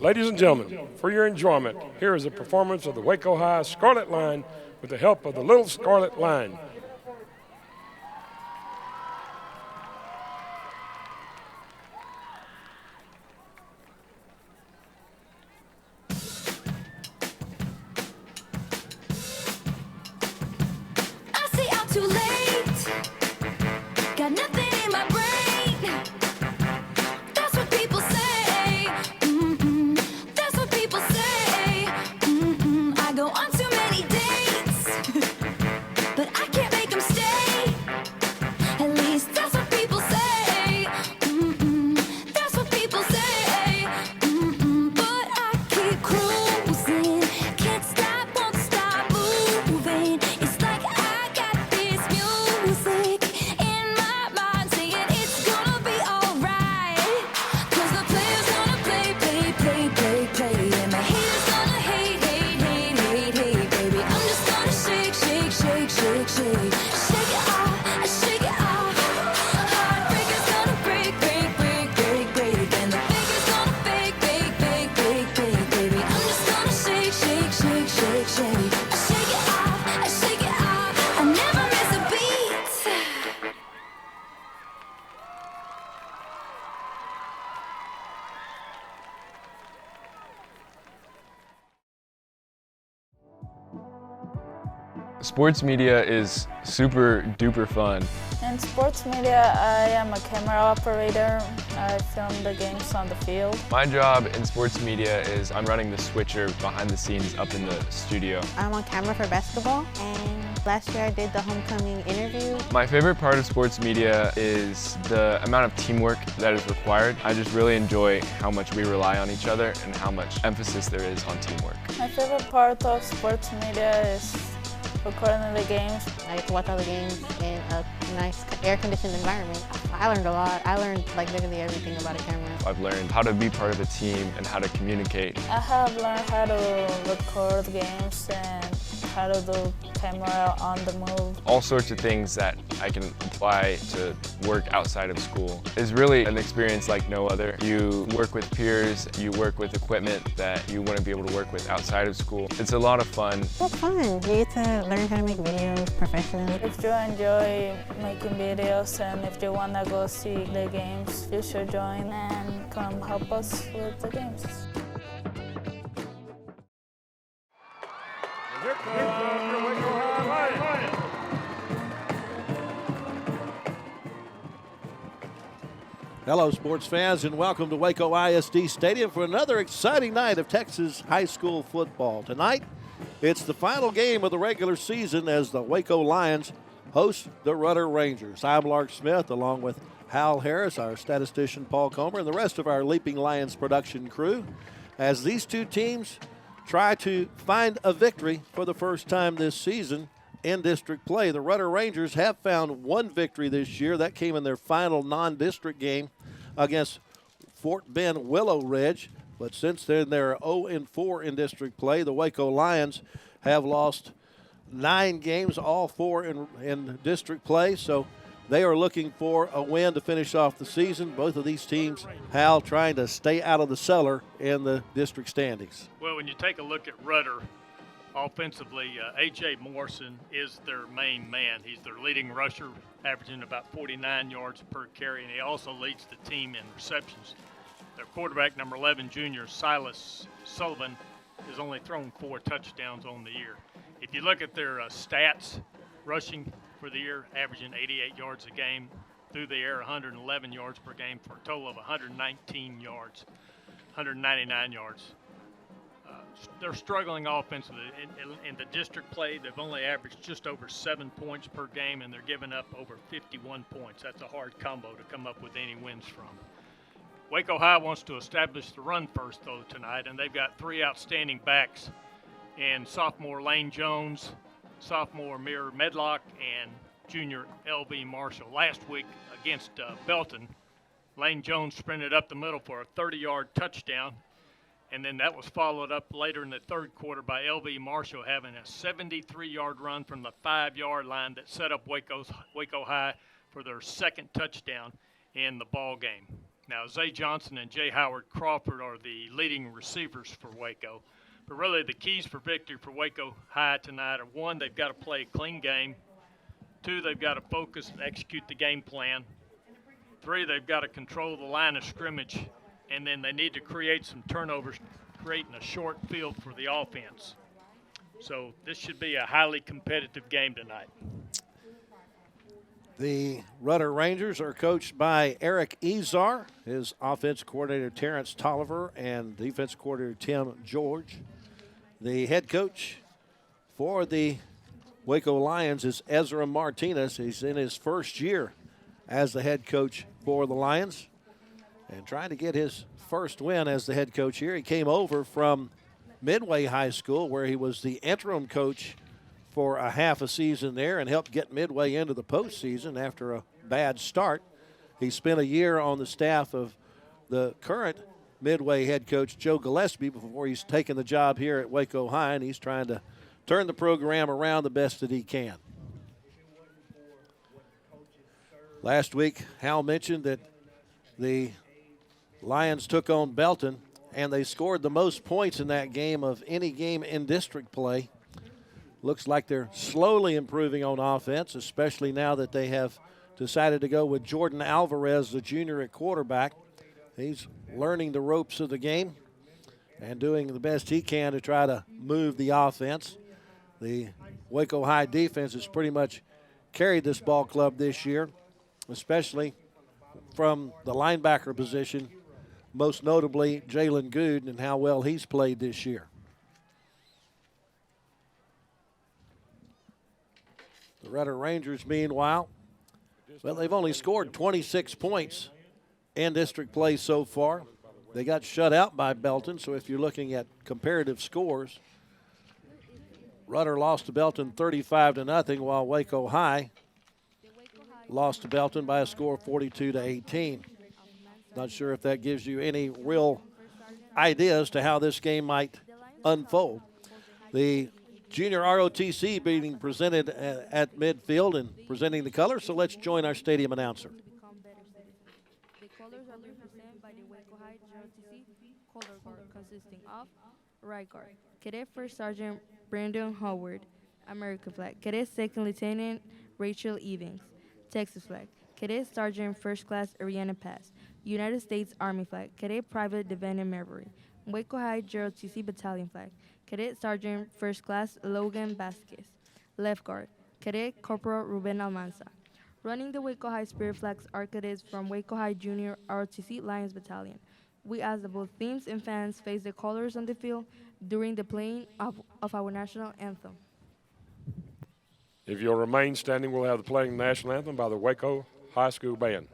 Ladies and gentlemen, for your enjoyment, here is a performance of the Waco High Scarlet Line with the help of the Little Scarlet Line. I say I'm too late. Got nothing in my brain. That's what people say. That's what people say. I go on too many dates, but I can't make them stay. At least that's what people say. That's what people say. But I keep cruising. Can't stop, won't stop moving. It's like I got this music in my mind saying it's gonna be alright. 'Cause the players gonna play, play, play, play, play. And the haters gonna hate, hate, hate, hate, hate, baby. I'm just gonna shake, shake, shake, shake, shake. Shake it off, shake it off. Heartbreaker's gonna break, break, break, break, break. And the faker's gonna fake, fake, fake, fake, fake, baby. I'm just gonna shake, shake, shake, shake, shake. Shake it off, shake it off. I never miss a beat. Sports media is super duper fun. In sports media, I am a camera operator. I film the games on the field. My job in sports media is I'm running the switcher behind the scenes up in the studio. I'm on camera for basketball, and last year I did the homecoming interview. My favorite part of sports media is the amount of teamwork that is required. I just really enjoy how much we rely on each other and how much emphasis there is on teamwork. My favorite part of sports media is recording the games. I get to watch all the games in a nice air-conditioned environment. I learned a lot. I learned like literally everything about a camera. I've learned how to be part of a team and how to communicate. I have learned how to record games and how to do camera on the move. All sorts of things that I can apply to work outside of school. It's really an experience like no other. You work with peers, you work with equipment that you wouldn't be able to work with outside of school. It's a lot of fun. It's fun. You get to learn how to make videos professionally. If you enjoy making videos and if you want to go see the games, you should join and come help us with the games. Here comes your Waco High Line. Hello, sports fans, and welcome to Waco ISD Stadium for another exciting night of Texas high school football. Tonight, it's the final game of the regular season as the Waco Lions host the Rudder Rangers. I'm Lark Smith, along with Hal Harris, our statistician Paul Comer, and the rest of our Leaping Lions production crew, as these two teams try to find a victory for the first time this season in district play. The Rudder Rangers have found one victory this year. That came in their final non-district game against Fort Bend Willow Ridge. But since then, they're 0-4 in district play. The Waco Lions have lost 9 games, all 4 in district play. So they are looking for a win to finish off the season. Both of these teams, Hal, trying to stay out of the cellar in the district standings. Well, when you take a look at Rudder, offensively, A.J. Morrison is their main man. He's their leading rusher, averaging about 49 yards per carry, and he also leads the team in receptions. Their quarterback, number 11, junior Silas Sullivan, has only thrown 4 touchdowns on the year. If you look at their stats, rushing for the year, averaging 88 yards a game, through the air 111 yards per game for a total of 199 yards. They're struggling offensively. In the district play, they've only averaged just over 7 points per game, and they're giving up over 51 points. That's a hard combo to come up with any wins from. Waco High wants to establish the run first, though, tonight, and they've got 3 outstanding backs in sophomore Lane Jones, sophomore Mir Medlock, and junior L.V. Marshall. Last week against Belton, Lane Jones sprinted up the middle for a 30-yard touchdown, and then that was followed up later in the third quarter by L.V. Marshall having a 73-yard run from the 5-yard line that set up Waco High for their second touchdown in the ball game. Now, Zay Johnson and Jay Howard Crawford are the leading receivers for Waco. But really, the keys for victory for Waco High tonight are, one, they've got to play a clean game. Two, they've got to focus and execute the game plan. Three, they've got to control the line of scrimmage. And then they need to create some turnovers, creating a short field for the offense. So this should be a highly competitive game tonight. The Rudder Rangers are coached by Eric Ezar, his offense coordinator Terrence Tolliver, and defense coordinator Tim George. The head coach for the Waco Lions is Ezra Martinez. He's in his first year as the head coach for the Lions and trying to get his first win as the head coach here. He came over from Midway High School where he was the interim coach for a half a season there and helped get Midway into the postseason after a bad start. He spent a year on the staff of the current Midway head coach, Joe Gillespie, before he's taken the job here at Waco High, and he's trying to turn the program around the best that he can. Last week, Hal mentioned that the Lions took on Belton, and they scored the most points in that game of any game in district play. Looks like they're slowly improving on offense, especially now that they have decided to go with Jordan Alvarez, the junior at quarterback. He's learning the ropes of the game and doing the best he can to try to move the offense. The Waco High defense has pretty much carried this ball club this year, especially from the linebacker position, most notably Jalen Good and how well he's played this year. The Rudder Rangers, meanwhile, well, they've only scored 26 points in district play so far. They got shut out by Belton, so if you're looking at comparative scores, Rudder lost to Belton 35-0, while Waco High lost to Belton by a score of 42-18. Not sure if that gives you any real idea as to how this game might unfold. The Junior ROTC being presented at midfield and presenting the colors, so let's join our stadium announcer. The colors are represented by the Waco High ROTC color guard, consisting of right guard, Cadet First Sergeant Brandon Howard, American flag, Cadet Second Lieutenant Rachel Evans, Texas flag, Cadet Sergeant First Class Ariana Pass, United States Army flag, Cadet Private Devin Marbury, Waco High ROTC Battalion flag, Cadet Sergeant First Class Logan Vasquez, left guard, Cadet Corporal Ruben Almanza. Running the Waco High Spirit flags are cadets from Waco High Junior ROTC Lions Battalion. We ask that both teams and fans face the colors on the field during the playing of our national anthem. If you'll remain standing, we'll have the playing national anthem by the Waco High School Band.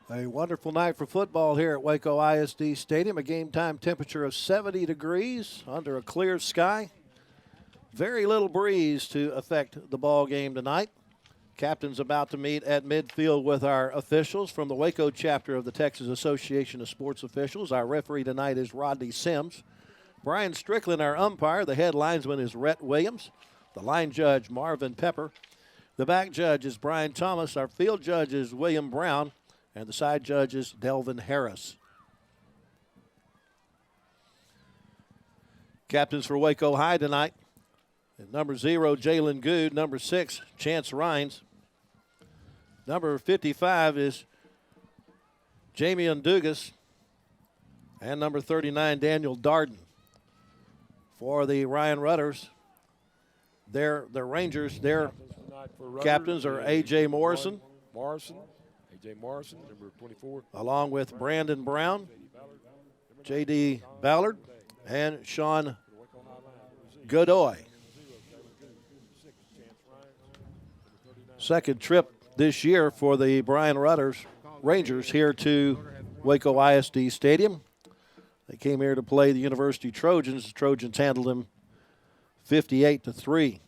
A wonderful night for football here at Waco ISD Stadium. A game time temperature of 70 degrees under a clear sky. Very little breeze to affect the ball game tonight. Captain's about to meet at midfield with our officials from the Waco chapter of the Texas Association of Sports Officials. Our referee tonight is Rodney Sims. Brian Strickland, our umpire. The head linesman is Rhett Williams. The line judge, Marvin Pepper. The back judge is Brian Thomas. Our field judge is William Brown. And the side judge is Delvin Harris. Captains for Waco High tonight. And number 0, Jalen Good. Number 6, Chance Rhines. Number 55 is Jamie Undugas. And number 39, Daniel Darden. For the Ryan Rudders, their Rangers, their captains are A.J. Morrison. A.J. Morrison, number 24. Along with Brandon Brown, J.D. Ballard, and Sean Godoy. Second trip this year for the Brian Rudders Rangers here to Waco ISD Stadium. They came here to play the University Trojans. The Trojans handled them 58-3.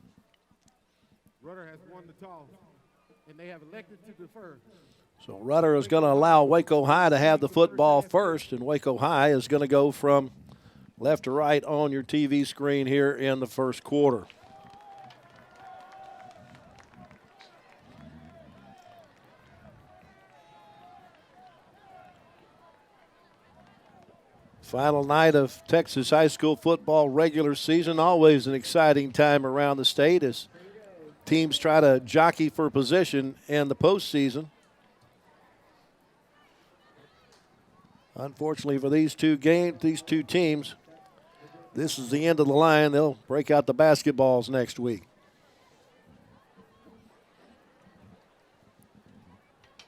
Rudder has won the toss, and they have elected to defer. So Rudder is going to allow Waco High to have the football first, and Waco High is going to go from left to right on your TV screen here in the first quarter. Final night of Texas high school football regular season. Always an exciting time around the state as teams try to jockey for position in the postseason. Unfortunately for these two teams, this is the end of the line. They'll break out the basketballs next week.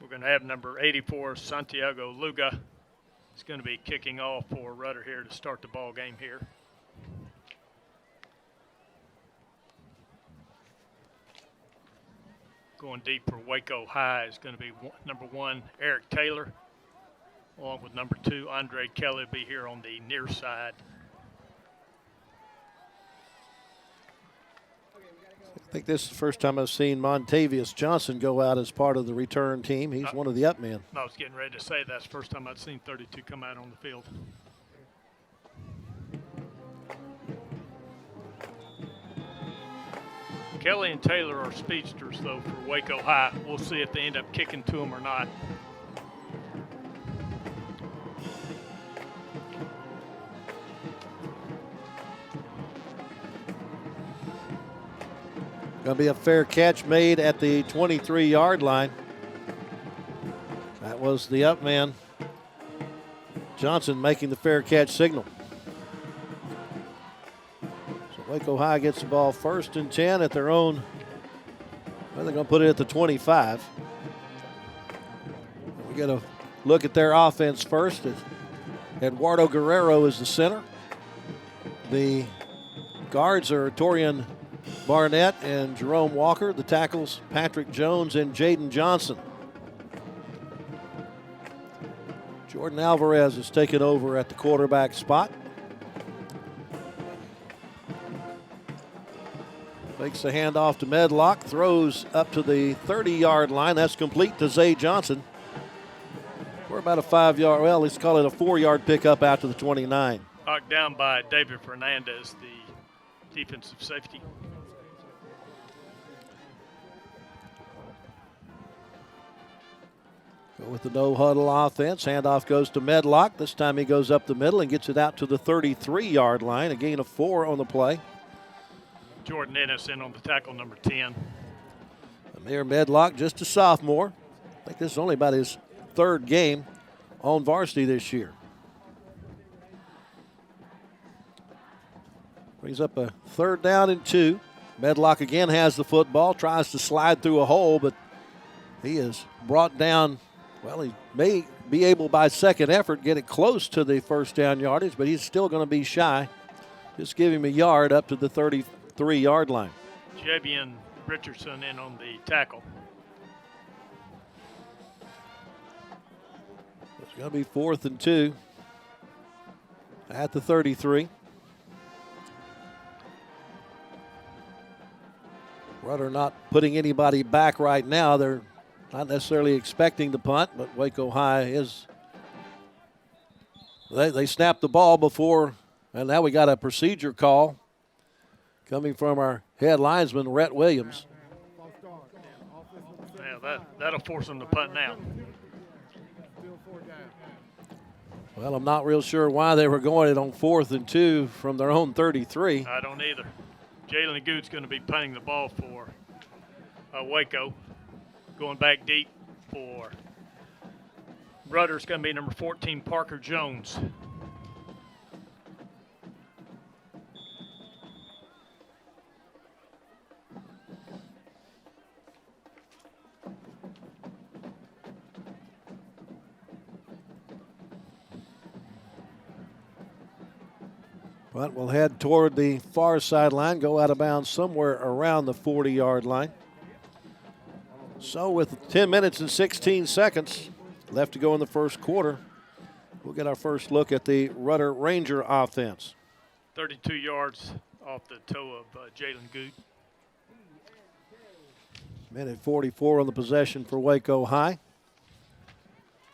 We're going to have number 84, Santiago Luga. He's going to be kicking off for Rudder here to start the ball game here. Going deep for Waco High is going to be number 1, Eric Taylor. Along with number 2, Andre Kelly, will be here on the near side. I think this is the first time I've seen Montavious Johnson go out as part of the return team. He's one of the up men. I was getting ready to say that's the first time I'd seen 32 come out on the field. Kelly and Taylor are speedsters, though, for Waco High. We'll see if they end up kicking to them or not. Going to be a fair catch made at the 23-yard line. That was the up man, Johnson, making the fair catch signal. So Waco High gets the ball 1st and 10 at their own. Well, they're going to put it at the 25. We got to look at their offense first. Eduardo Guerrero is the center. The guards are Torian Barnett and Jerome Walker. The tackles, Patrick Jones and Jaden Johnson. Jordan Alvarez has taken over at the quarterback spot. Makes the handoff to Medlock, throws up to the 30-yard line. That's complete to Zay Johnson. We're about a 5-yard, well, let's call it a 4-yard pickup out to the 29. Knocked down by David Fernandez, the defensive safety. With the no-huddle offense, handoff goes to Medlock. This time he goes up the middle and gets it out to the 33-yard line. A gain of 4 on the play. Jordan Ennis in on the tackle, number 10. Amir Medlock, just a sophomore. I think this is only about his 3rd game on varsity this year. Brings up a 3rd down and 2. Medlock again has the football, tries to slide through a hole, but he is brought down. Well, he may be able by second effort get it close to the 1st down yardage, but he's still going to be shy. Just give him a yard up to the 33-yard line. Javian Richardson in on the tackle. going to be 4th and 2 at the 33. Rudder not putting anybody back right now. They're not necessarily expecting the punt, but Waco High is. They snapped the ball before, and now we got a procedure call coming from our head linesman, Rhett Williams. Yeah, that'll force them to punt now. Well, I'm not real sure why they were going it on 4th and 2 from their own 33. I don't either. Jalen Good's going to be punting the ball for Waco. Going back deep for Rudder's going to be number 14, Parker Jones. But we'll head toward the far sideline, go out of bounds somewhere around the 40-yard line. So with 10 minutes and 16 seconds left to go in the first quarter, we'll get our first look at the Rudder Ranger offense. 32 yards off the toe of Jalen Good. Minute 44 on the possession for Waco High.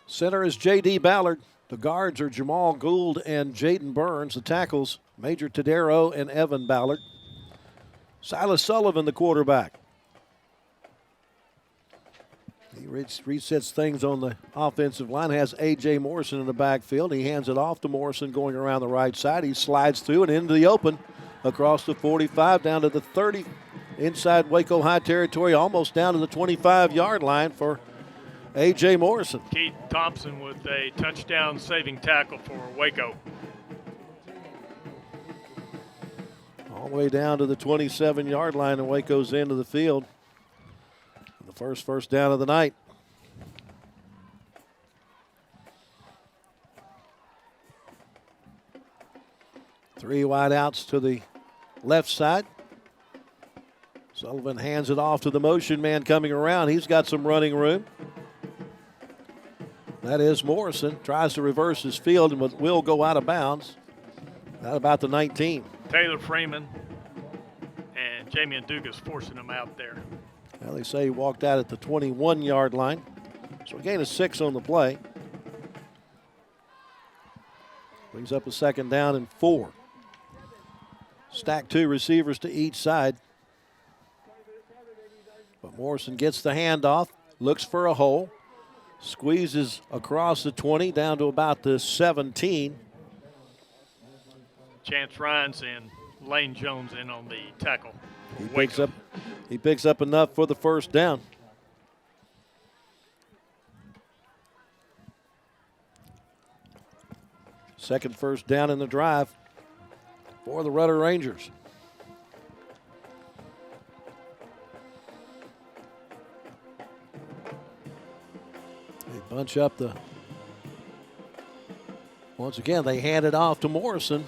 Center is J.D. Ballard. The guards are Jamal Gould and Jaden Burns. The tackles, Major Tadero and Evan Ballard. Silas Sullivan, the quarterback. He resets things on the offensive line, has A.J. Morrison in the backfield. He hands it off to Morrison going around the right side. He slides through and into the open across the 45 down to the 30 inside Waco High territory, almost down to the 25-yard line for A.J. Morrison. Keith Thompson with a touchdown saving tackle for Waco. All the way down to the 27-yard line and Waco's end of the field. The first down of the night. Three wide outs to the left side. Sullivan hands it off to the motion man coming around. He's got some running room. That is Morrison. Tries to reverse his field and will go out of bounds at about the 19. Taylor Freeman and Jamie Dugas forcing him out there. Well, they say he walked out at the 21-yard line. So a gain of 6 on the play. Brings up a second down and 4. Stack 2 receivers to each side. But Morrison gets the handoff, looks for a hole, squeezes across the 20 down to about the 17. Chance Rhines and Lane Jones in on the tackle. He picks up enough for the first down. Second first down in the drive for the Rudder Rangers. They bunch up the. Once again, they hand it off to Morrison.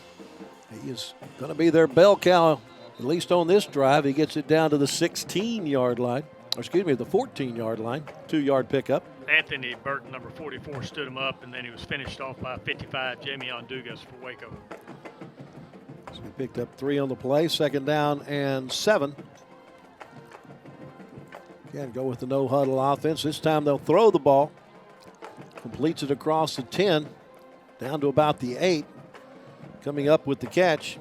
He is going to be their bell cow, at least on this drive. He gets it down to the 16-yard line. Or excuse me, the 14-yard line. 2-yard pickup. Anthony Burton, number 44, stood him up, and then he was finished off by 55, Jamie Dugas for Waco. So he picked up 3 on the play. Second down and 7. Again, go with the no-huddle offense. This time they'll throw the ball. Completes it across the 10, down to about the 8. Coming up with the catch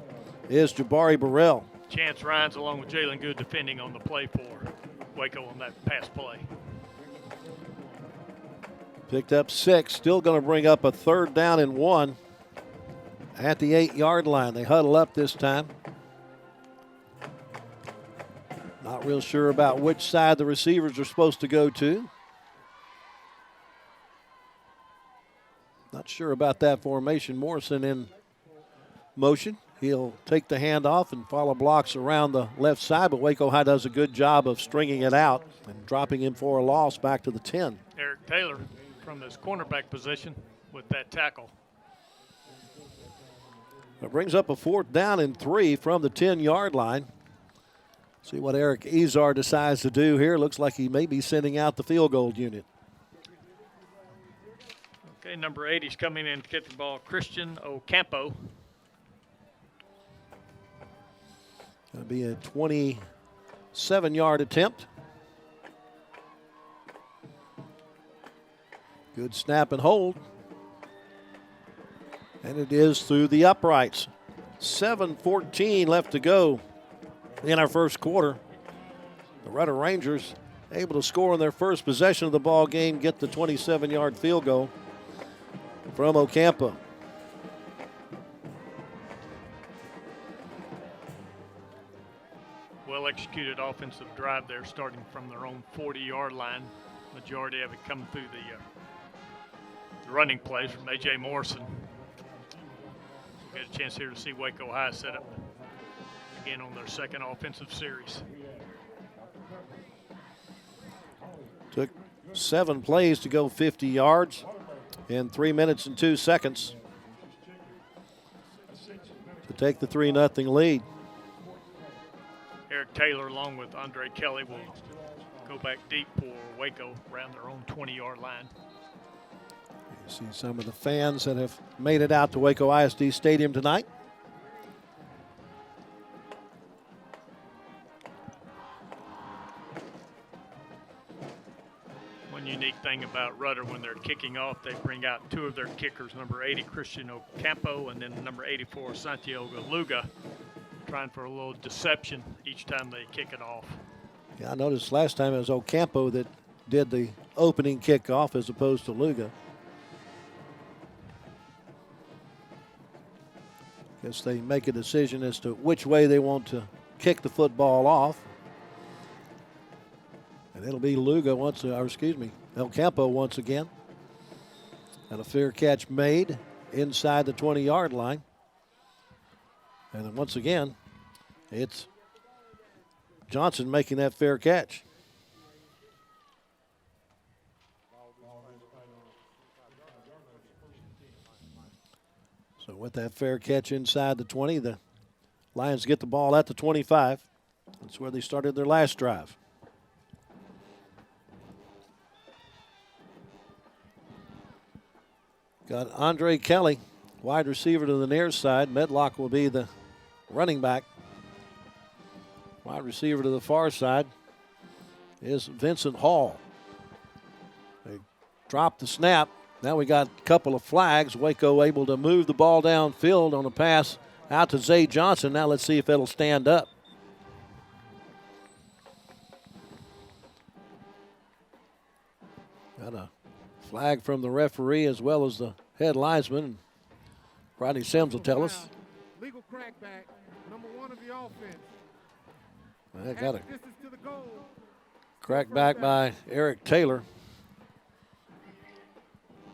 is Jabari Burrell. Chance Rhines along with Jalen Good defending on the play for Waco on that pass play. Picked up 6, still going to bring up a third down and 1 at the 8-yard line. They huddle up this time. Not real sure about which side the receivers are supposed to go to. Not sure about that formation. Morrison in motion. He'll take the handoff and follow blocks around the left side, but Waco High does a good job of stringing it out and dropping him for a loss back to the 10. Eric Taylor from this cornerback position with that tackle. It brings up a fourth down and 3 from the 10-yard line. See what Eric Izar decides to do here. Looks like he may be sending out the field goal unit. Okay, number 80 is coming in to get the ball, Christian Ocampo. Going to be a 27-yard attempt. Good snap and hold. And it is through the uprights. 7:14 left to go in our first quarter. The Rudder Rangers able to score in their first possession of the ball game, get the 27-yard field goal from Ocampo. Well-executed offensive drive there, starting from their own 40-yard line. Majority of it coming through the running plays from A.J. Morrison. We'll get a chance here to see Waco High set up again on their second offensive series. Took 7 plays to go 50 yards in 3 minutes and 2 seconds to take the 3-0 lead. Eric Taylor, along with Andre Kelly, will go back deep for Waco around their own 20-yard line. You see some of the fans that have made it out to Waco ISD Stadium tonight. One unique thing about Rudder, when they're kicking off, they bring out 2 of their kickers, number 80, Christian Ocampo, and then number 84, Santiago Luga, trying for a little deception each time they kick it off. Yeah, I noticed last time it was Ocampo that did the opening kickoff as opposed to Luga. Guess they make a decision as to which way they want to kick the football off. And it'll be Luga Ocampo once again. And a fair catch made inside the 20-yard line. And then once again, it's Johnson making that fair catch. So with that fair catch inside the 20, the Lions get the ball at the 25. That's where they started their last drive. Got Andre Kelly, wide receiver to the near side. Medlock will be the running back. Wide receiver to the far side is Vincent Hall. They dropped the snap. Now we got a couple of flags. Waco able to move the ball downfield on a pass out to Zay Johnson. Now let's see if it'll stand up. Got a flag from the referee as well as the head linesman. Rodney Sims will tell us. Legal crackback, number 1 of the offense. I got a Distance to the goal. crackback by Eric Taylor.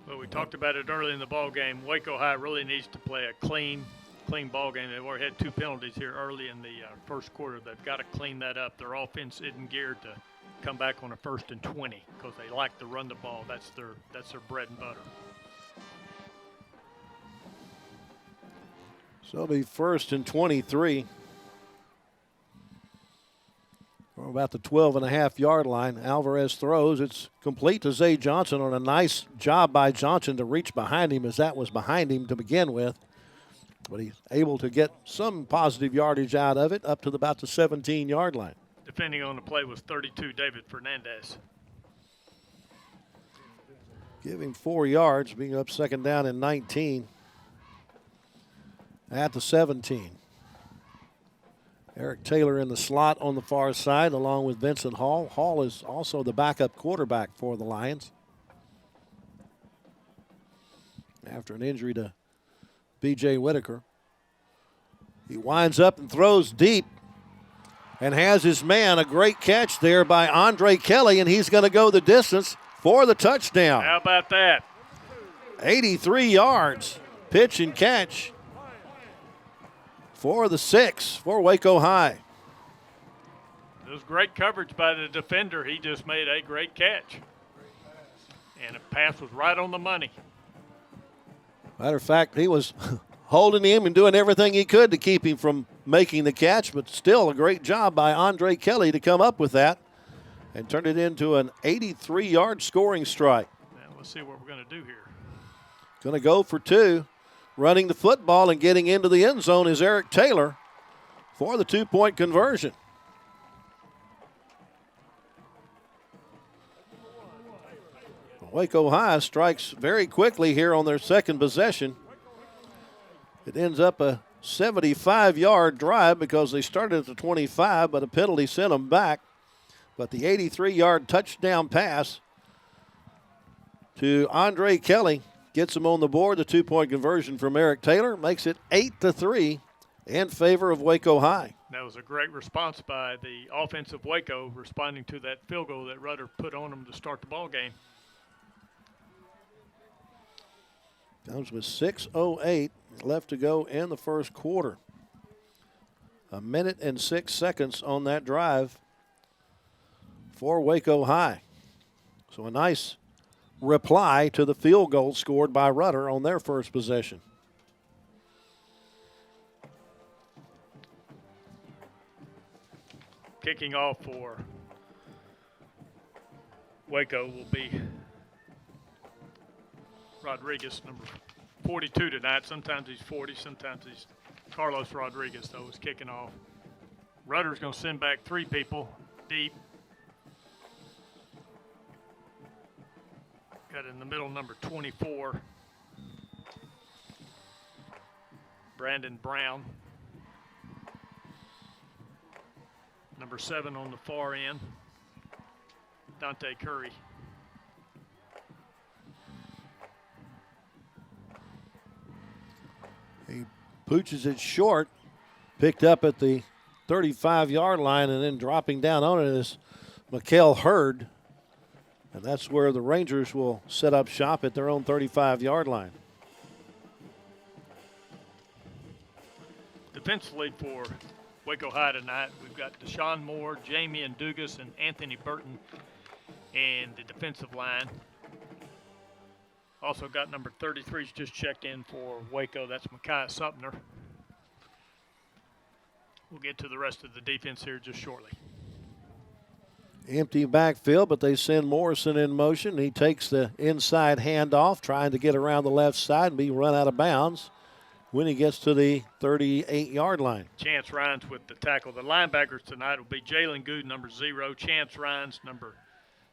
Well, we talked about it early in the ball game. Waco High really needs to play a clean ball game. They've already had 2 penalties here early in the first quarter. They've got to clean that up. Their offense isn't geared to come back on a 1st and 20 because they like to run the ball. That's their bread and butter. So it'll be 1st and 23. We're about the 12.5-yard line. Alvarez throws. It's complete to Zay Johnson on a nice job by Johnson to reach behind him, as that was behind him to begin with. But he's able to get some positive yardage out of it up to about the 17-yard line. Defending on the play was 32, David Fernandez. Give him 4 yards, being up 2nd down and 19 at the 17. Eric Taylor in the slot on the far side along with Vincent Hall. Hall is also the backup quarterback for the Lions after an injury to B.J. Whitaker. He winds up and throws deep and has his man. A great catch there by Andre Kelly, and he's going to go the distance for the touchdown. How about that? 83 yards, pitch and catch for the 6 for Waco High. It was great coverage by the defender. He just made a great catch. And the pass was right on the money. Matter of fact, he was holding him and doing everything he could to keep him from making the catch, but still a great job by Andre Kelly to come up with that and turn it into an 83-yard scoring strike. Now let's see what we're going to do here. Going to go for two. Running the football and getting into the end zone is Eric Taylor for the two-point conversion. Waco High strikes very quickly here on their second possession. It ends up a 75-yard drive because they started at the 25, but a penalty sent them back. But the 83-yard touchdown pass to Andre Kelly gets them on the board. The two-point conversion from Eric Taylor makes it 8-3 in favor of Waco High. That was a great response by the offense of Waco, responding to that field goal that Rudder put on them to start the ball game. Comes with 6:08 left to go in the first quarter. 1 minute and 6 seconds on that drive for Waco High. So a nice reply to the field goal scored by Rudder on their first possession. Kicking off for Waco will be Rodriguez, number 42 tonight. Sometimes he's 40, sometimes he's Carlos Rodriguez, though, is kicking off. Rudder's going to send back three people deep. Got in the middle, number 24, Brandon Brown. Number 7 on the far end, Dante Curry. He pooches it short, picked up at the 35-yard line, and then dropping down on it is Mikael Hurd. And that's where the Rangers will set up shop at their own 35-yard line. Defensively for Waco High tonight, we've got Deshaun Moore, Jamie Ndugas, and Anthony Burton in the defensive line. Also got number 33's just checked in for Waco. That's Micaiah Sumner. We'll get to the rest of the defense here just shortly. Empty backfield, but they send Morrison in motion. He takes the inside handoff, trying to get around the left side and be run out of bounds when he gets to the 38-yard line. Chance Rhines with the tackle. The linebackers tonight will be Jalen Good, number 0, Chance Rhines, number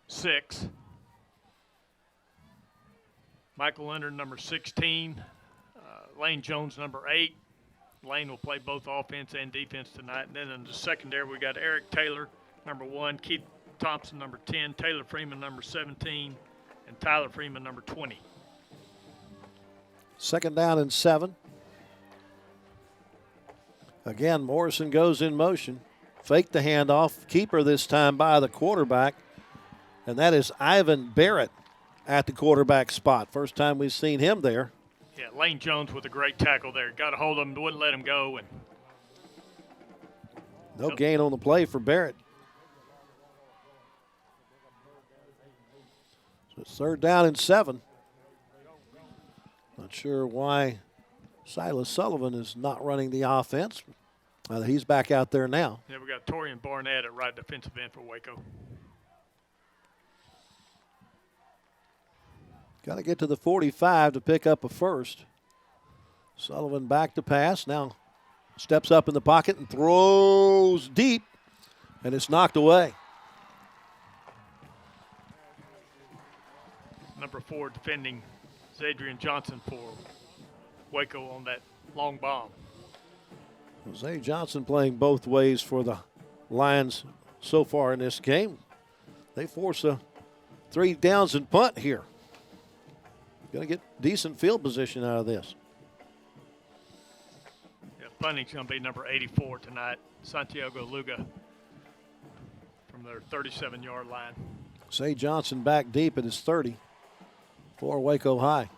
6. Michael Leonard, number 16. Lane Jones, number 8. Lane will play both offense and defense tonight. And then in the secondary, we got Eric Taylor, number 1, Keith Thompson, number 10, Taylor Freeman, number 17, and Tyler Freeman, number 20. Second down and 7. Again, Morrison goes in motion. Fake the handoff. Keeper this time by the quarterback. And that is Ivan Barrett at the quarterback spot. First time we've seen him there. Yeah, Lane Jones with a great tackle there. Got a hold of him, wouldn't let him go. And no gain on the play for Barrett. So it's third down and 7. Not sure why Silas Sullivan is not running the offense. He's back out there now. Yeah, we got Torian Barnett at right defensive end for Waco. Got to get to the 45 to pick up a first. Sullivan back to pass. Now steps up in the pocket and throws deep, and it's knocked away. Number 4 defending is Adrian Johnson for Waco on that long bomb. Jose Johnson playing both ways for the Lions so far in this game. They force a 3 downs and punt here. Going to get decent field position out of this. Yeah, punting's going to be number 84 tonight, Santiago Luga from their 37-yard line. Jose Johnson back deep at his 30 for Waco High.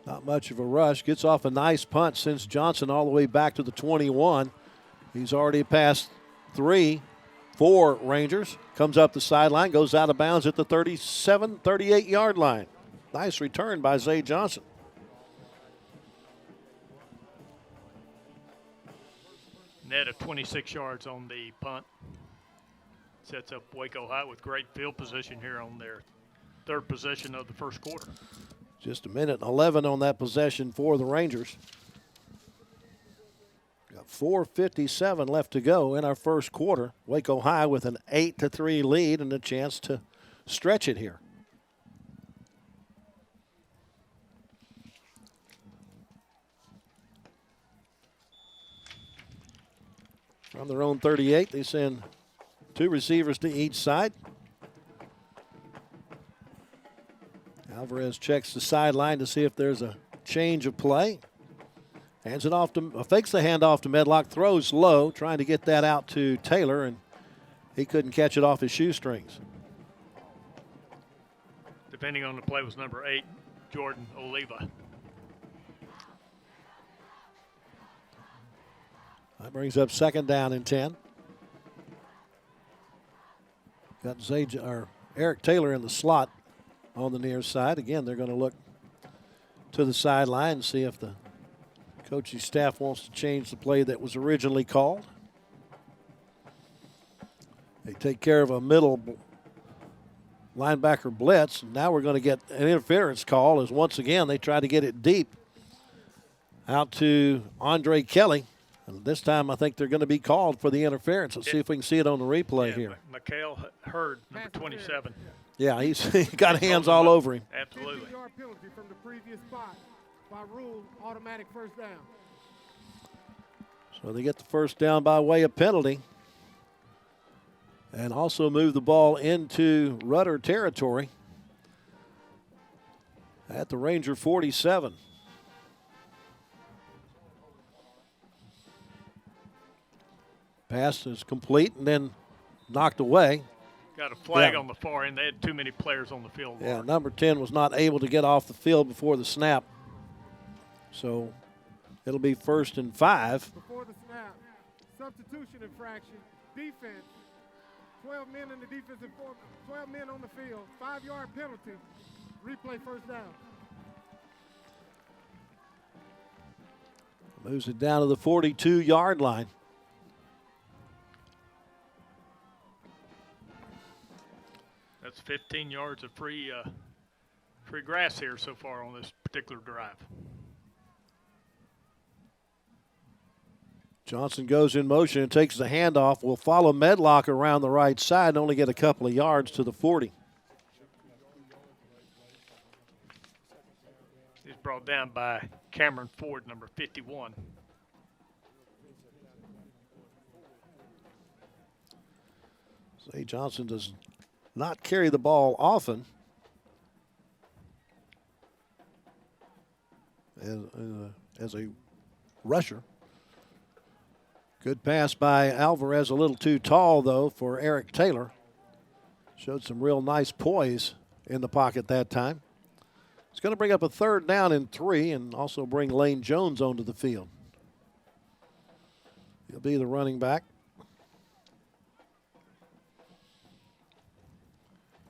Not much of a rush. Gets off a nice punt, sends Johnson all the way back to the 21. He's already passed 3 for Rangers. Comes up the sideline, goes out of bounds at the 37, 38-yard line. Nice return by Zay Johnson. Net of 26 yards on the punt. Sets up Waco High with great field position here on their third possession of the first quarter. Just a minute and 11 on that possession for the Rangers. Got 4:57 left to go in our first quarter. Waco High with an 8-3 lead and a chance to stretch it here. From their own 38, they send two receivers to each side. Alvarez checks the sideline to see if there's a change of play. Hands it off to, fakes the handoff to Medlock, throws low, trying to get that out to Taylor, and he couldn't catch it off his shoestrings. Depending on the play was number 8, Jordan Oliva. That brings up second down and 10. Got Eric Taylor in the slot on the near side. Again, they're going to look to the sideline and see if the coaching staff wants to change the play that was originally called. They take care of a middle linebacker blitz. Now we're going to get an interference call as once again they try to get it deep out to Andre Kelly. And this time I think they're going to be called for the interference. Let's see if we can see it on the replay here. Mikhail Hurd, number 27. Yeah, he got hands all over him. Absolutely. 50-yard penalty from the previous spot. By rule, automatic first down. So they get the first down by way of penalty. And also move the ball into Rudder territory at the Ranger 47. Pass is complete and then knocked away. Got a flag on the far end. They had too many players on the field. Yeah, number 10 was not able to get off the field before the snap. So it'll be 1st and 5. Before the snap, substitution infraction, defense, 12 men in the defensive 12 men on the field, 5-yard penalty, replay first down. Moves it down to the 42-yard line. That's 15 yards of free grass here so far on this particular drive. Johnson goes in motion and takes the handoff. Will follow Medlock around the right side and only get a couple of yards to the 40. He's brought down by Cameron Ford, number 51. Zay Johnson does not carry the ball often. As a rusher. Good pass by Alvarez, a little too tall, though, for Eric Taylor. Showed some real nice poise in the pocket that time. It's going to bring up a 3rd down and 3 and also bring Lane Jones onto the field. He'll be the running back.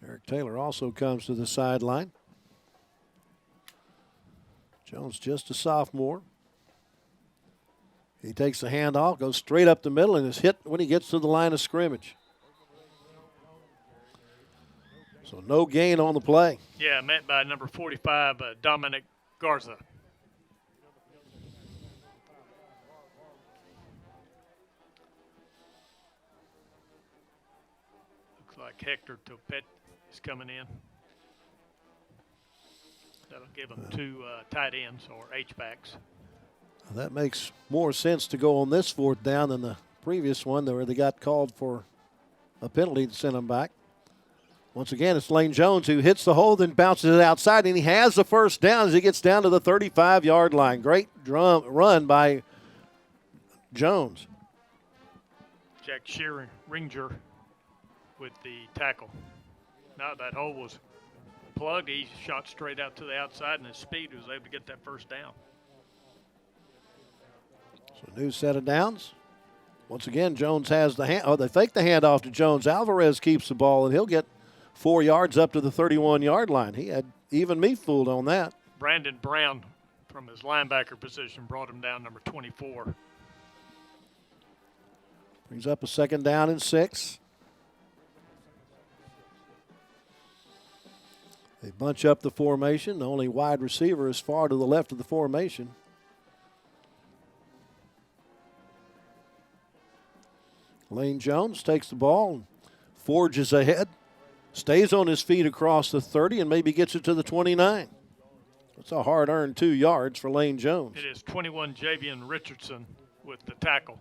Eric Taylor also comes to the sideline. Jones just a sophomore. He takes the handoff, goes straight up the middle, and is hit when he gets to the line of scrimmage. So no gain on the play. Yeah, met by number 45, Dominic Garza. Looks like Hector Topet is coming in. That'll give them 2 tight ends or H-backs. That makes more sense to go on this 4th down than the previous one where they got called for a penalty to send them back. Once again, it's Lane Jones who hits the hole, then bounces it outside, and he has the first down as he gets down to the 35-yard line. Great run by Jones. Jack Ringer with the tackle. Now that hole was plugged, he shot straight out to the outside, and his speed was able to get that first down. So new set of downs. Once again, Jones has the hand. Oh, they fake the handoff to Jones. Alvarez keeps the ball, and he'll get 4 yards up to the 31-yard line. He had even me fooled on that. Brandon Brown from his linebacker position brought him down, number 24. Brings up a 2nd down and 6. They bunch up the formation. The only wide receiver is far to the left of the formation. Lane Jones takes the ball and forges ahead. Stays on his feet across the 30 and maybe gets it to the 29. That's a hard-earned 2 yards for Lane Jones. It is 21 Javian Richardson with the tackle.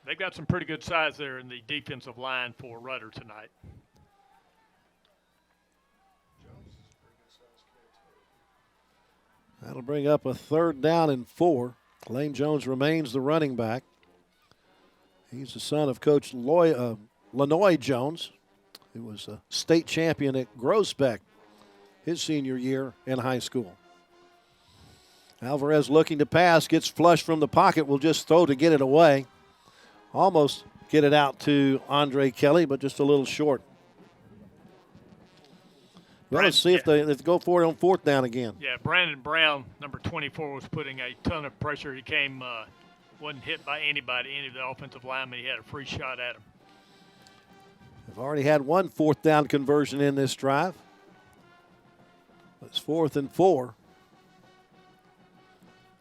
They've got some pretty good size there in the defensive line for Rudder tonight. That'll bring up a 3rd down and 4. Lane Jones remains the running back. He's the son of Coach Lanoy Jones, who was a state champion at Groesbeck his senior year in high school. Alvarez looking to pass, gets flush from the pocket, will just throw to get it away. Almost get it out to Andre Kelly, but just a little short. Well, let's see if they go for it on 4th down again. Yeah, Brandon Brown, number 24, was putting a ton of pressure. He came, wasn't hit by anybody, any of the offensive linemen. He had a free shot at him. They've already had 1 4th down conversion in this drive. It's 4th and 4.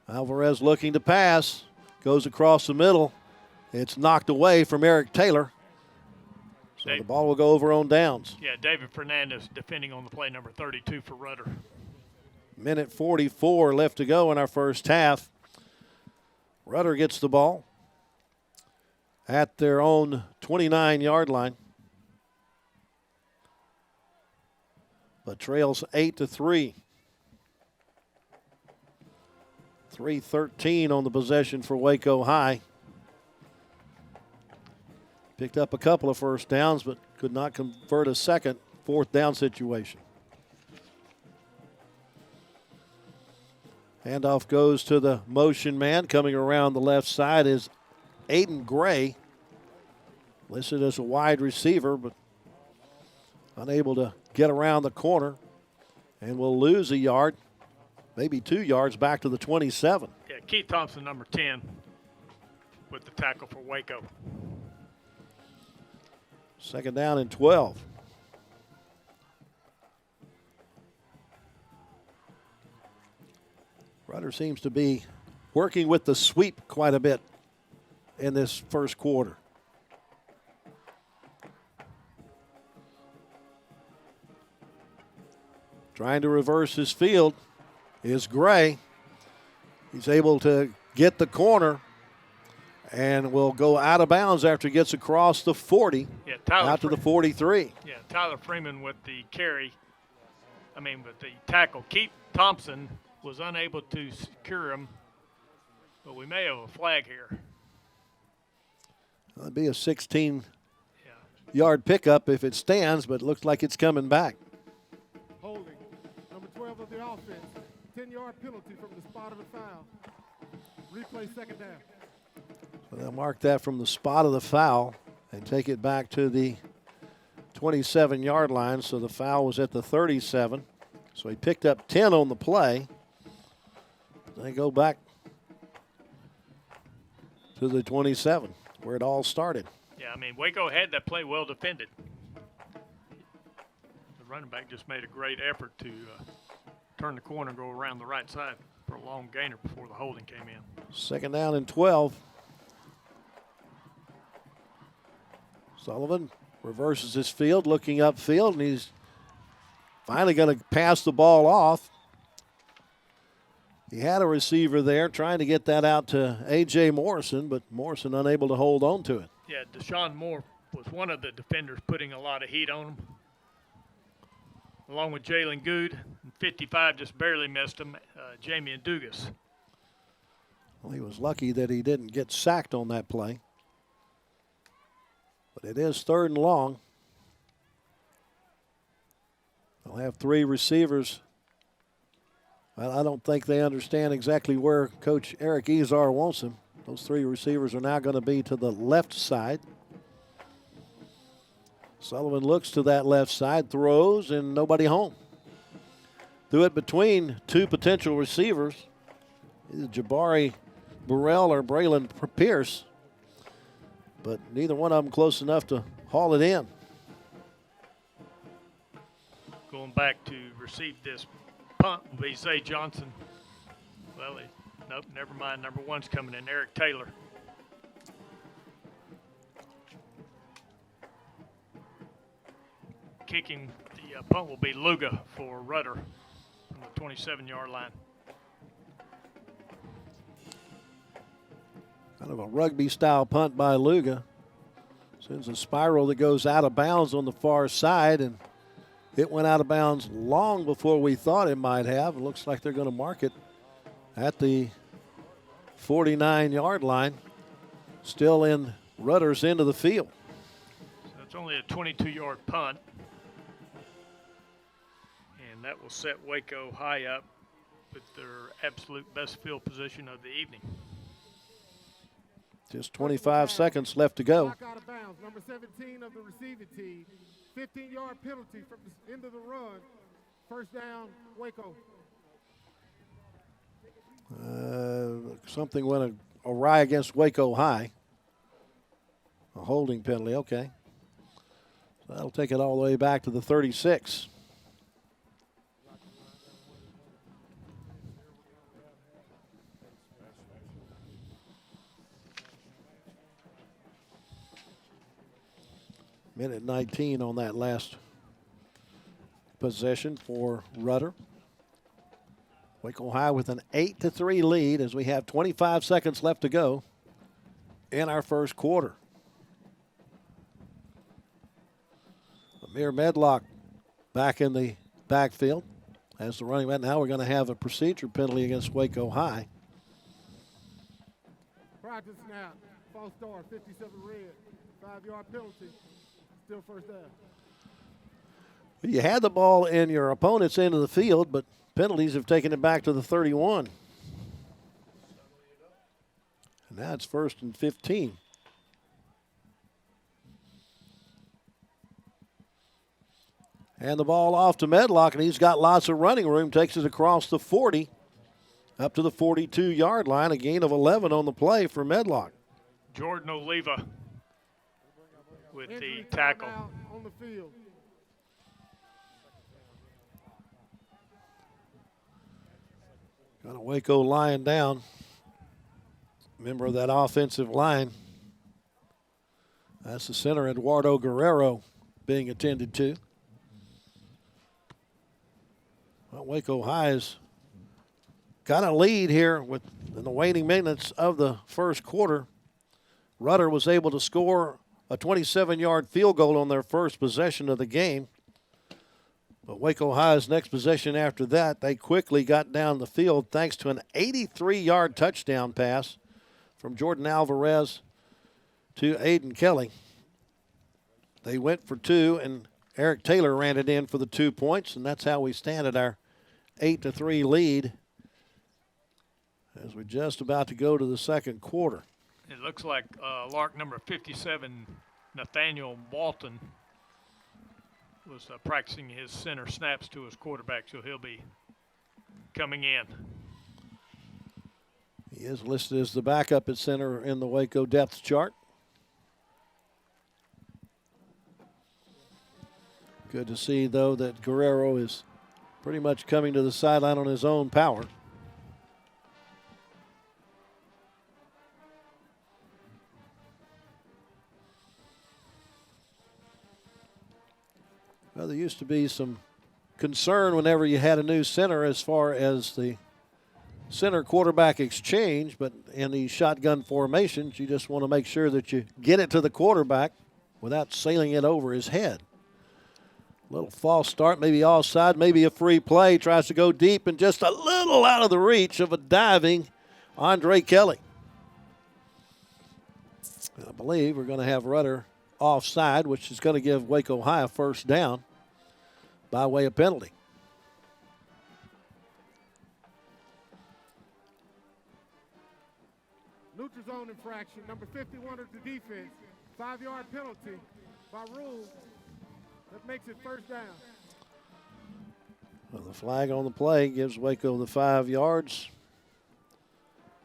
Alvarez looking to pass, goes across the middle. It's knocked away from Eric Taylor. So the ball will go over on downs. Yeah, David Fernandez defending on the play, number 32 for Rudder. Minute 44 left to go in our first half. Rudder gets the ball at their own 29-yard line, but trails 8-3. 3:13 on the possession for Waco High. Picked up a couple of first downs, but could not convert a second 4th down situation. Handoff goes to the motion man. Coming around the left side is Aiden Gray, listed as a wide receiver, but unable to get around the corner, and will lose a yard, maybe 2 yards back to the 27. Yeah, Keith Thompson, number 10, with the tackle for Waco. 2nd down and 12. Rudder seems to be working with the sweep quite a bit in this first quarter. Trying to reverse his field is Gray. He's able to get the corner and will go out of bounds after he gets across the 40, out to the 43. Yeah, Tyler Freeman with the with the tackle. Keith Thompson was unable to secure him, but we may have a flag here. It'll be a 16-yard pickup if it stands, but it looks like it's coming back. Holding, number 12 of the offense. 10-yard penalty from the spot of the foul. Replay 2nd down. So they'll mark that from the spot of the foul and take it back to the 27-yard line. So the foul was at the 37. So he picked up 10 on the play. They go back to the 27, where it all started. Yeah, Waco had that play well defended. The running back just made a great effort to turn the corner and go around the right side for a long gainer before the holding came in. 2nd down and 12. Sullivan reverses his field, looking upfield, and he's finally going to pass the ball off. He had a receiver there trying to get that out to A.J. Morrison, but Morrison unable to hold on to it. Yeah, Deshaun Moore was one of the defenders putting a lot of heat on him, along with Jalen Good. 55 just barely missed him, Jamie Dugas. Well, he was lucky that he didn't get sacked on that play. But it is 3rd and long. They'll have 3 receivers. I don't think they understand exactly where Coach Eric Izar wants them. Those 3 receivers are now going to be to the left side. Sullivan looks to that left side, throws, and nobody home. Threw it between 2 potential receivers, either Jabari Burrell or Braylon Pierce, but neither one of them close enough to haul it in. Going back to receive this punt will be Zay Johnson. Well, nope, never mind. Number 1's coming in, Eric Taylor. Kicking the punt will be Luga for Rudder from the 27-yard line. Kind of a rugby-style punt by Luga. Sends a spiral that goes out of bounds on the far side, and it went out of bounds long before we thought it might have. It looks like they're going to mark it at the 49-yard line, still in Rudder's end of the field. So it's only a 22-yard punt, and that will set Waco High up with their absolute best field position of the evening. Just 25 seconds left to go. Block out of bounds. Number 17 of the receiving team. 15-yard penalty from the end of the run. First down, Waco. Something went awry against Waco High. A holding penalty, okay. So that'll take it all the way back to the 36. Minute 19 on that last possession for Rudder. Waco High with an 8-3 lead as we have 25 seconds left to go in our first quarter. Amir Medlock back in the backfield as the running back. Now we're going to have a procedure penalty against Waco High. Practice snap. False start. 57 red. 5-yard penalty. Still first down. You had the ball in your opponent's end of the field, but penalties have taken it back to the 31. And now it's 1st and 15. And the ball off to Medlock, and he's got lots of running room. Takes it across the 40, up to the 42-yard line. A gain of 11 on the play for Medlock. Jordan Oliva with Injury the tackle. timeout on the field. Got a Waco lying down. Member of that offensive line. That's the center, Eduardo Guerrero, being attended to. Well, Waco High has got a lead here in the waning minutes of the first quarter. Rudder was able to score a 27-yard field goal on their first possession of the game. But Waco High's next possession after that, they quickly got down the field thanks to an 83-yard touchdown pass from Jordan Alvarez to Aiden Kelly. They went for 2, and Eric Taylor ran it in for the 2 points, and that's how we stand at our 8-3 lead as we're just about to go to the second quarter. It looks like Lark number 57, Nathaniel Walton, was practicing his center snaps to his quarterback, so he'll be coming in. He is listed as the backup at center in the Waco depth chart. Good to see, though, that Guerrero is pretty much coming to the sideline on his own power. Well, there used to be some concern whenever you had a new center as far as the center quarterback exchange, but in these shotgun formations, you just want to make sure that you get it to the quarterback without sailing it over his head. Little false start, maybe offside, maybe a free play, tries to go deep and just a little out of the reach of a diving Andre Kelly. I believe we're going to have Rudder offside, which is going to give Waco High a first down by way of penalty. Neutral zone infraction, number 51 of the defense. 5-yard penalty by rule. That makes it first down. Well, the flag on the play gives Waco the 5 yards.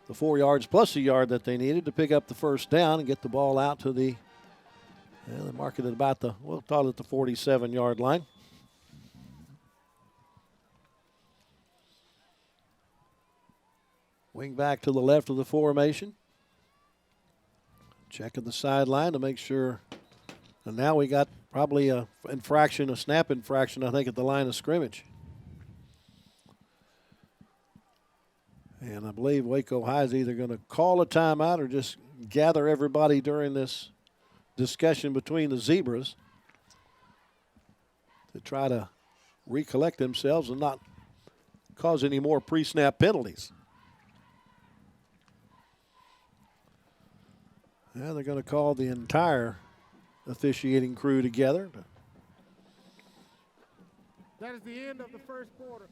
The 4 yards plus a yard that they needed to pick up the first down and get the ball out to the, they mark it at about the, we'll call it the 47-yard line. Wing back to the left of the formation. Checking the sideline to make sure. And now we got probably a infraction, a snap infraction, I think, at the line of scrimmage. And I believe Waco High is either going to call a timeout or just gather everybody during this discussion between the Zebras to try to recollect themselves and not cause any more pre-snap penalties. Yeah, they're going to call the entire officiating crew together. That is the end of the first quarter.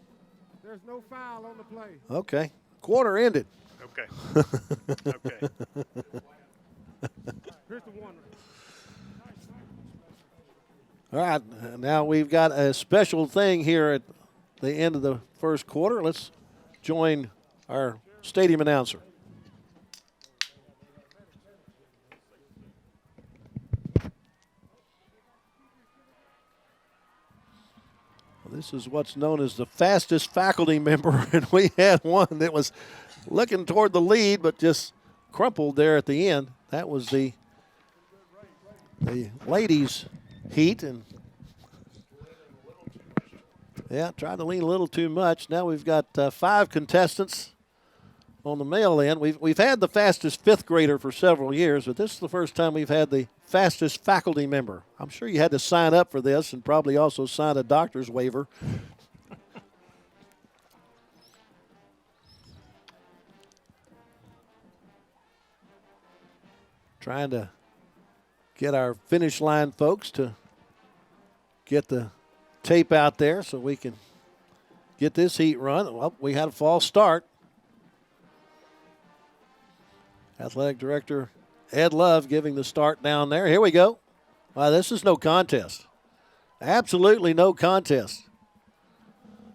There's no foul on the play. Okay. Quarter ended. Okay. Okay. Here's the one. All right, now we've got a special thing here at the end of the first quarter. Let's join our stadium announcer. This is what's known as the fastest faculty member, and we had one that was looking toward the lead but just crumpled there at the end. That was the ladies' heat, and yeah, tried to lean a little too much. Now we've got 5 contestants on the male end. We've had the fastest 5th grader for several years, but this is the first time we've had the fastest faculty member. I'm sure you had to sign up for this and probably also sign a doctor's waiver. Trying to get our finish line folks to get the tape out there so we can get this heat run. Well, we had a false start. Athletic Director Ed Love giving the start down there. Here we go. Wow, this is no contest. Absolutely no contest.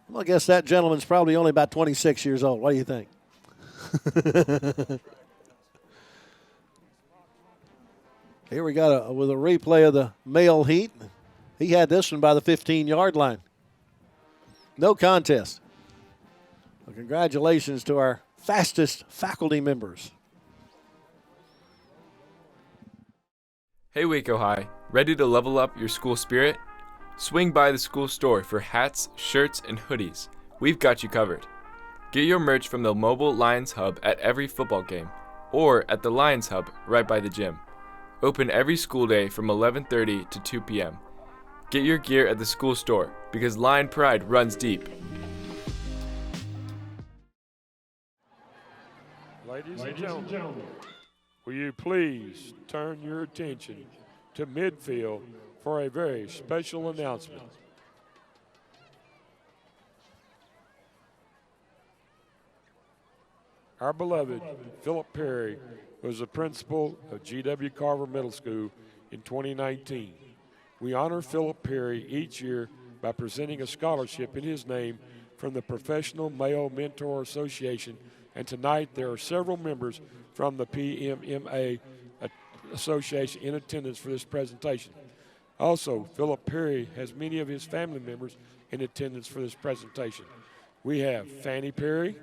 Well, I guess that gentleman's probably only about 26 years old. What do you think? Here we got with a replay of the male heat. He had this one by the 15-yard line. No contest. Well, congratulations to our fastest faculty members. Hey Waco High, ready to level up your school spirit? Swing by the school store for hats, shirts, and hoodies. We've got you covered. Get your merch from the mobile Lions Hub at every football game, or at the Lions Hub right by the gym. Open every school day from 11:30 to 2 p.m. Get your gear at the school store because Lion Pride runs deep. Ladies and gentlemen, will you please turn your attention to midfield for a very special announcement. Our beloved Philip Perry was the principal of G.W. Carver Middle School in 2019. We honor Philip Perry each year by presenting a scholarship in his name from the Professional Male Mentor Association, and tonight there are several members from the PMMA Association in attendance for this presentation. Also, Philip Perry has many of his family members in attendance for this presentation. We have Fanny Perry,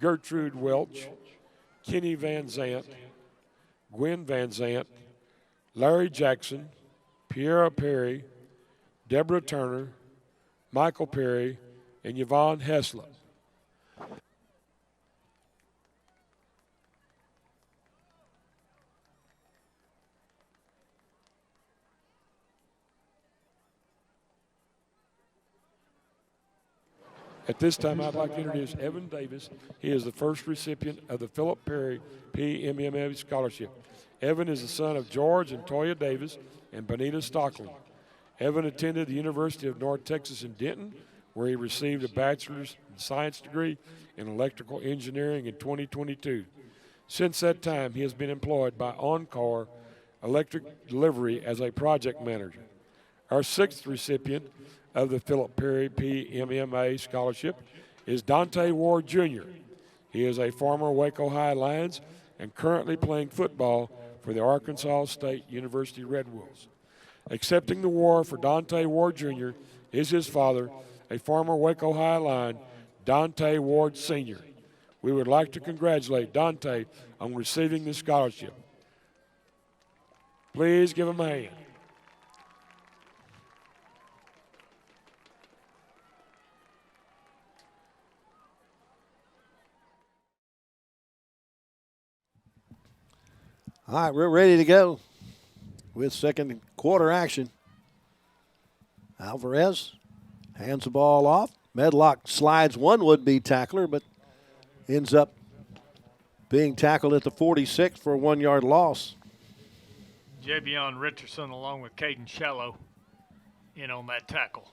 Gertrude Welch, Kenny Van Zant, Gwen Van Zant, Larry Jackson, Pierre Perry, Deborah Turner, Michael Perry, and Yvonne Heslop. At this time, I'd like to introduce Evan Davis. He is the first recipient of the Philip Perry PMMA Scholarship. Evan is the son of George and Toya Davis and Benita Stockland. Evan attended the University of North Texas in Denton, where he received a bachelor's in science degree in electrical engineering in 2022. Since that time, he has been employed by Encore Electric Delivery as a project manager. Our sixth recipient of the Philip Perry PMMA Scholarship is Dante Ward Jr. He is a former Waco High Lions and currently playing football for the Arkansas State University Red Wolves. Accepting the award for Dante Ward Jr. is his father, a former Waco High Lion, Dante Ward Sr. we would like to congratulate Dante on receiving the scholarship. Please give him a hand. All right, we're ready to go with second quarter action. Alvarez hands the ball off. Medlock slides one would-be tackler, but ends up being tackled at the 46 for a 1-yard loss. Javion Richardson along with Caden Shallow in on that tackle.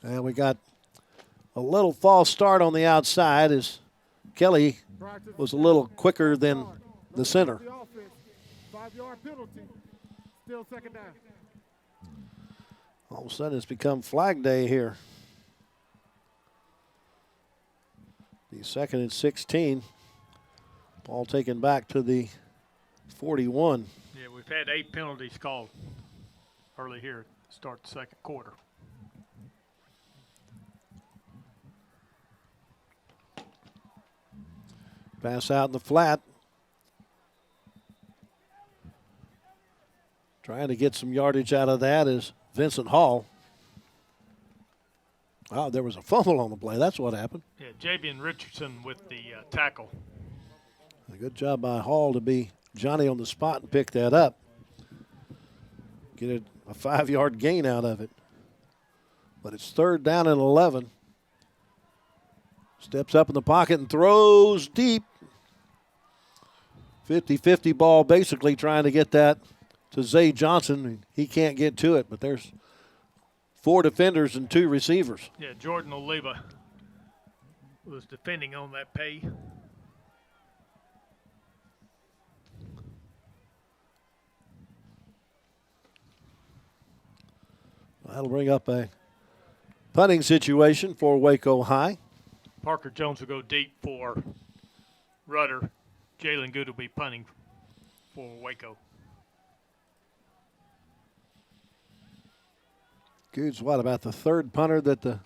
And we got a little false start on the outside as Kelly was a little quicker than the center. 5-yard penalty. Still second down. All of a sudden it's become flag day here. The 2nd and 16. Ball taken back to the 41. Yeah, we've had 8 penalties called early here to start the second quarter. Pass out in the flat. Trying to get some yardage out of that is Vincent Hall. Oh, there was a fumble on the play. That's what happened. Yeah, Javion Richardson with the tackle. A good job by Hall to be Johnny on the spot and pick that up. Get a 5-yard gain out of it. But it's 3rd down and 11. Steps up in the pocket and throws deep. 50-50 ball, basically trying to get that to Zay Johnson. He can't get to it, but there's 4 defenders and 2 receivers. Yeah, Jordan Oliva was defending on that pay. That'll bring up a punting situation for Waco High. Parker Jones will go deep for Rudder. Jalen Good will be punting for Waco. Good's what, about the 3rd punter that the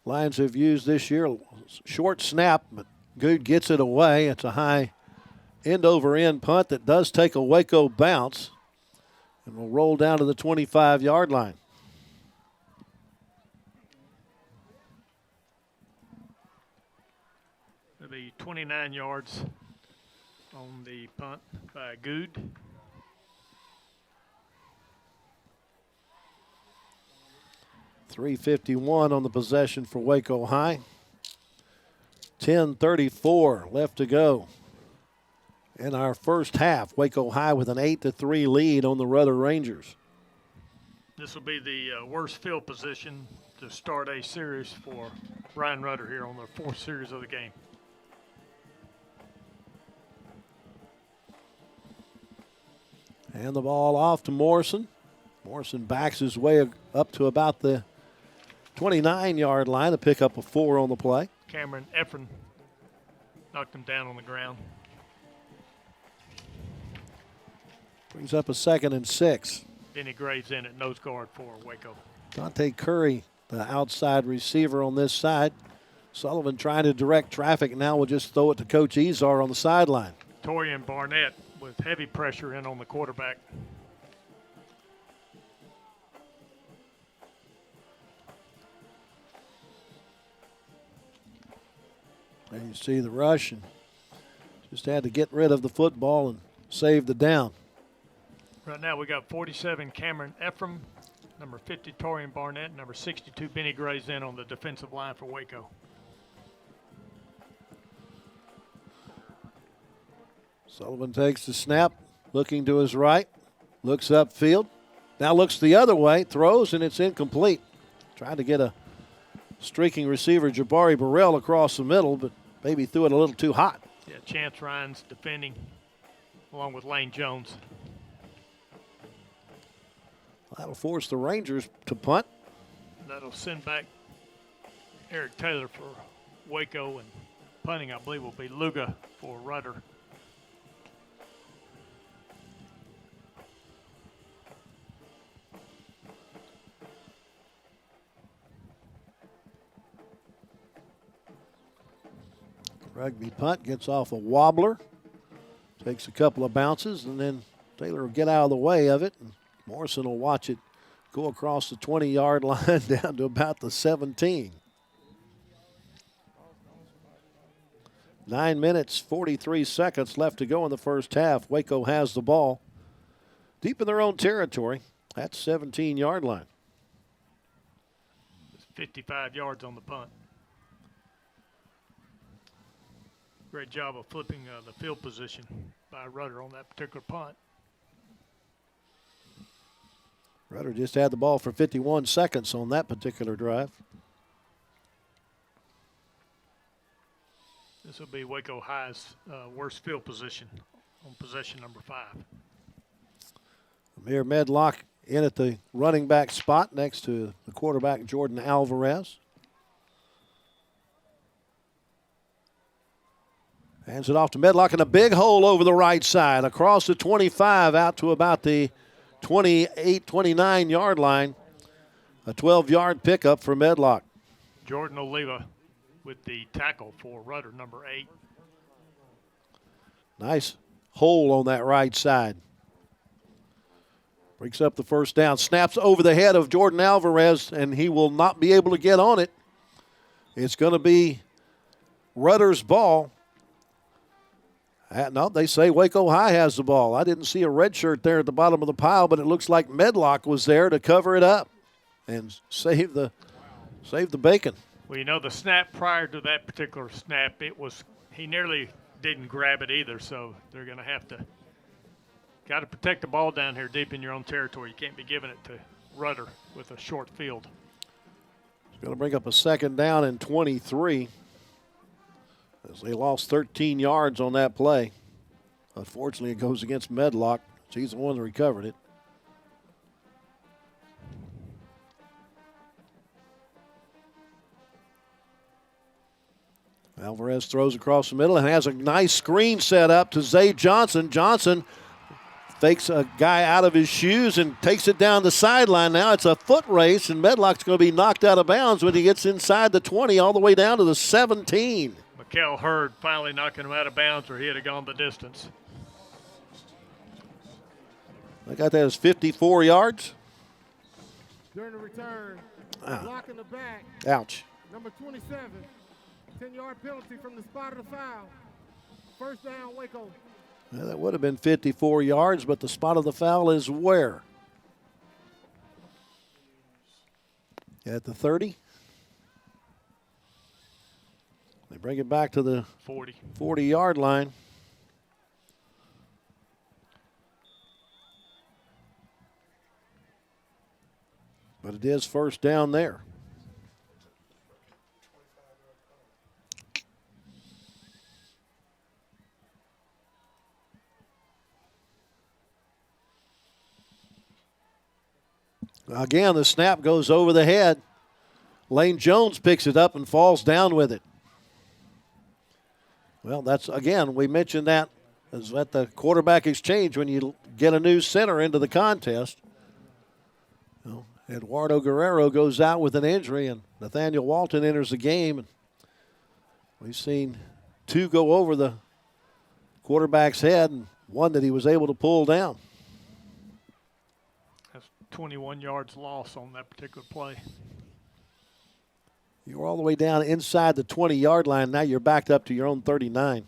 Lions have used this year. Short snap, but Good gets it away. It's a high end-over-end punt that does take a Waco bounce and will roll down to the 25-yard line. It'll be 29 yards on the punt by Good. .351 on the possession for Waco High. 10:34 left to go in our first half. Waco High with an 8-3 lead on the Rudder Rangers. This will be the worst field position to start a series for Ryan Rudder here on their 4th series of the game. And the ball off to Morrison. Morrison backs his way up to about the 29-yard line to pick up a 4 on the play. Cameron Efren knocked him down on the ground. Brings up a 2nd and 6. Benny Graves in at nose guard for Waco. Dante Curry, the outside receiver on this side. Sullivan trying to direct traffic. Now we'll just throw it to Coach Ezar on the sideline. Torian Barnett with heavy pressure in on the quarterback. There you see the rush, and just had to get rid of the football and save the down. Right now we got 47 Cameron Ephraim, number 50 Torian Barnett, number 62 Benny Graves in on the defensive line for Waco. Sullivan takes the snap, looking to his right, looks upfield, now looks the other way, throws, and it's incomplete. Trying to get a streaking receiver, Jabari Burrell, across the middle, but maybe threw it a little too hot. Yeah, Chance Ryan's defending along with Lane Jones. That'll force the Rangers to punt. That'll send back Eric Taylor for Waco, and punting, I believe, will be Luga for Rudder. Rugby punt gets off a wobbler, takes a couple of bounces, and then Taylor will get out of the way of it. And Morrison will watch it go across the 20-yard line down to about the 17. 9 minutes, 43 seconds left to go in the first half. Waco has the ball deep in their own territory at 17-yard line. It's 55 yards on the punt. Great job of flipping the field position by Rudder on that particular punt. Rudder just had the ball for 51 seconds on that particular drive. This will be Waco High's worst field position on possession number 5. Amir Medlock in at the running back spot next to the quarterback Jordan Alvarez. Hands it off to Medlock in a big hole over the right side across the 25 out to about the 28, 29-yard line. A 12-yard pickup for Medlock. Jordan Oliva with the tackle for Rudder, number 8. Nice hole on that right side. Breaks up the first down. Snaps over the head of Jordan Alvarez, and he will not be able to get on it. It's going to be Rudder's ball. No, they say Waco High has the ball. I didn't see a red shirt there at the bottom of the pile, but it looks like Medlock was there to cover it up and save the bacon. Well, you know, the snap prior to that particular snap, he nearly didn't grab it either, so they're going to have to got to protect the ball down here deep in your own territory. You can't be giving it to Rudder with a short field. It's going to bring up a second down and 23. As they lost 13 yards on that play. Unfortunately, it goes against Medlock. He's the one that recovered it. Alvarez throws across the middle and has a nice screen set up to Zay Johnson. Johnson fakes a guy out of his shoes and takes it down the sideline. Now it's a foot race, and Medlock's going to be knocked out of bounds when he gets inside the 20 all the way down to the 17. Kel Hurd finally knocking him out of bounds, or he'd have gone the distance. I got that as 54 yards. During the return, block in the back. Ouch. Number 27, 10-yard penalty from the spot of the foul. First down, Waco. Well, that would have been 54 yards, but the spot of the foul is where? At the 30? They bring it back to the 40-yard line. But it is first down there. Again, the snap goes over the head. Lane Jones picks it up and falls down with it. Well, that's, again, we mentioned that as at the quarterback exchange when you get a new center into the contest. You know, Eduardo Guerrero goes out with an injury, and Nathaniel Walton enters the game. And we've seen 2 go over the quarterback's head and 1 that he was able to pull down. That's 21 yards loss on that particular play. You were all the way down inside the 20-yard line. Now you're backed up to your own 39.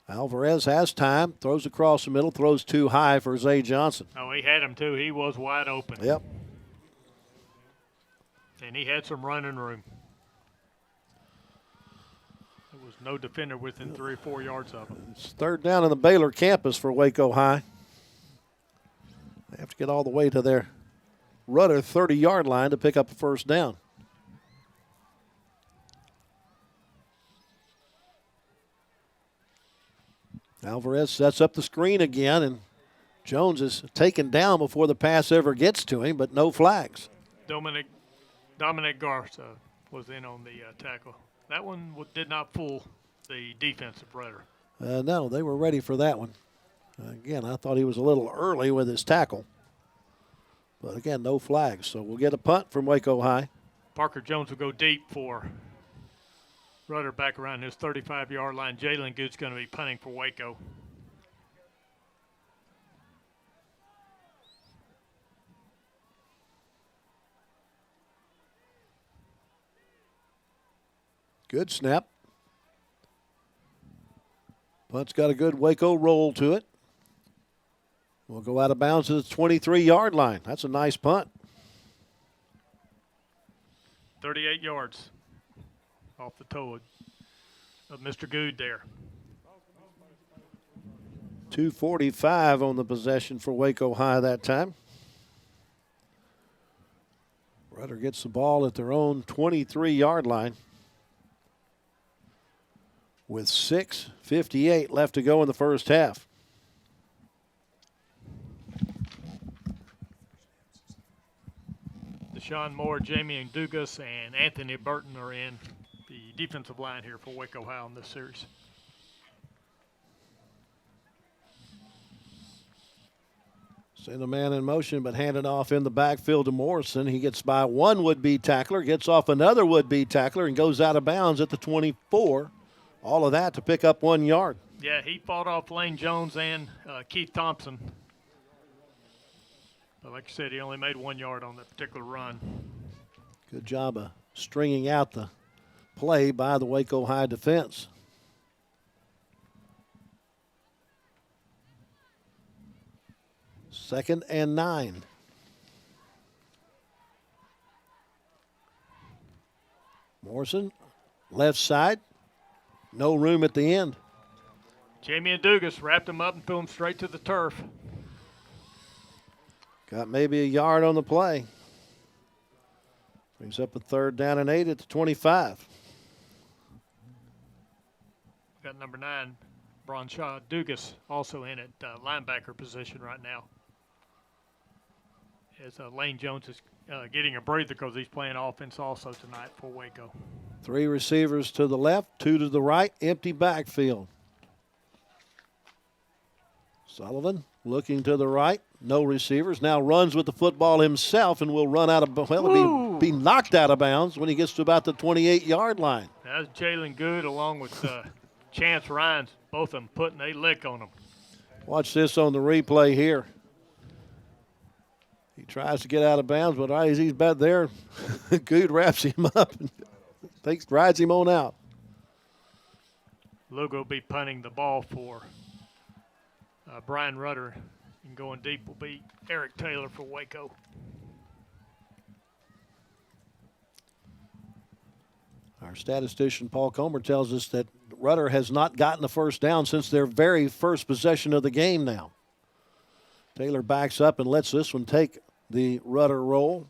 Alvarez has time, throws across the middle, throws too high for Zay Johnson. Oh, he had him too. He was wide open. Yep. And he had some running room. There was no defender within 3 or 4 yards of him. It's third down on the Baylor campus for Waco High. They have to get all the way to their Rudder 30-yard line to pick up a first down. Alvarez sets up the screen again, and Jones is taken down before the pass ever gets to him, but no flags. Dominic was in on the tackle. That one did not fool the defensive Rudder. No, they were ready for that one. Again, I thought he was a little early with his tackle. But again, no flags. So we'll get a punt from Waco High. Parker Jones will go deep for Rudder back around his 35-yard line. Jalen Good's going to be punting for Waco. Good snap. Punt's got a good Waco roll to it. We'll go out of bounds to the 23-yard line. That's a nice punt. 38 yards off the toe of Mr. Good there. 2:45 on the possession for Waco High that time. Rudder gets the ball at their own 23-yard line with 6:58 left to go in the first half. Deshaun Moore, Jamie Dugas, and Anthony Burton are in the defensive line here for Waco High in this series. Send a man in motion, but hand it off in the backfield to Morrison. He gets by one would-be tackler, gets off another would-be tackler, and goes out of bounds at the 24. All of that to pick up 1 yard. Yeah, he fought off Lane Jones and Keith Thompson. But like I said, he only made 1 yard on that particular run. Good job of stringing out the play by the Waco High defense. Second and 9. Morrison, left side. No room at the end. Jamie Dugas wrapped him up and threw him straight to the turf. Got maybe a yard on the play. Brings up a 3rd down and 8 at the 25. Got number 9, Bronshaw Dugas, also in at linebacker position right now. As Lane Jones is getting a breather because he's playing offense also tonight for Waco. 3 receivers to the left, 2 to the right, empty backfield. Sullivan looking to the right, no receivers. Now runs with the football himself and will run out of, well, be knocked out of bounds when he gets to about the 28-yard line. That's Jalen Good along with Chance Rhines, both of them putting a lick on him. Watch this on the replay here. He tries to get out of bounds, but as he's back there, Good wraps him up and rides him on out. Lugo will be punting the ball for Brian Rudder, and going deep will be Eric Taylor for Waco. Our statistician Paul Comer tells us that Rudder has not gotten the first down since their very first possession of the game now. Taylor backs up and lets this one take the Rudder roll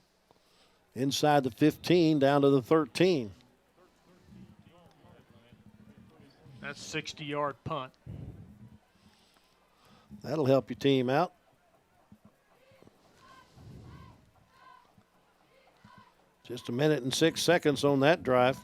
inside the 15 down to the 13. That's a 60-yard punt. That'll help your team out. Just a minute and 6 seconds on that drive.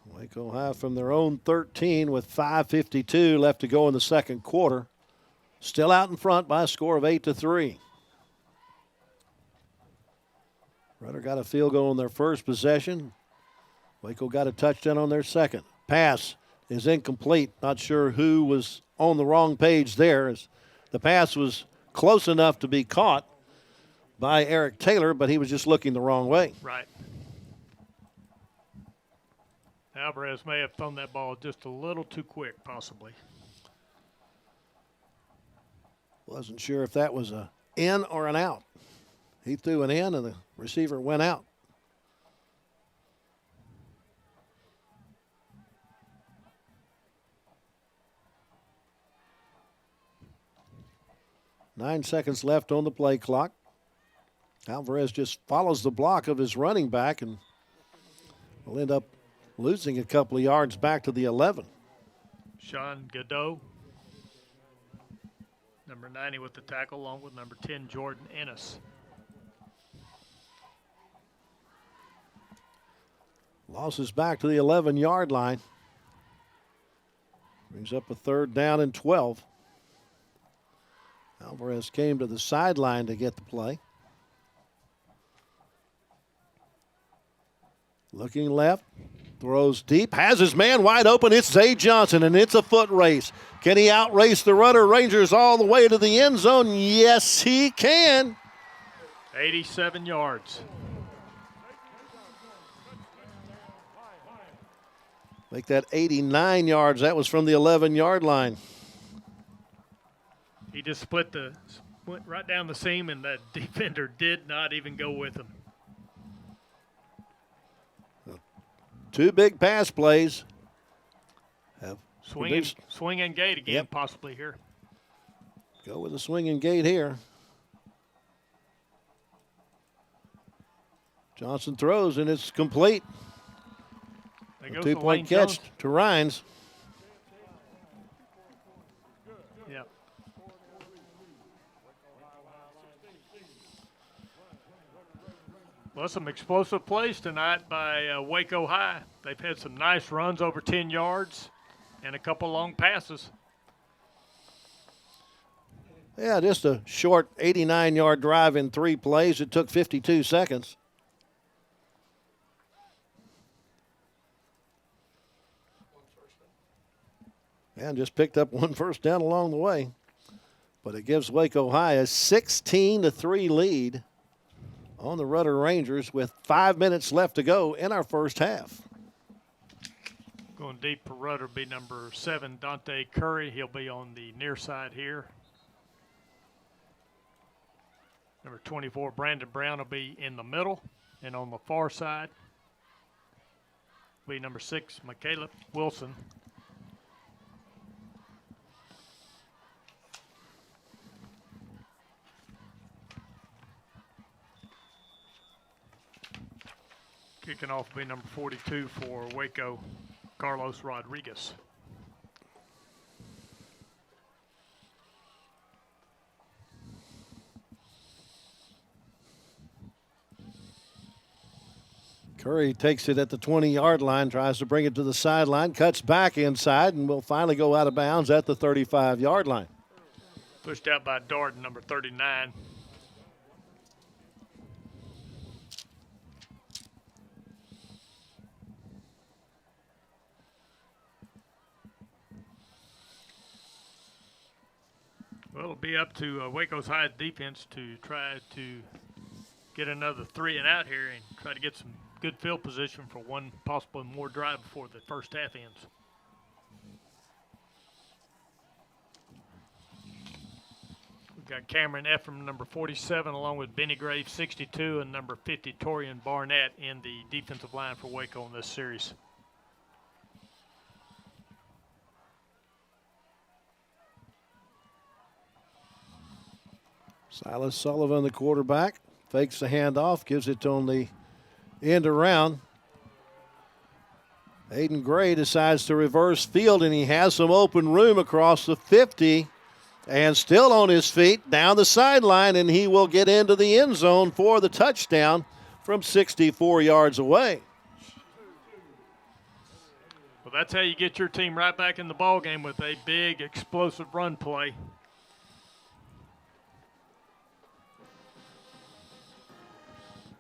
Waco High from their own 13 with 5:52 left to go in the second quarter. Still out in front by a score of 8-3. Rudder got a field goal on their first possession. Waco got a touchdown on their second. Pass is incomplete. Not sure who was on the wrong page there, as the pass was close enough to be caught by Eric Taylor, but he was just looking the wrong way. Right. Alvarez may have thrown that ball just a little too quick, possibly. Wasn't sure if that was an in or an out. He threw an in and the receiver went out. Nine seconds left on the play clock. Alvarez just follows the block of his running back and will end up losing a couple of yards back to the 11. Sean Godot, number 90 with the tackle, along with number 10, Jordan Ennis. Losses back to the 11-yard line. Brings up a 3rd down and 12. Alvarez came to the sideline to get the play. Looking left, throws deep, has his man wide open. It's Zay Johnson, and it's a foot race. Can he outrace the Rudder Rangers all the way to the end zone? Yes, he can. 87 yards. Make that 89 yards. That was from the 11-yard line. He just went right down the seam, and that defender did not even go with him. 2 big pass plays. Swing and gate again, Yep. possibly here. Go with a swinging gate here. Johnson throws, and it's complete. There A goes 2-point Lane catch Jones. to Rhines. Yep. Well, some explosive plays tonight by Waco High. They've had some nice runs over 10 yards and a couple long passes. Yeah, just a short 89-yard drive in 3 plays. It took 52 seconds. And just picked up 1 first down along the way. But it gives Waco High a 16-3 lead on the Rudder Rangers with 5 minutes left to go in our first half. Going deep for Rudder be number 7, Dante Curry. He'll be on the near side here. Number 24, Brandon Brown, will be in the middle. And on the far side will be number 6, Michaela Wilson. Kicking off will be number 42 for Waco, Carlos Rodriguez. Curry takes it at the 20-yard line, tries to bring it to the sideline, cuts back inside, and will finally go out of bounds at the 35-yard line. Pushed out by Darden, number 39. Well, it'll be up to Waco's High defense to try to get another 3 and out here and try to get some good field position for one possible more drive before the first half ends. We've got Cameron Ephraim, number 47, along with Benny Graves, 62, and number 50, Torian Barnett in the defensive line for Waco in this series. Silas Sullivan, the quarterback, fakes the handoff, gives it on the end around. Aiden Gray decides to reverse field, and he has some open room across the 50 and still on his feet down the sideline, and he will get into the end zone for the touchdown from 64 yards away. Well, that's how you get your team right back in the ball game with a big, explosive run play.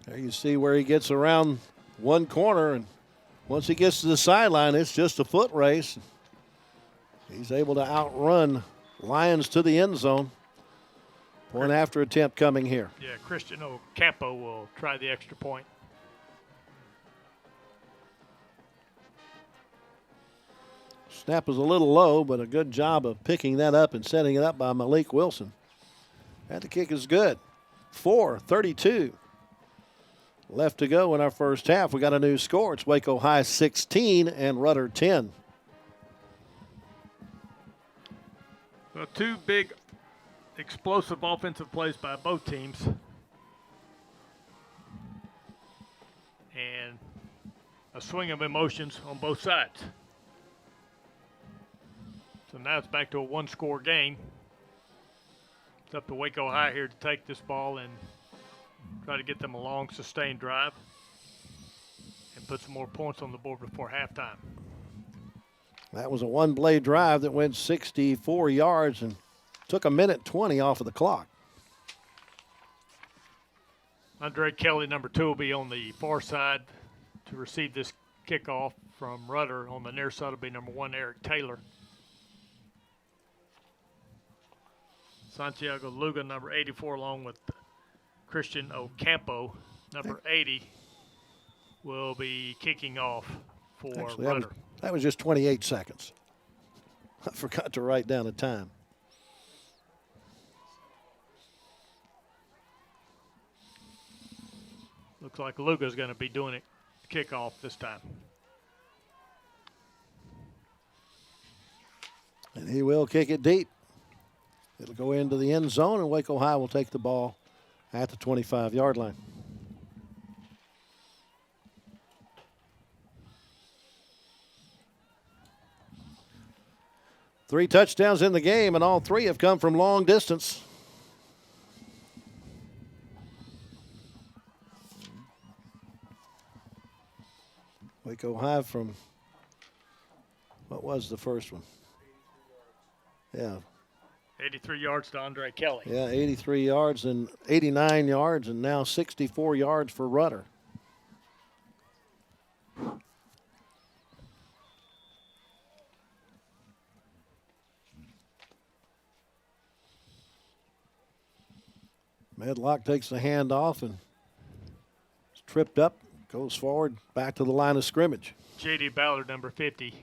There you see where he gets around one corner, and once he gets to the sideline, it's just a foot race. He's able to outrun Lions to the end zone. Point after attempt coming here. Yeah, Christian Ocampo will try the extra point. Snap is a little low, but a good job of picking that up and setting it up by Malik Wilson. And the kick is good. 4:32 left to go in our first half. We got a new score. It's Waco High 16 and Rudder 10. Well, 2 big explosive offensive plays by both teams. And a swing of emotions on both sides. So now it's back to a one-score game. It's up to Waco High here to take this ball and try to get them a long, sustained drive and put some more points on the board before halftime. That was a one-blade drive that went 64 yards and took 1:20 off of the clock. Andre Kelly, number 2, will be on the far side to receive this kickoff from Rudder. On the near side will be number 1, Eric Taylor. Santiago Luga, number 84, along with Christian Ocampo, number 80, will be kicking off for Actually, Rudder. That was just 28 seconds. I forgot to write down the time. Looks like Luga's going to be doing it kickoff this time. And he will kick it deep. It'll go into the end zone, and Waco High will take the ball at the 25-yard line. Three touchdowns in the game, and all three have come from long distance. Waco High from, what was the first one? Yeah. 83 yards to Andre Kelly. Yeah, 83 yards and 89 yards, and now 64 yards for Rudder. Medlock takes the hand off and is tripped up, goes forward, back to the line of scrimmage. J.D. Ballard, number 50,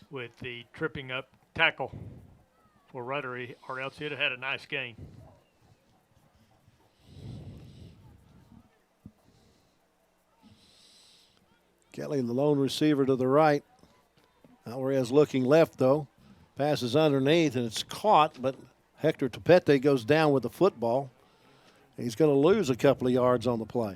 with the tripping up tackle for Rudder, or else he'd have had a nice game. Kelly, the lone receiver to the right. Alvarez looking left, though. Passes underneath, and it's caught, but Hector Topete goes down with the football. He's going to lose a couple of yards on the play.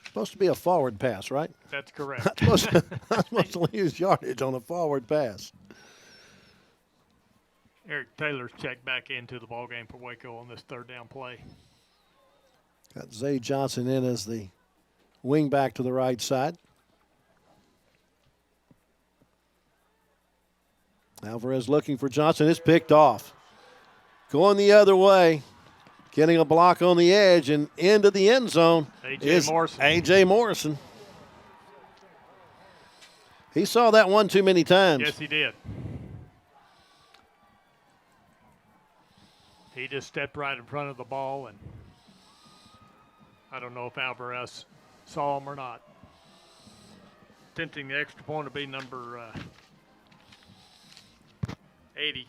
Supposed to be a forward pass, right? That's correct. Not supposed to lose yardage on a forward pass. Eric Taylor's checked back into the ballgame for Waco on this third down play. Got Zay Johnson in as the wing back to the right side. Alvarez looking for Johnson. It's picked off. Going the other way. Getting a block on the edge and into the end zone is A.J. Morrison. He saw that one too many times. Yes, he did. He just stepped right in front of the ball, and I don't know if Alvarez saw him or not. Attempting the extra point to be number 80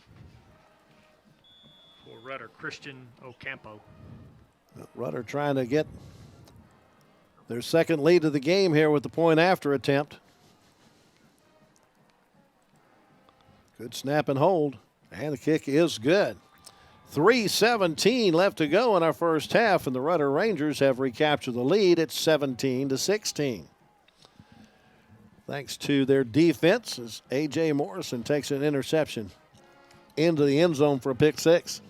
for Rudder, Christian Ocampo. Rudder trying to get their second lead of the game here with the point after attempt. Good snap and hold, and the kick is good. 3:17 left to go in our first half, and the Rudder Rangers have recaptured the lead at 17-16. Thanks to their defense, as A.J. Morrison takes an interception into the end zone for a pick six.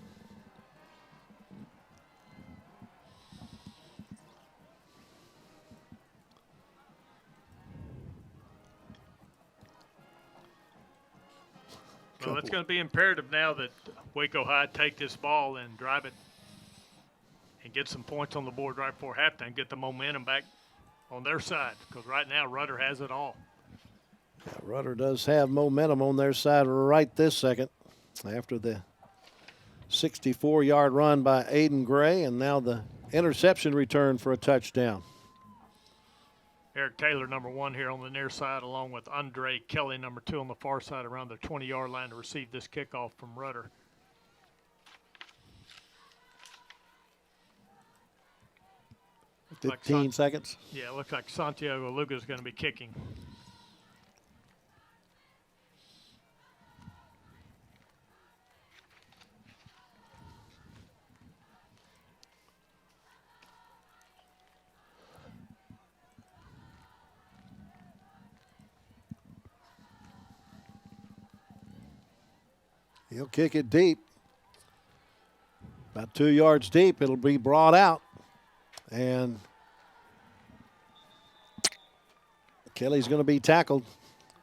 Well, it's going to be imperative now that Waco High take this ball and drive it and get some points on the board right before halftime, get the momentum back on their side, because right now Rudder has it all. Yeah, Rudder does have momentum on their side right this second after the 64-yard run by Aiden Gray, and now the interception return for a touchdown. Eric Taylor, number 1 here on the near side, along with Andre Kelly, number 2 on the far side around the 20-yard line to receive this kickoff from Rudder. Looks 15 seconds. Yeah, it looks like Santiago Luga is going to be kicking. He'll kick it deep. About 2 yards deep. It'll be brought out. And Kelly's going to be tackled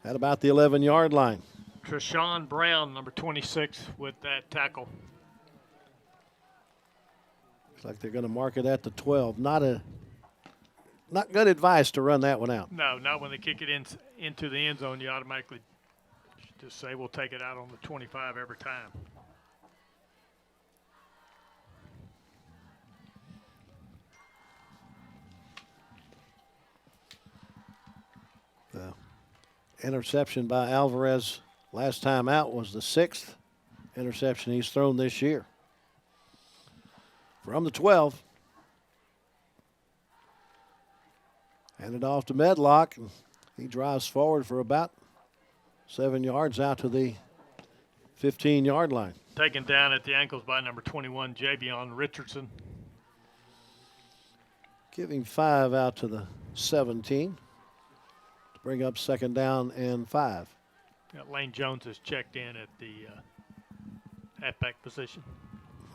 at about the 11-yard line. Treshawn Brown, number 26, with that tackle. Looks like they're going to mark it at the 12. Not good advice to run that one out. No, not when they kick it into the end zone. You automatically just say we'll take it out on the 25 every time. The interception by Alvarez last time out was the 6th interception he's thrown this year. From the 12. Handed off to Medlock. And he drives forward for about 7 yards out to the 15-yard line. Taken down at the ankles by number 21, Javion Richardson. Giving 5 out to the 17. To bring up 2nd down and 5. Lane Jones has checked in at the halfback position.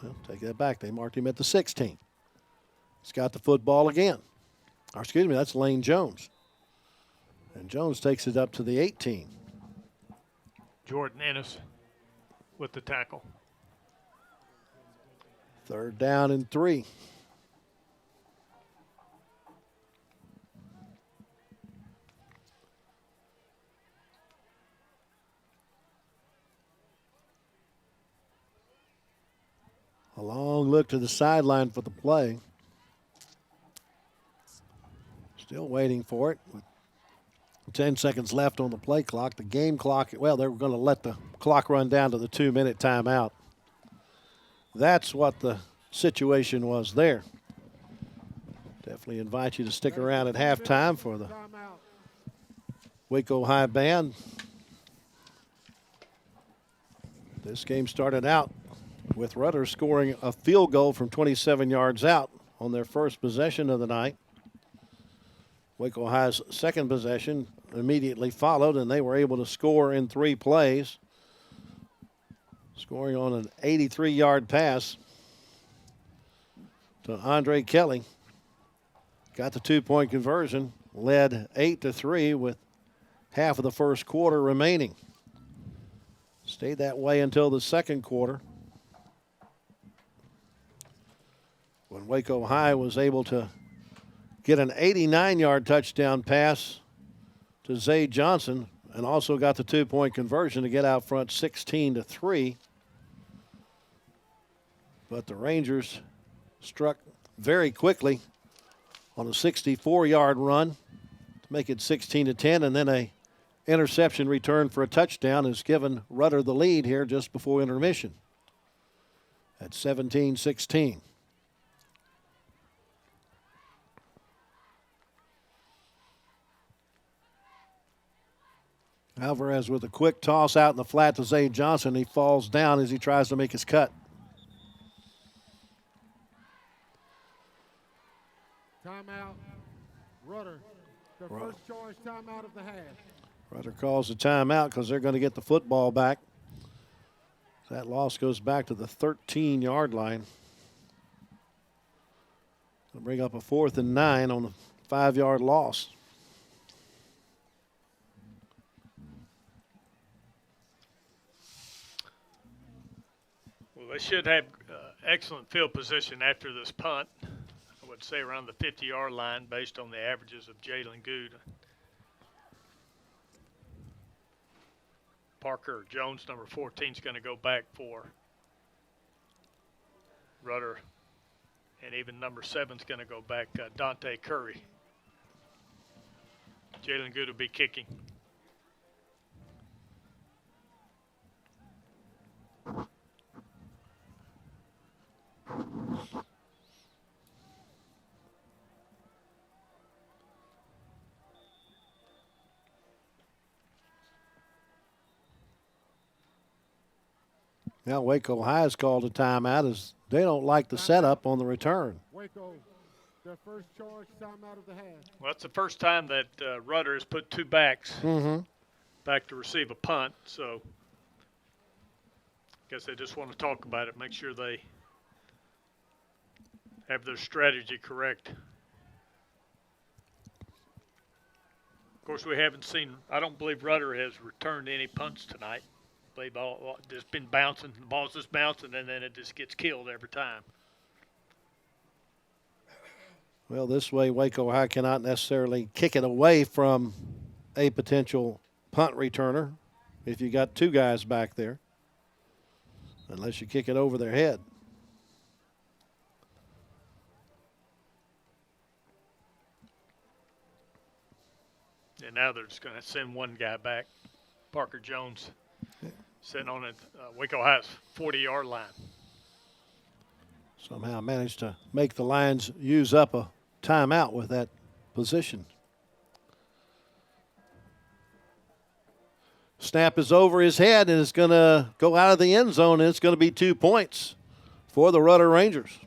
Well, take that back. They marked him at the 16. He's got the football again. Or excuse me, that's Lane Jones. And Jones takes it up to the 18. Jordan Ennis with the tackle. 3rd down and 3. A long look to the sideline for the play. Still waiting for it. With 10 seconds left on the play clock. The game clock, well, they were going to let the clock run down to the 2-minute timeout. That's what the situation was there. Definitely invite you to stick around at halftime for the Waco High Band. This game started out with Rudder scoring a field goal from 27 yards out on their first possession of the night. Waco High's second possession immediately followed, and they were able to score in 3 plays, scoring on an 83-yard pass to Andre Kelly. Got the 2-point conversion, led 8-3 with half of the first quarter remaining. Stayed that way until the second quarter, when Waco High was able to get an 89-yard touchdown pass to Zay Johnson, and also got the 2-point conversion to get out front 16-3. But the Rangers struck very quickly on a 64-yard run to make it 16-10, and then a interception return for a touchdown has given Rudder the lead here just before intermission at 17-16. Alvarez with a quick toss out in the flat to Zay Johnson. He falls down as he tries to make his cut. Timeout. Rudder. The first charge timeout of the half. Rudder calls the timeout because they're going to get the football back. That loss goes back to the 13-yard line. It'll bring up a 4th and 9 on the 5-yard loss. Well, they should have excellent field position after this punt. I would say around the 50-yard line based on the averages of Jalen Good. Parker Jones, number 14, is going to go back for Rudder. And even number 7 is going to go back, Dante Curry. Jalen Good will be kicking. Now Waco High has called a timeout as they don't like the setup on the return. Waco, their first charge timeout of the half. Well, that's the first time that Rudder has put 2 backs Mm-hmm. back to receive a punt. So Guess they just want to talk about it, make sure they have their strategy correct. Of course, we haven't seen, I don't believe Rudder has returned any punts tonight. I believe all just been bouncing, the ball's just bouncing, and then it just gets killed every time. Well, this way, Waco High cannot necessarily kick it away from a potential punt returner if you got two guys back there, unless you kick it over their head. And now they're just going to send one guy back, Parker Jones, sitting on it, Waco High's 40-yard line. Somehow managed to make the Lions use up a timeout with that position. Snap is over his head, and it's going to go out of the end zone, and it's going to be 2 points for the Rudder Rangers.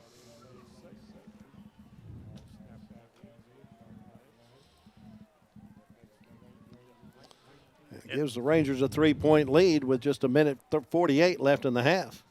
It gives the Rangers a 3-point lead with just a minute 48 left in the half.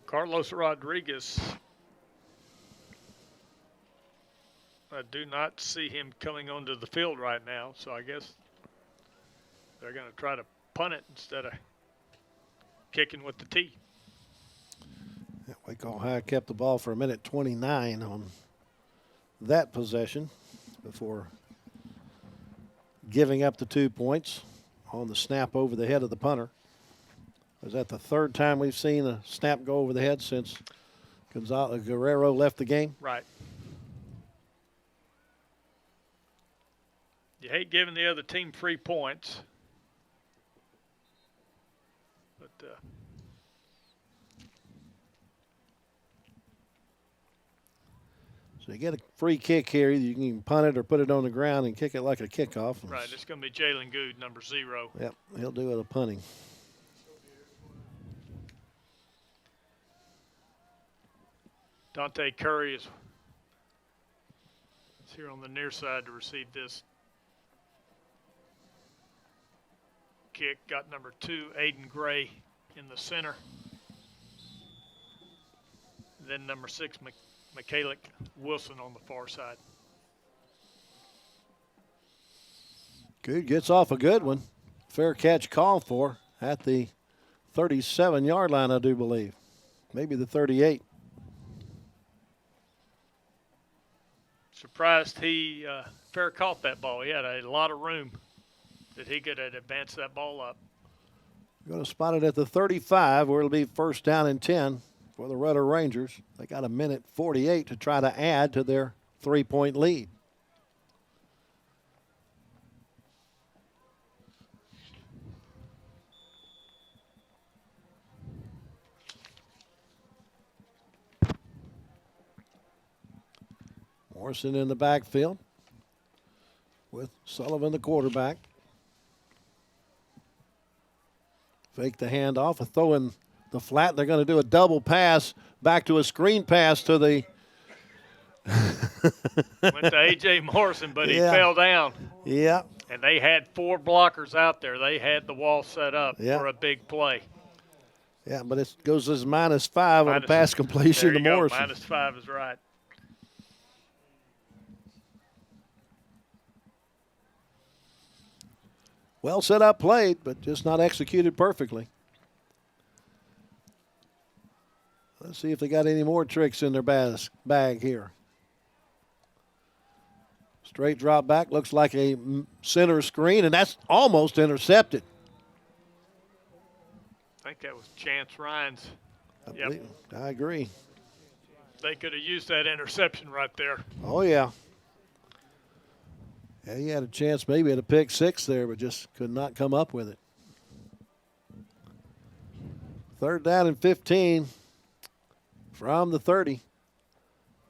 Carlos Rodriguez, I do not see him coming onto the field right now, so I guess they're going to try to punt it instead of kicking with the tee. Yeah, Waco High kept the ball for a minute 29 on that possession before giving up the 2 points on the snap over the head of the punter. Is that the third time we've seen a snap go over the head since Guerrero left the game? Right. You hate giving the other team 3 points. But so you get a free kick here. You can punt it or put it on the ground and kick it like a kickoff. right, it's going to be Jalen Good, number 0. Yep, he'll do it a punting. Dante Curry is here on the near side to receive this kick. Got number 2, Aiden Gray, in the center. Then number 6, Michaelic Wilson on the far side. Good gets off a good one. Fair catch called for at the 37-yard line, I do believe. Maybe the 38. Surprised he fair caught that ball. He had a lot of room that he could have advanced that ball up. We're going to spot it at the 35, where it'll be first down and 10 for the Rudder Rangers. They got a minute 48 to try to add to their 3-point lead. Morrison in the backfield with Sullivan, the quarterback. Fake the handoff, a throw in the flat. They're going to do a double pass back to a screen pass to the. Went to A.J. Morrison, but he fell down. Yeah. And they had 4 blockers out there. They had the wall set up for a big play. Yeah, but it goes as -5 on a pass completion to Morrison. -5 is right. Well set up played, but just not executed perfectly. Let's see if they got any more tricks in their bag here. Straight drop back, looks like a center screen, and that's almost intercepted. I think that was Chance Ryan's. I agree. They could have used that interception right there. Oh, yeah. Yeah, he had a chance maybe at a pick six there, but just could not come up with it. 3rd down and 15 from the 30.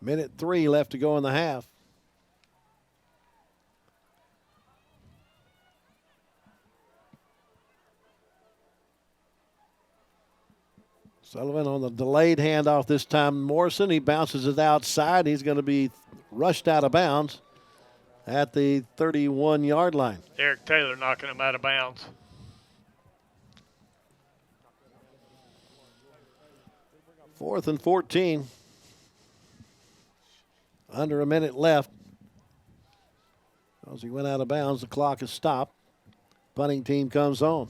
Minute 3 left to go in the half. Sullivan on the delayed handoff this time. Morrison, he bounces it outside. He's going to be rushed out of bounds at the 31-yard line. Eric Taylor knocking him out of bounds. Fourth and 14. Under a minute left. As he went out of bounds, the clock is stopped. Punting team comes on.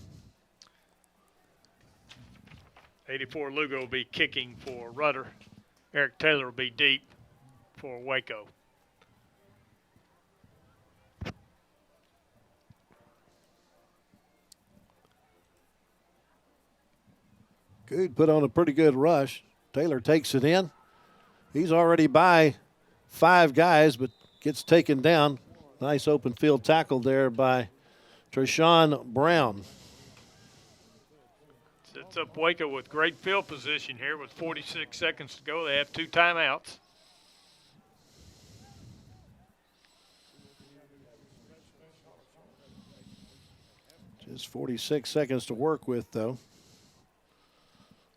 84 Lugo will be kicking for Rudder. Eric Taylor will be deep for Waco. Good, put on a pretty good rush. Taylor takes it in. He's already by 5 guys, but gets taken down. Nice open field tackle there by Treshawn Brown. Sets up Waco with great field position here with 46 seconds to go. They have 2 timeouts. Just 46 seconds to work with, though.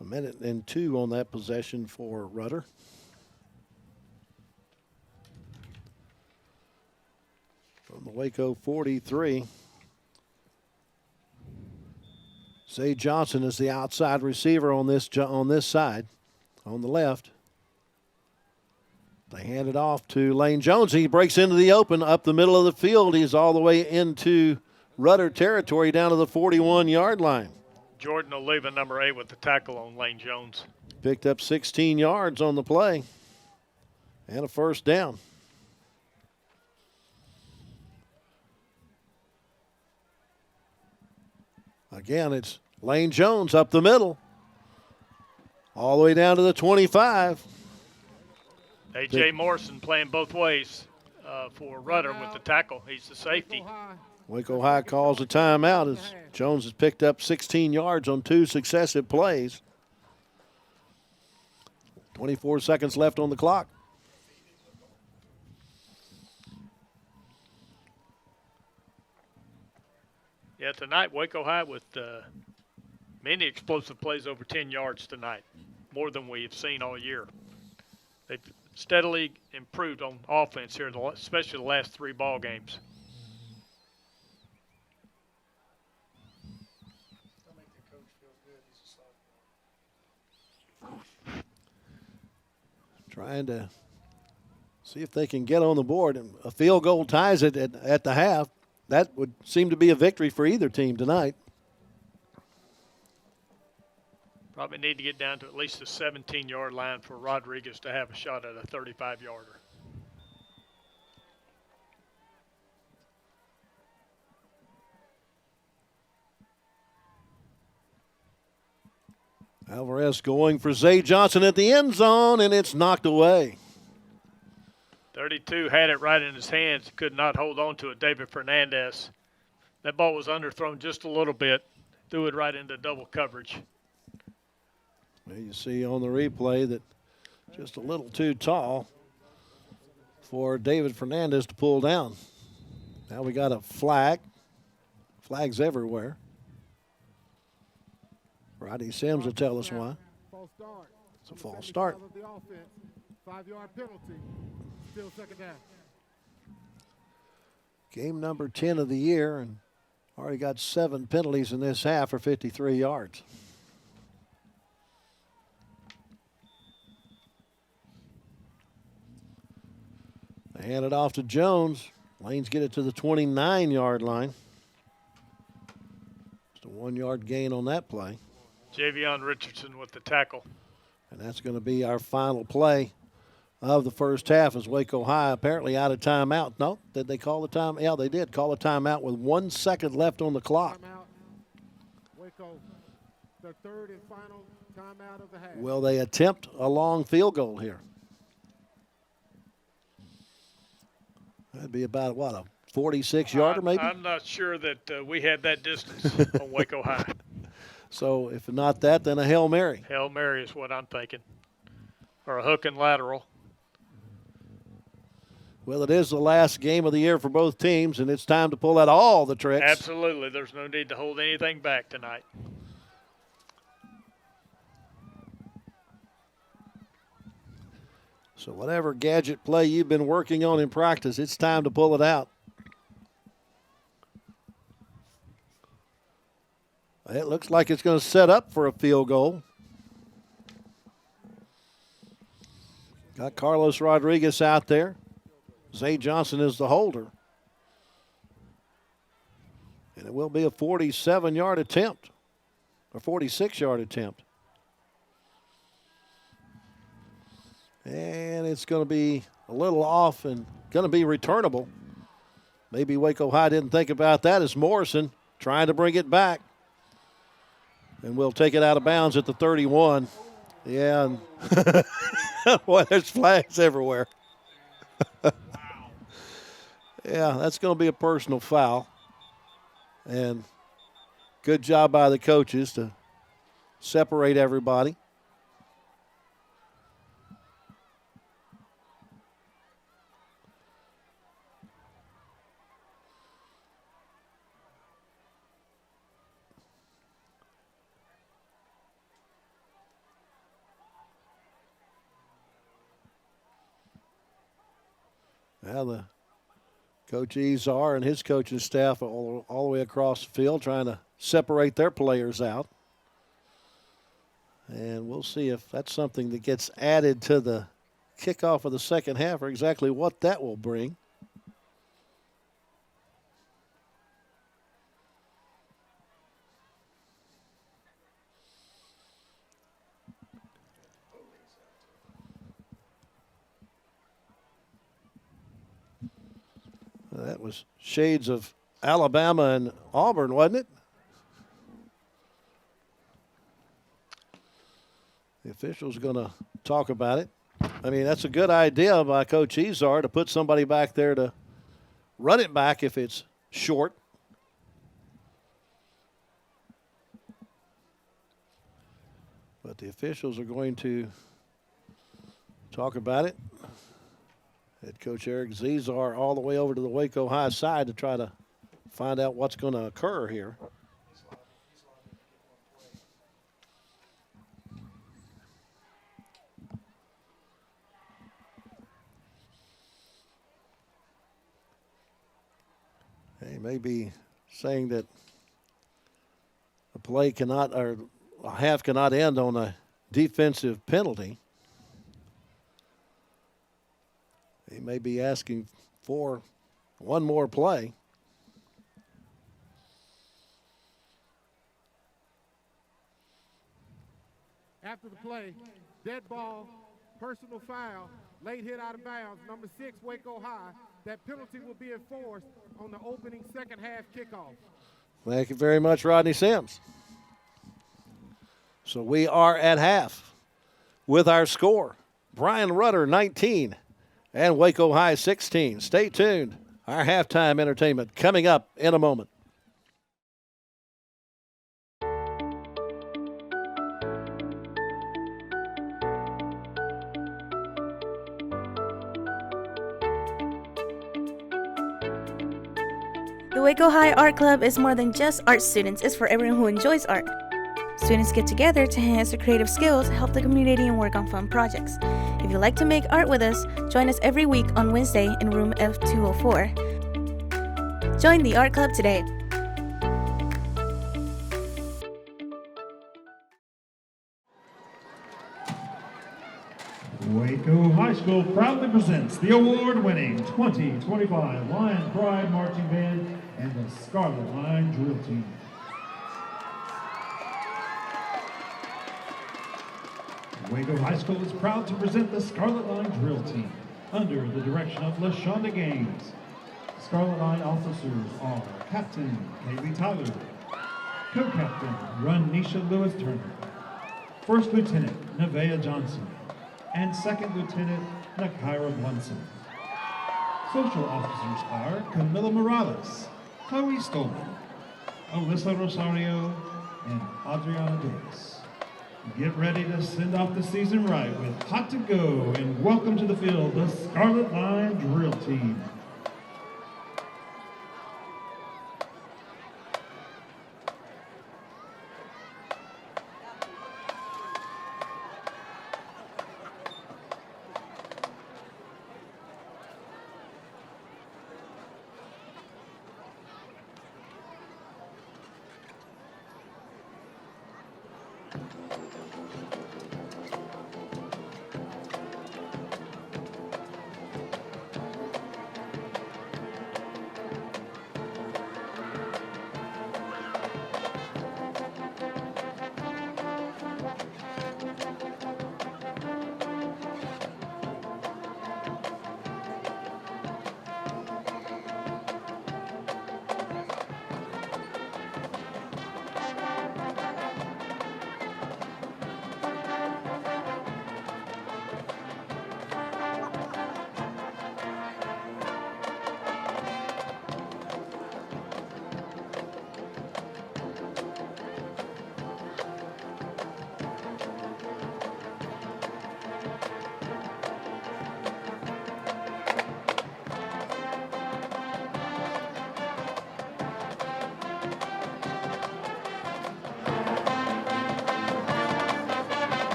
A minute and 2 on that possession for Rudder. From the Waco 43. Zay Johnson is the outside receiver on this side, on the left. They hand it off to Lane Jones. He breaks into the open up the middle of the field. He's all the way into Rudder territory down to the 41-yard line. Jordan Oliva, number 8, with the tackle on Lane Jones. Picked up 16 yards on the play and a first down. Again, it's Lane Jones up the middle, all the way down to the 25. A.J. Morrison playing both ways for Rudder with the tackle. He's the safety. Waco High calls a timeout as Jones has picked up 16 yards on 2 successive plays. 24 seconds left on the clock. Yeah, tonight Waco High with many explosive plays over 10 yards tonight, more than we have seen all year. They've steadily improved on offense here, especially the last 3 ball games. Trying to see if they can get on the board. A field goal ties it at the half. That would seem to be a victory for either team tonight. Probably need to get down to at least the 17-yard line for Rodriguez to have a shot at a 35-yarder. Alvarez going for Zay Johnson at the end zone, and it's knocked away. 32 had it right in his hands. Could not hold on to it. David Fernandez. That ball was underthrown just a little bit. Threw it right into double coverage. Well, you see on the replay that just a little too tall for David Fernandez to pull down. Now we got a flag. Flags everywhere. Roddy Sims will tell us why. It's a false start. 5-yard penalty. Still second down. Game number 10 of the year, and already got 7 penalties in this half for 53 yards. They hand it off to Jones. Lanes get it to the 29-yard line. Just a 1-yard gain on that play. Javion Richardson with the tackle. And that's going to be our final play of the first half as Waco High apparently out of timeout. No, did they call the time? Yeah, they did call a timeout with 1 second left on the clock. Timeout. Waco, the third and final timeout of the half. Will they attempt a long field goal here? That'd be about, what, a 46-yarder maybe? I'm not sure that we had that distance on Waco High. So if not that, then a Hail Mary. Hail Mary is what I'm thinking, or a hook and lateral. Well, it is the last game of the year for both teams, and it's time to pull out all the tricks. Absolutely. There's no need to hold anything back tonight. So whatever gadget play you've been working on in practice, it's time to pull it out. It looks like it's going to set up for a field goal. Got Carlos Rodriguez out there. Zay Johnson is the holder. And it will be a 47-yard attempt, or 46-yard attempt. And it's going to be a little off and going to be returnable. Maybe Waco High didn't think about that as Morrison trying to bring it back. And we'll take it out of bounds at the 31. Yeah, and boy, there's flags everywhere. Yeah, that's going to be a personal foul. And good job by the coaches to separate everybody. Now the Coach Izar and his coaching staff all the way across the field trying to separate their players out. And we'll see if that's something that gets added to the kickoff of the second half or exactly what that will bring. That was shades of Alabama and Auburn, wasn't it? The official's going to talk about it. I mean, that's a good idea by Coach Izar to put somebody back there to run it back if it's short. But the officials are going to talk about it. Head coach Eric Zizar all the way over to the Waco High side to try to find out what's going to occur here. He may be saying that a play cannot, or a half cannot end on a defensive penalty. He may be asking for one more play. After the play, dead ball, personal foul, late hit out of bounds, number 6, Waco High. That penalty will be enforced on the opening second half kickoff. Thank you very much, Rodney Sims. So we are at half with our score. Brian Rudder, 19. And Waco High 16. Stay tuned. Our halftime entertainment coming up in a moment. The Waco High Art Club is more than just art students. It's for everyone who enjoys art. Students get together to enhance their creative skills, help the community, and work on fun projects. If you'd like to make art with us, join us every week on Wednesday in room F204. Join the art club today. Waco High School proudly presents the award-winning 2025 Lion Pride Marching Band and the Scarlet Line Drill Team. Waco High School is proud to present the Scarlet Line Drill Team under the direction of LaShonda Gaines. Scarlet Line officers are Captain Kaylee Tyler, Co-Captain Runisha Lewis-Turner, First Lieutenant Nevaeh Johnson, and Second Lieutenant Nakira Blunson. Social officers are Camila Morales, Chloe Stolman, Alyssa Rosario, and Adriana Davis. Get ready to send off the season right with Hot to Go, and welcome to the field the Scarlet Line Drill Team.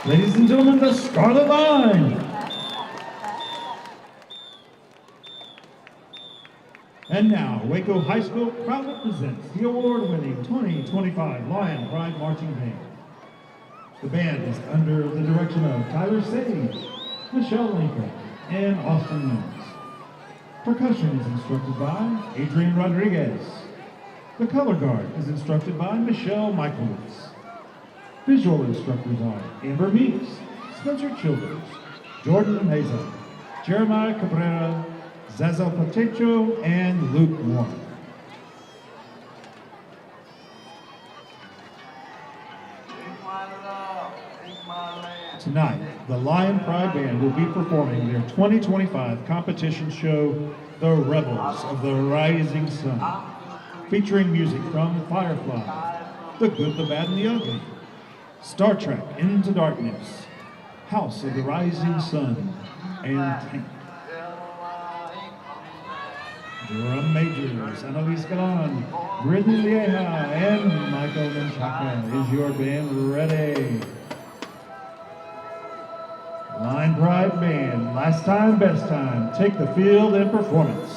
Ladies and gentlemen, the Scarlet Line. And now, Waco High School proudly presents the award-winning 2025 Lion Pride Marching Band. The band is under the direction of Tyler Sage, Michelle Lincoln, and Austin Mills. Percussion is instructed by Adrian Rodriguez. The color guard is instructed by Michelle Michaels. Visual instructors are Amber Meeks, Spencer Childers, Jordan Meza, Jeremiah Cabrera, Zazel Patecho, and Luke Warren. Tonight, the Lion Pride Band will be performing their 2025 competition show, The Rebels of the Rising Sun, featuring music from Firefly, The Good, the Bad, and the Ugly, Star Trek Into Darkness, House of the Rising Sun, and Tank. Drum majors, Annalise Galan, Brittany Lieja, and Michael Menchaca. Is your band ready? Line Pride Band, last time, best time. Take the field in performance.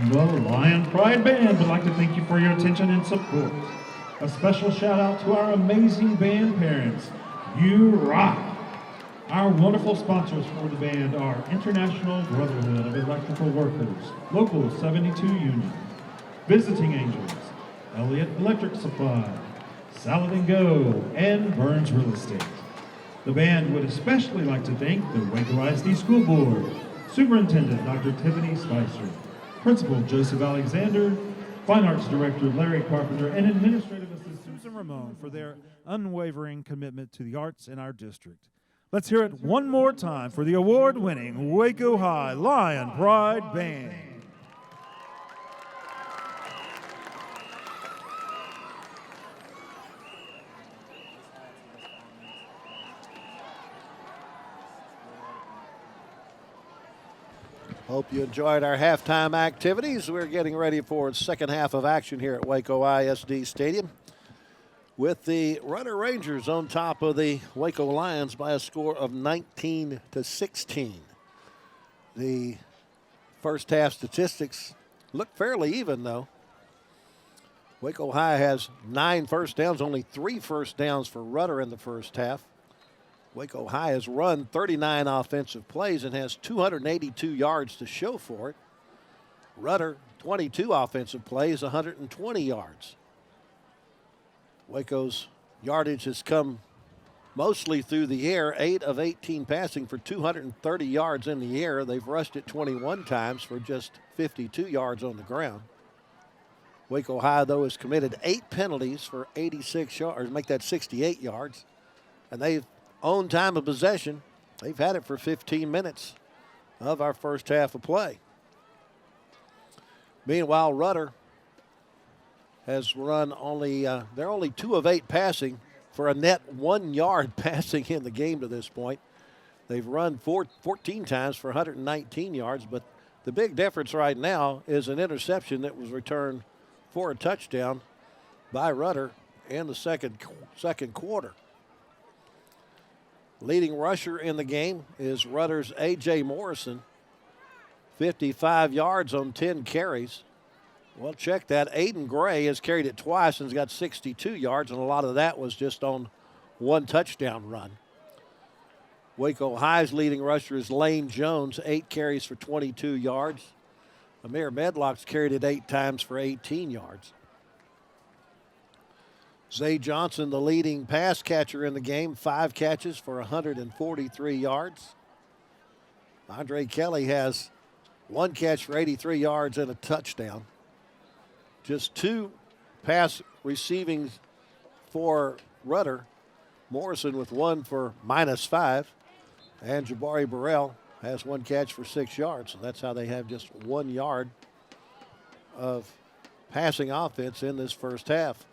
The Lion Pride Band would like to thank you for your attention and support. A special shout out to our amazing band parents. You rock! Our wonderful sponsors for the band are International Brotherhood of Electrical Workers, Local 72 Union, Visiting Angels, Elliott Electric Supply, Salad and Go, and Burns Real Estate. The band would especially like to thank the Waco ISD School Board, Superintendent Dr. Tiffany Spicer, Principal Joseph Alexander, Fine Arts Director Larry Carpenter, and Administrative Assistant Susan Ramon for their unwavering commitment to the arts in our district. Let's hear it one more time for the award-winning Waco High Lion Pride Band. Hope you enjoyed our halftime activities. We're getting ready for the second half of action here at Waco ISD Stadium, with the Rudder Rangers on top of the Waco Lions by a score of 19-16. The first half statistics look fairly even, though. Waco High has 9 first downs, only 3 first downs for Rudder in the first half. Waco High has run 39 offensive plays and has 282 yards to show for it. Rudder, 22 offensive plays, 120 yards. Waco's yardage has come mostly through the air, 8 of 18 passing for 230 yards in the air. They've rushed it 21 times for just 52 yards on the ground. Waco High, though, has committed 8 penalties for 86 yards, make that 68 yards. And they've owned time of possession. They've had it for 15 minutes of our first half of play. Meanwhile, Rudder has run they're only 2 of 8 passing for a net 1 yard passing in the game to this point. They've run 14 times for 119 yards, but the big difference right now is an interception that was returned for a touchdown by Rudder in the second quarter. Leading rusher in the game is Rudder's A.J. Morrison, 55 yards on 10 carries. Well, check that. Aiden Gray has carried it twice and has got 62 yards, and a lot of that was just on 1 touchdown run. Waco High's leading rusher is Lane Jones, 8 carries for 22 yards. Amir Medlock's carried it 8 times for 18 yards. Zay Johnson, the leading pass catcher in the game, 5 catches for 143 yards. Andre Kelly has 1 catch for 83 yards and a touchdown. Just 2 pass receiving for Rudder. Morrison with 1 for -5. And Jabari Burrell has 1 catch for 6 yards. So that's how they have just 1 yard of passing offense in this first half.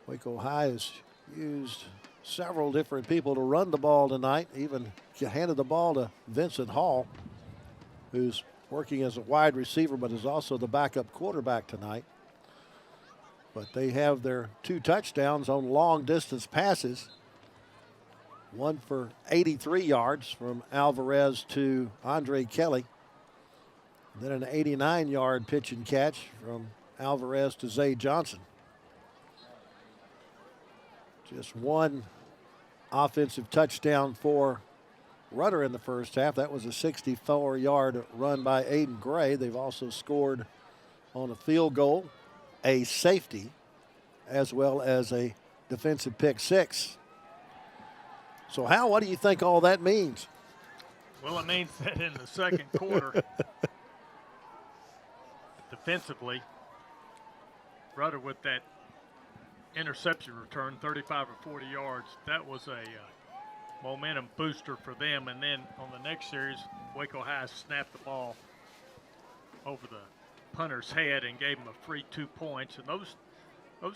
Waco High has used several different people to run the ball tonight, even handed the ball to Vincent Hall, who's working as a wide receiver but is also the backup quarterback tonight. But they have their 2 touchdowns on long distance passes. 1 for 83 yards from Alvarez to Andre Kelly. Then an 89-yard pitch and catch from Alvarez to Zay Johnson. Just 1 offensive touchdown for Rudder in the first half. That was a 64-yard run by Aiden Gray. They've also scored on a field goal, a safety, as well as a defensive pick 6. So, Hal, what do you think all that means? Well, it means that in the second quarter, defensively, Rudder with that interception return, 35 or 40 yards, that was a momentum booster for them. And then on the next series, Waco High snapped the ball over the punter's head and gave him a free 2 points. And those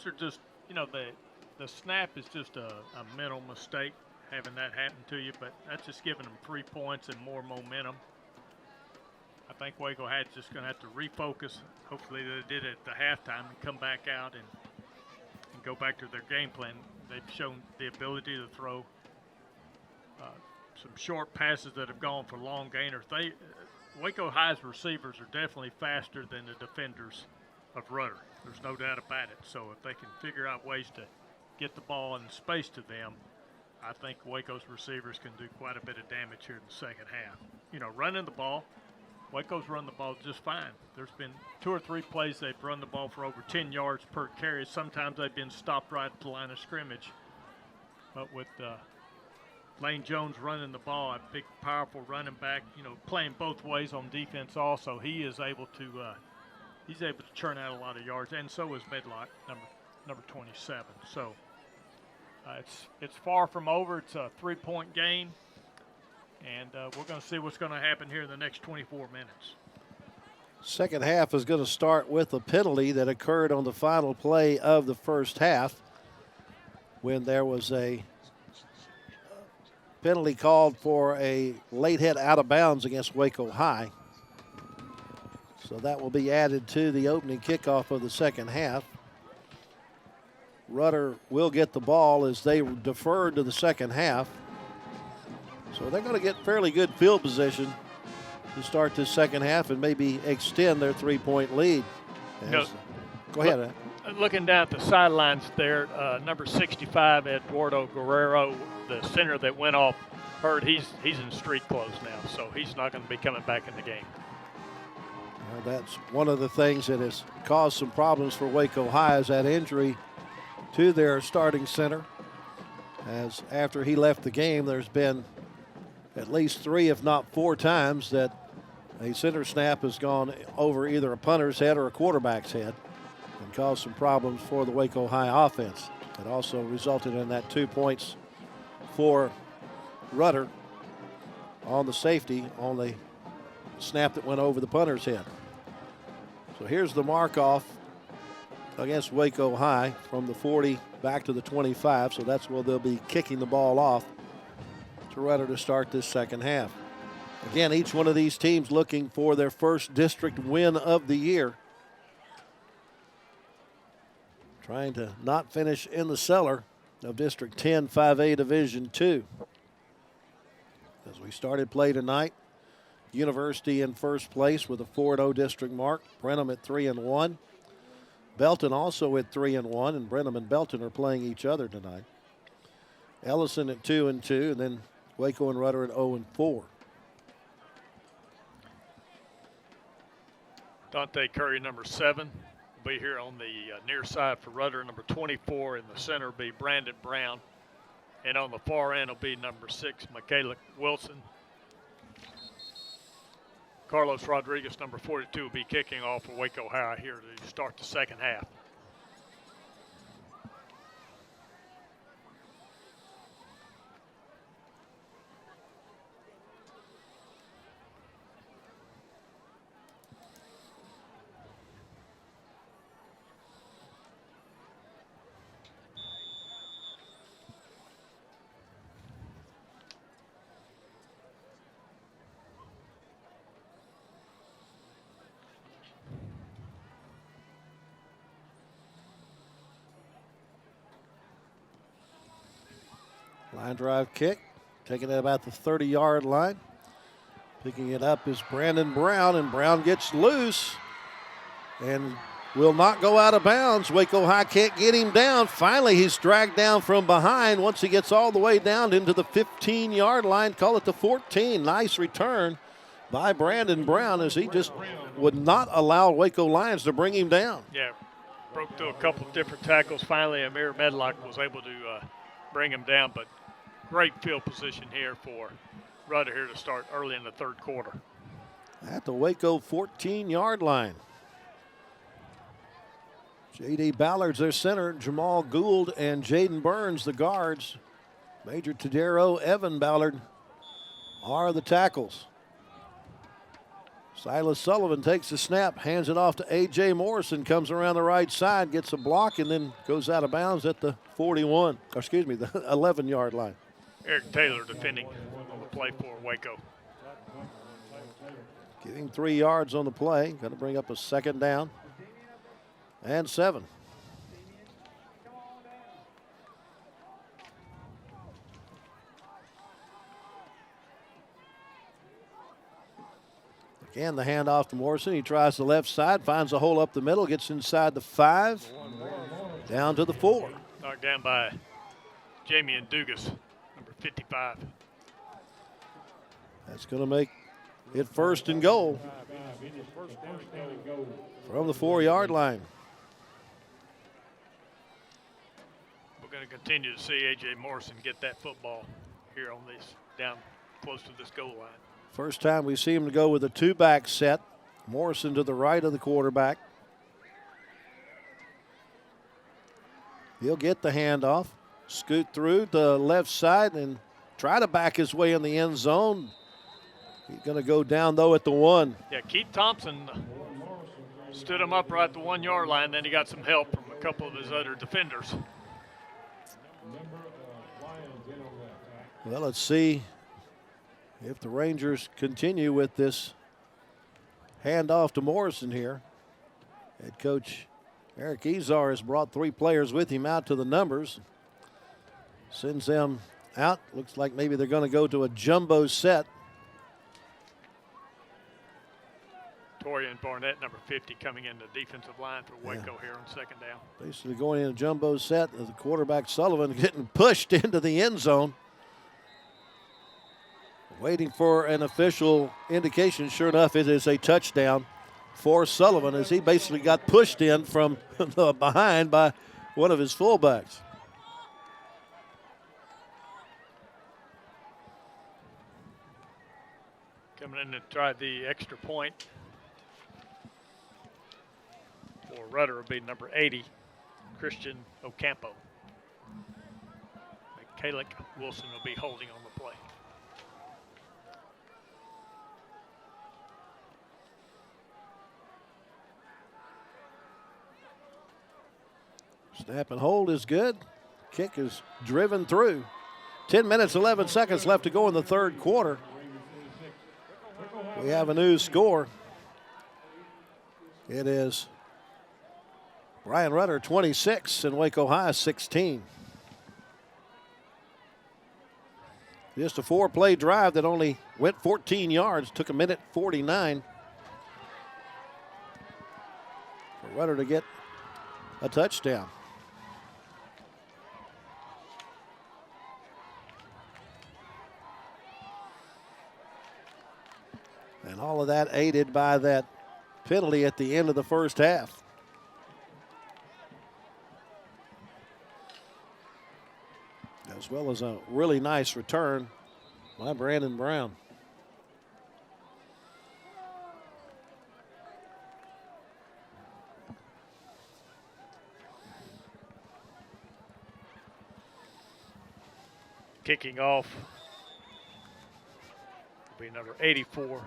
are just, the snap is just a mental mistake, having that happen to you, but that's just giving them 3 points and more momentum. I think Waco High's just going to have to refocus. Hopefully they did it at the halftime and come back out and go back to their game plan. They've shown the ability to throw some short passes that have gone for long gainers. Waco High's receivers are definitely faster than the defenders of Rudder. There's no doubt about it. So if they can figure out ways to get the ball in space to them, I think Waco's receivers can do quite a bit of damage here in the second half. You know, running the ball, Waco's run the ball just fine. There's been 2 or 3 plays they've run the ball for over 10 yards per carry. Sometimes they've been stopped right at the line of scrimmage. But with Lane Jones running the ball, a big, powerful running back, you know, playing both ways on defense also, he is able to he's able to churn out a lot of yards, and so is Medlock, number 27. So it's far from over. It's a 3-point game, and we're going to see what's going to happen here in the next 24 minutes. Second half is going to start with a penalty that occurred on the final play of the first half when there was a penalty called for a late hit out of bounds against Waco High. So that will be added to the opening kickoff of the second half. Rudder will get the ball as they deferred to the second half. So they're going to get fairly good field position to start this second half and maybe extend their 3-point lead. Go ahead. Looking down at the sidelines there, number 65, Eduardo Guerrero, the center that went off hurt, he's in street clothes now, so he's not going to be coming back in the game. Well, that's one of the things that has caused some problems for Waco High is that injury to their starting center. As after he left the game, there's been at least 3, if not 4 times that a center snap has gone over either a punter's head or a quarterback's head and caused some problems for the Waco High offense. It also resulted in that 2 points for Rudder on the safety on the snap that went over the punter's head. So here's the mark off against Waco High from the 40 back to the 25. So that's where they'll be kicking the ball off to Rudder to start this second half. Again, each one of these teams looking for their first district win of the year. Trying to not finish in the cellar of District 10 5A Division II. As we started play tonight, University in first place with a 4-0 district mark. Brenham at 3-1. Belton also at 3-1, and Brenham and Belton are playing each other tonight. Ellison at 2-2, and then Waco and Rudder at 0-4. Dante Curry, number 7, will be here on the near side for Rudder. Number 24 in the center will be Brandon Brown. And on the far end will be number 6, Michaela Wilson. Carlos Rodriguez, number 42, will be kicking off for Waco High here to start the second half. Line drive kick, taking it about the 30-yard line. Picking it up is Brandon Brown, and Brown gets loose and will not go out of bounds. Waco High can't get him down. Finally, he's dragged down from behind once he gets all the way down into the 15-yard line. Call it the 14. Nice return by Brandon Brown as he just would not allow Waco Lions to bring him down. Yeah, broke through a couple of different tackles. Finally, Amir Medlock was able to bring him down, but great field position here for Rudder here to start early in the third quarter. At the Waco 14-yard line. J.D. Ballard's their center. Jamal Gould and Jaden Burns, the guards. Major Tadero, Evan Ballard are the tackles. Silas Sullivan takes the snap, hands it off to A.J. Morrison, comes around the right side, gets a block, and then goes out of bounds at the the 11-yard line. Eric Taylor defending on the play for Waco. Getting 3 yards on the play. Got to bring up a second down and 7. Again, the handoff to Morrison. He tries the left side, finds a hole up the middle, gets inside the 5, down to the 4. Knocked down by Jamie and Dugas, number 55. That's going to make it 1st and goal from the 4-yard line. We're going to continue to see A.J. Morrison get that football here on this, down close to this goal line. First time we see him to go with a 2-back set. Morrison to the right of the quarterback. He'll get the handoff, scoot through the left side and try to back his way in the end zone. He's going to go down, though, at the 1. Yeah, Keith Thompson stood him up right at the 1-yard line. Then he got some help from a couple of his other defenders. Well, let's see if the Rangers continue with this handoff to Morrison here. Head coach Eric Izar has brought 3 players with him out to the numbers. Sends them out. Looks like maybe they're going to go to a jumbo set. Torian Barnett, number 50, coming in the defensive line for Waco here on 2nd down. Basically going in a jumbo set. The quarterback Sullivan getting pushed into the end zone. Waiting for an official indication. Sure enough, it is a touchdown for Sullivan as he basically got pushed in from behind by one of his fullbacks. Coming in to try the extra point for Rudder will be number 80, Christian Ocampo. Kalik Wilson will be holding on the play. Snap and hold is good. Kick is driven through. 10 minutes, 11 seconds left to go in the 3rd quarter. We have a new score. It is Brian Rudder 26 and Waco High 16. Just a 4-play drive that only went 14 yards, took 1:49 for Rudder to get a touchdown. And all of that aided by that penalty at the end of the first half. As well as a really nice return by Brandon Brown. Kicking off will be number 84,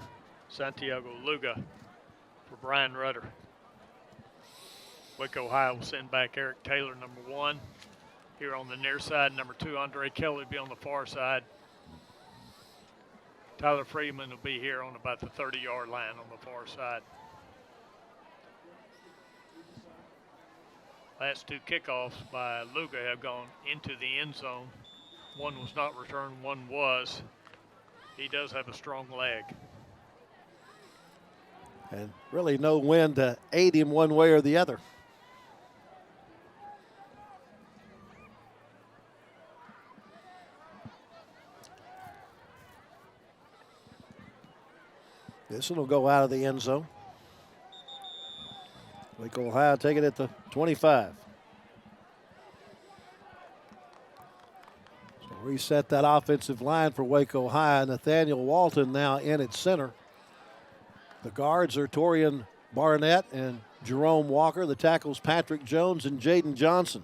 Santiago Luga for Brian Rudder. Waco High will send back Eric Taylor, number 1. Here on the near side, number 2, Andre Kelly will be on the far side. Tyler Freeman will be here on about the 30-yard line on the far side. Last 2 kickoffs by Luga have gone into the end zone. One was not returned, one was. He does have a strong leg. And really no wind to aid him one way or the other. This one will go out of the end zone. Waco High take it at the 25. So reset that offensive line for Waco High. Nathaniel Walton now in at center. The guards are Torian Barnett and Jerome Walker. The tackles Patrick Jones and Jaden Johnson.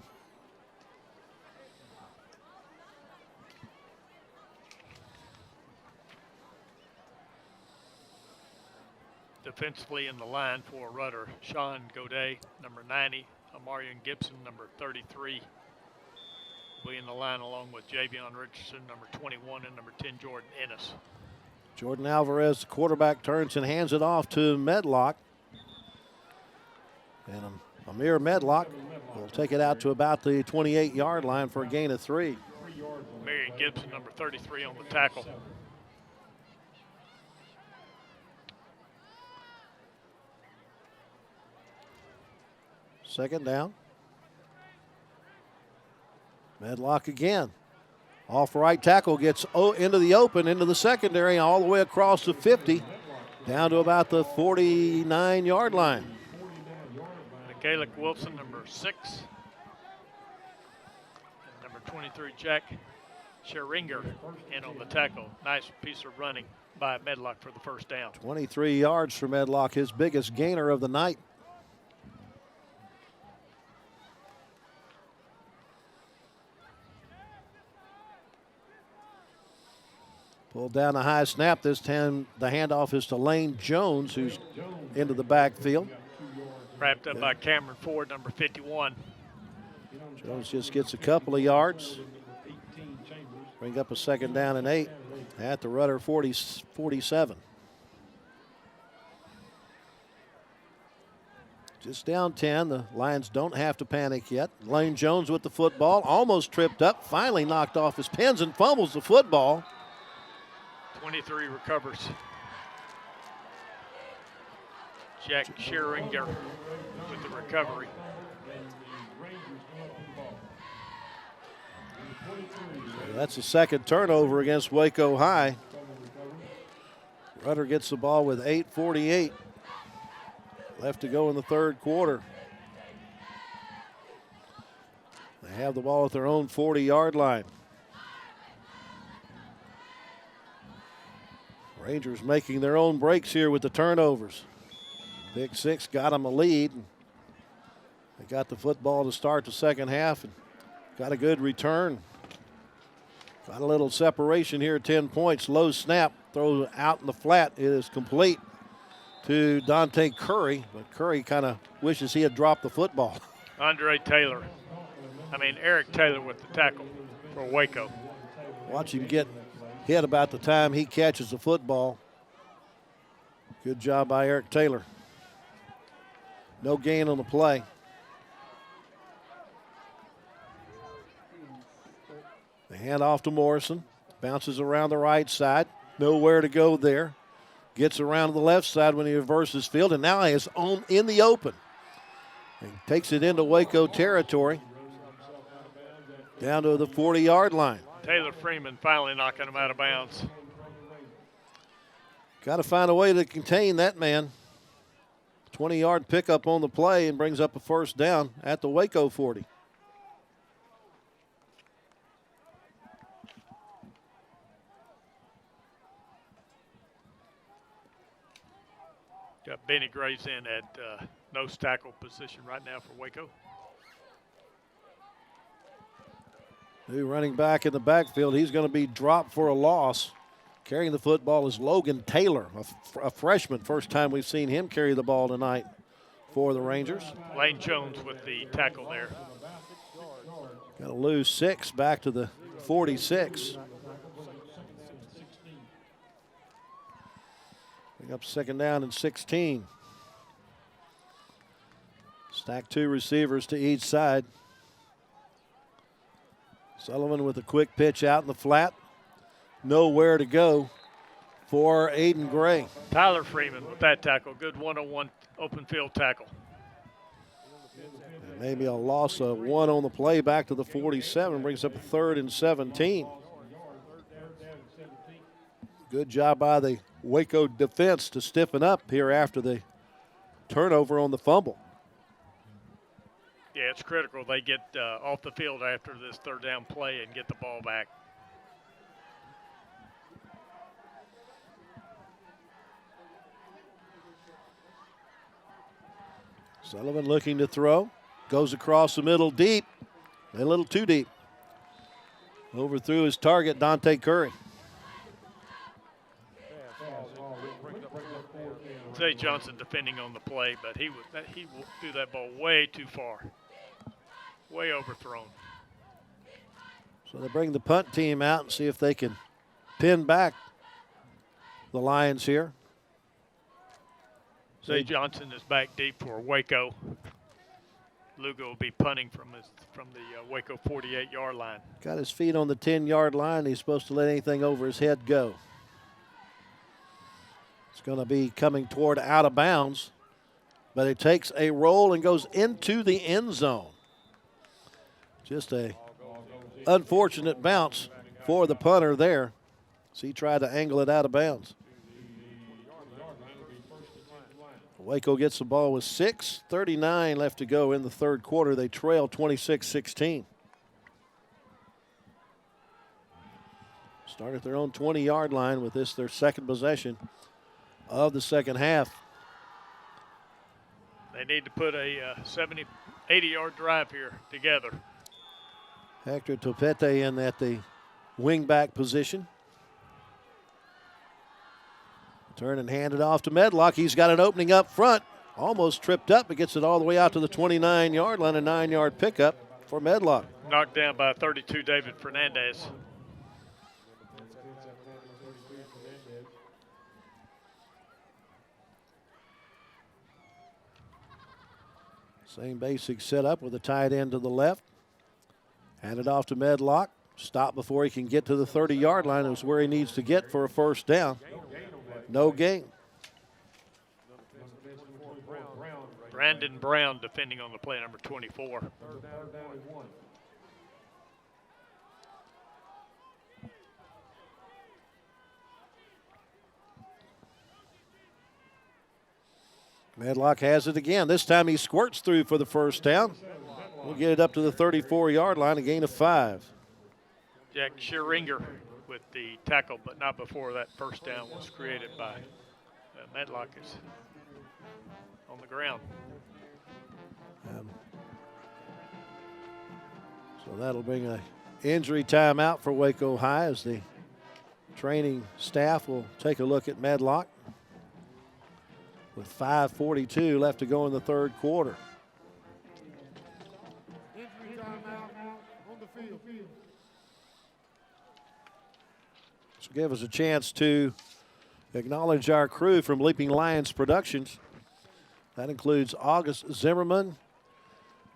Defensively in the line for Rudder, Sean Godet, number 90, Amarian Gibson, number 33, will be in the line along with Javion Richardson, number 21, and number 10, Jordan Ennis. Jordan Alvarez, the quarterback, turns and hands it off to Medlock. And Amir Medlock will take it out to about the 28-yard line for a gain of 3. Marion Gibson, number 33, on the tackle. Second down. Medlock again. Off right tackle gets into the open, into the secondary, all the way across the 50, down to about the 49-yard line. Michaelic Wilson, number 6. And number 23, Jack Scheringer, in on the tackle. Nice piece of running by Medlock for the first down. 23 yards for Medlock, his biggest gainer of the night. Pulled down the high snap. This time the handoff is to Lane Jones, who's into the backfield. Wrapped up by Cameron Ford, number 51. Jones just gets a couple of yards. Bring up a second down and 8 at the Rudder 47. Just down 10. The Lions don't have to panic yet. Lane Jones with the football, almost tripped up, finally knocked off his pins and fumbles the football. 23 recovers. Jack Scheringer with the recovery. That's the second turnover against Waco High. Rudder gets the ball with 8:48 left to go in the third quarter. They have the ball at their own 40-yard line. Rangers making their own breaks here with the turnovers. Big Six got them a lead. They got the football to start the second half and got a good return. Got a little separation here, 10 points. Low snap, throw out in the flat. It is complete to Dante Curry, but Curry kind of wishes he had dropped the football. Eric Taylor with the tackle for Waco. Watch him get hit about the time he catches the football. Good job by Eric Taylor. No gain on the play. The handoff to Morrison. Bounces around the right side. Nowhere to go there. Gets around to the left side when he reverses field, and now he is in the open. He takes it into Waco territory. Down to the 40-yard line. Taylor Freeman finally knocking him out of bounds. Got to find a way to contain that man. 20-yard pickup on the play and brings up a first down at the Waco 40. Got Benny Graves in at nose tackle position right now for Waco. New running back in the backfield. He's going to be dropped for a loss. Carrying the football is Logan Taylor, a freshman. First time we've seen him carry the ball tonight for the Rangers. Lane Jones with the tackle there. Got to lose 6 back to the 46. Bring up second down and 16. Stack 2 receivers to each side. Sullivan with a quick pitch out in the flat. Nowhere to go for Aiden Gray. Tyler Freeman with that tackle. Good one-on-one open field tackle. And maybe a loss of 1 on the play back to the 47. Brings up a 3rd and 17. Good job by the Waco defense to stiffen up here after the turnover on the fumble. Yeah, it's critical they get off the field after this third down play and get the ball back. Sullivan looking to throw. Goes across the middle deep. A little too deep. Overthrew his target, Dante Curry. Zay Johnson defending on the play, but he threw that ball way too far. Way overthrown. So they bring the punt team out and see if they can pin back the Lions here. Zay Johnson is back deep for Waco. Lugo will be punting from the Waco 48-yard line. Got his feet on the 10-yard line. He's supposed to let anything over his head go. It's going to be coming toward out of bounds. but it takes a roll and goes into the end zone. Just a unfortunate bounce for the punter there. So he tried to angle it out of bounds. Waco gets the ball with 6:39 left to go in the third quarter. They trail 26-16. Start at their own 20-yard line with this, their second possession of the second half. They need to put a 80-yard drive here together. Hector Topete in at the wingback position. Turn and hand it off to Medlock. He's got an opening up front. Almost tripped up, but gets it all the way out to the 29-yard line. A 9-yard pickup for Medlock. Knocked down by 32 David Fernandez. Same basic setup with a tight end to the left. Hand it off to Medlock. Stop before he can get to the 30-yard line. Is where he needs to get for a first down. No gain. Brandon Brown defending on the play, number 24. Medlock has it again. This time he squirts through for the first down. We'll get it up to the 34-yard line, a gain of 5. Jack Scheringer with the tackle, but not before that first down was created by Medlock is on the ground. So that'll bring an injury timeout for Waco High as the training staff will take a look at Medlock with 5:42 left to go in the third quarter. Injury timeout on the field. So give us a chance to acknowledge our crew from Leaping Lions Productions. That includes August Zimmerman,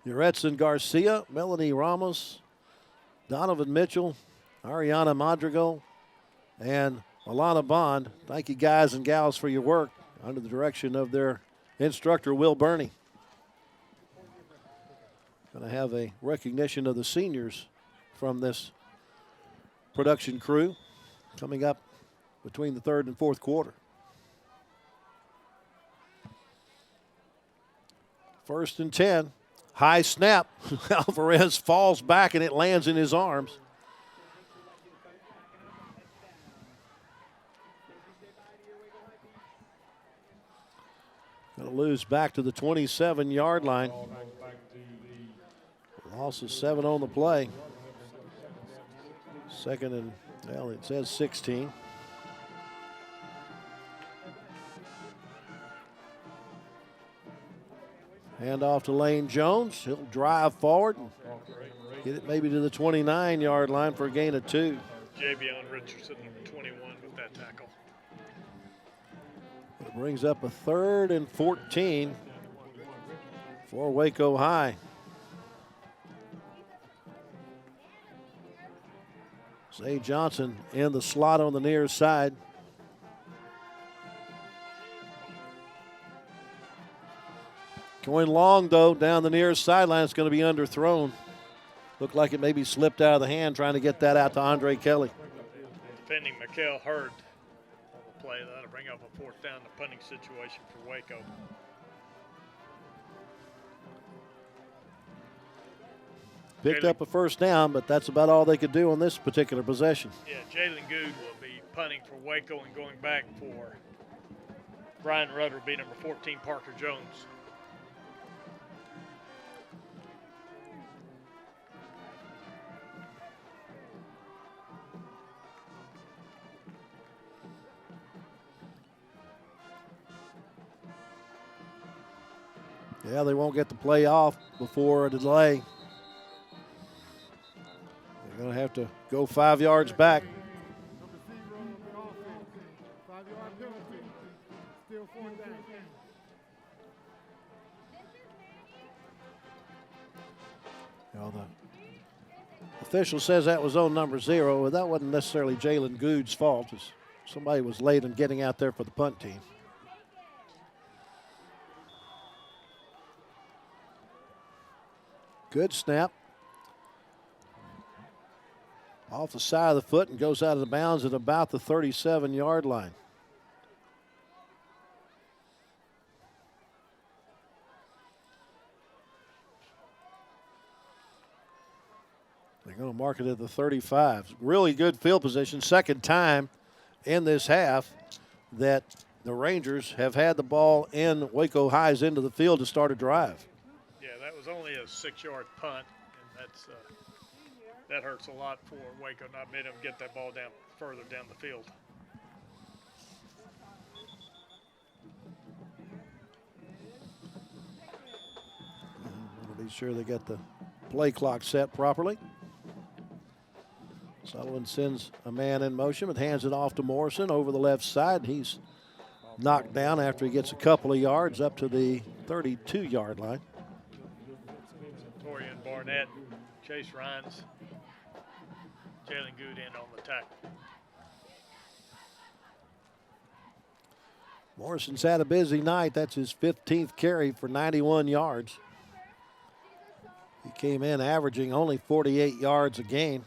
Yuretson Garcia, Melanie Ramos, Donovan Mitchell, Ariana Madrigal, and Alana Bond. Thank you guys and gals for your work under the direction of their instructor, Will Burney. Going to have a recognition of the seniors from this production crew coming up between the third and fourth quarter. First and 10. High snap. Alvarez falls back and it lands in his arms. Going to lose back to the 27-yard line. Loss of 7 on the play. Second and, well, it says 16. Hand off to Lane Jones. He'll drive forward and get it maybe to the 29-yard line for a gain of 2. Javion Richardson, number 21, with that tackle. It brings up a 3rd and 14 for Waco High. Zay Johnson in the slot on the near side. Going long, though, down the near sideline. It's going to be underthrown. Looked like it maybe slipped out of the hand trying to get that out to Andre Kelly. Defending Mikael Hurd on the play. That'll bring up a 4th down, the punting situation for Waco. Picked up a first down, but that's about all they could do on this particular possession. Yeah, Jalen Good will be punting for Waco and going back for Brian Rudder will be number 14, Parker Jones. Yeah, they won't get the play off before a delay. They're going to have to go 5 yards back. Well, the official says that was on number 0. Well, that wasn't necessarily Jalen Good's fault. Somebody was late in getting out there for the punt team. Good snap. Off the side of the foot and goes out of the bounds at about the 37-yard line. They're going to mark it at the 35. Really good field position. Second time in this half that the Rangers have had the ball in Waco High's into the field to start a drive. Yeah, that was only a 6-yard punt, and that hurts a lot for Waco not being able to get that ball down further down the field. Want to be sure they get the play clock set properly. Sullivan sends a man in motion, but hands it off to Morrison over the left side. He's knocked down after he gets a couple of yards up to the 32-yard line. Torian Barnett, Chase Rhines, Jalen Good in on the tackle. Morrison's had a busy night. That's his 15th carry for 91 yards. He came in averaging only 48 yards a game.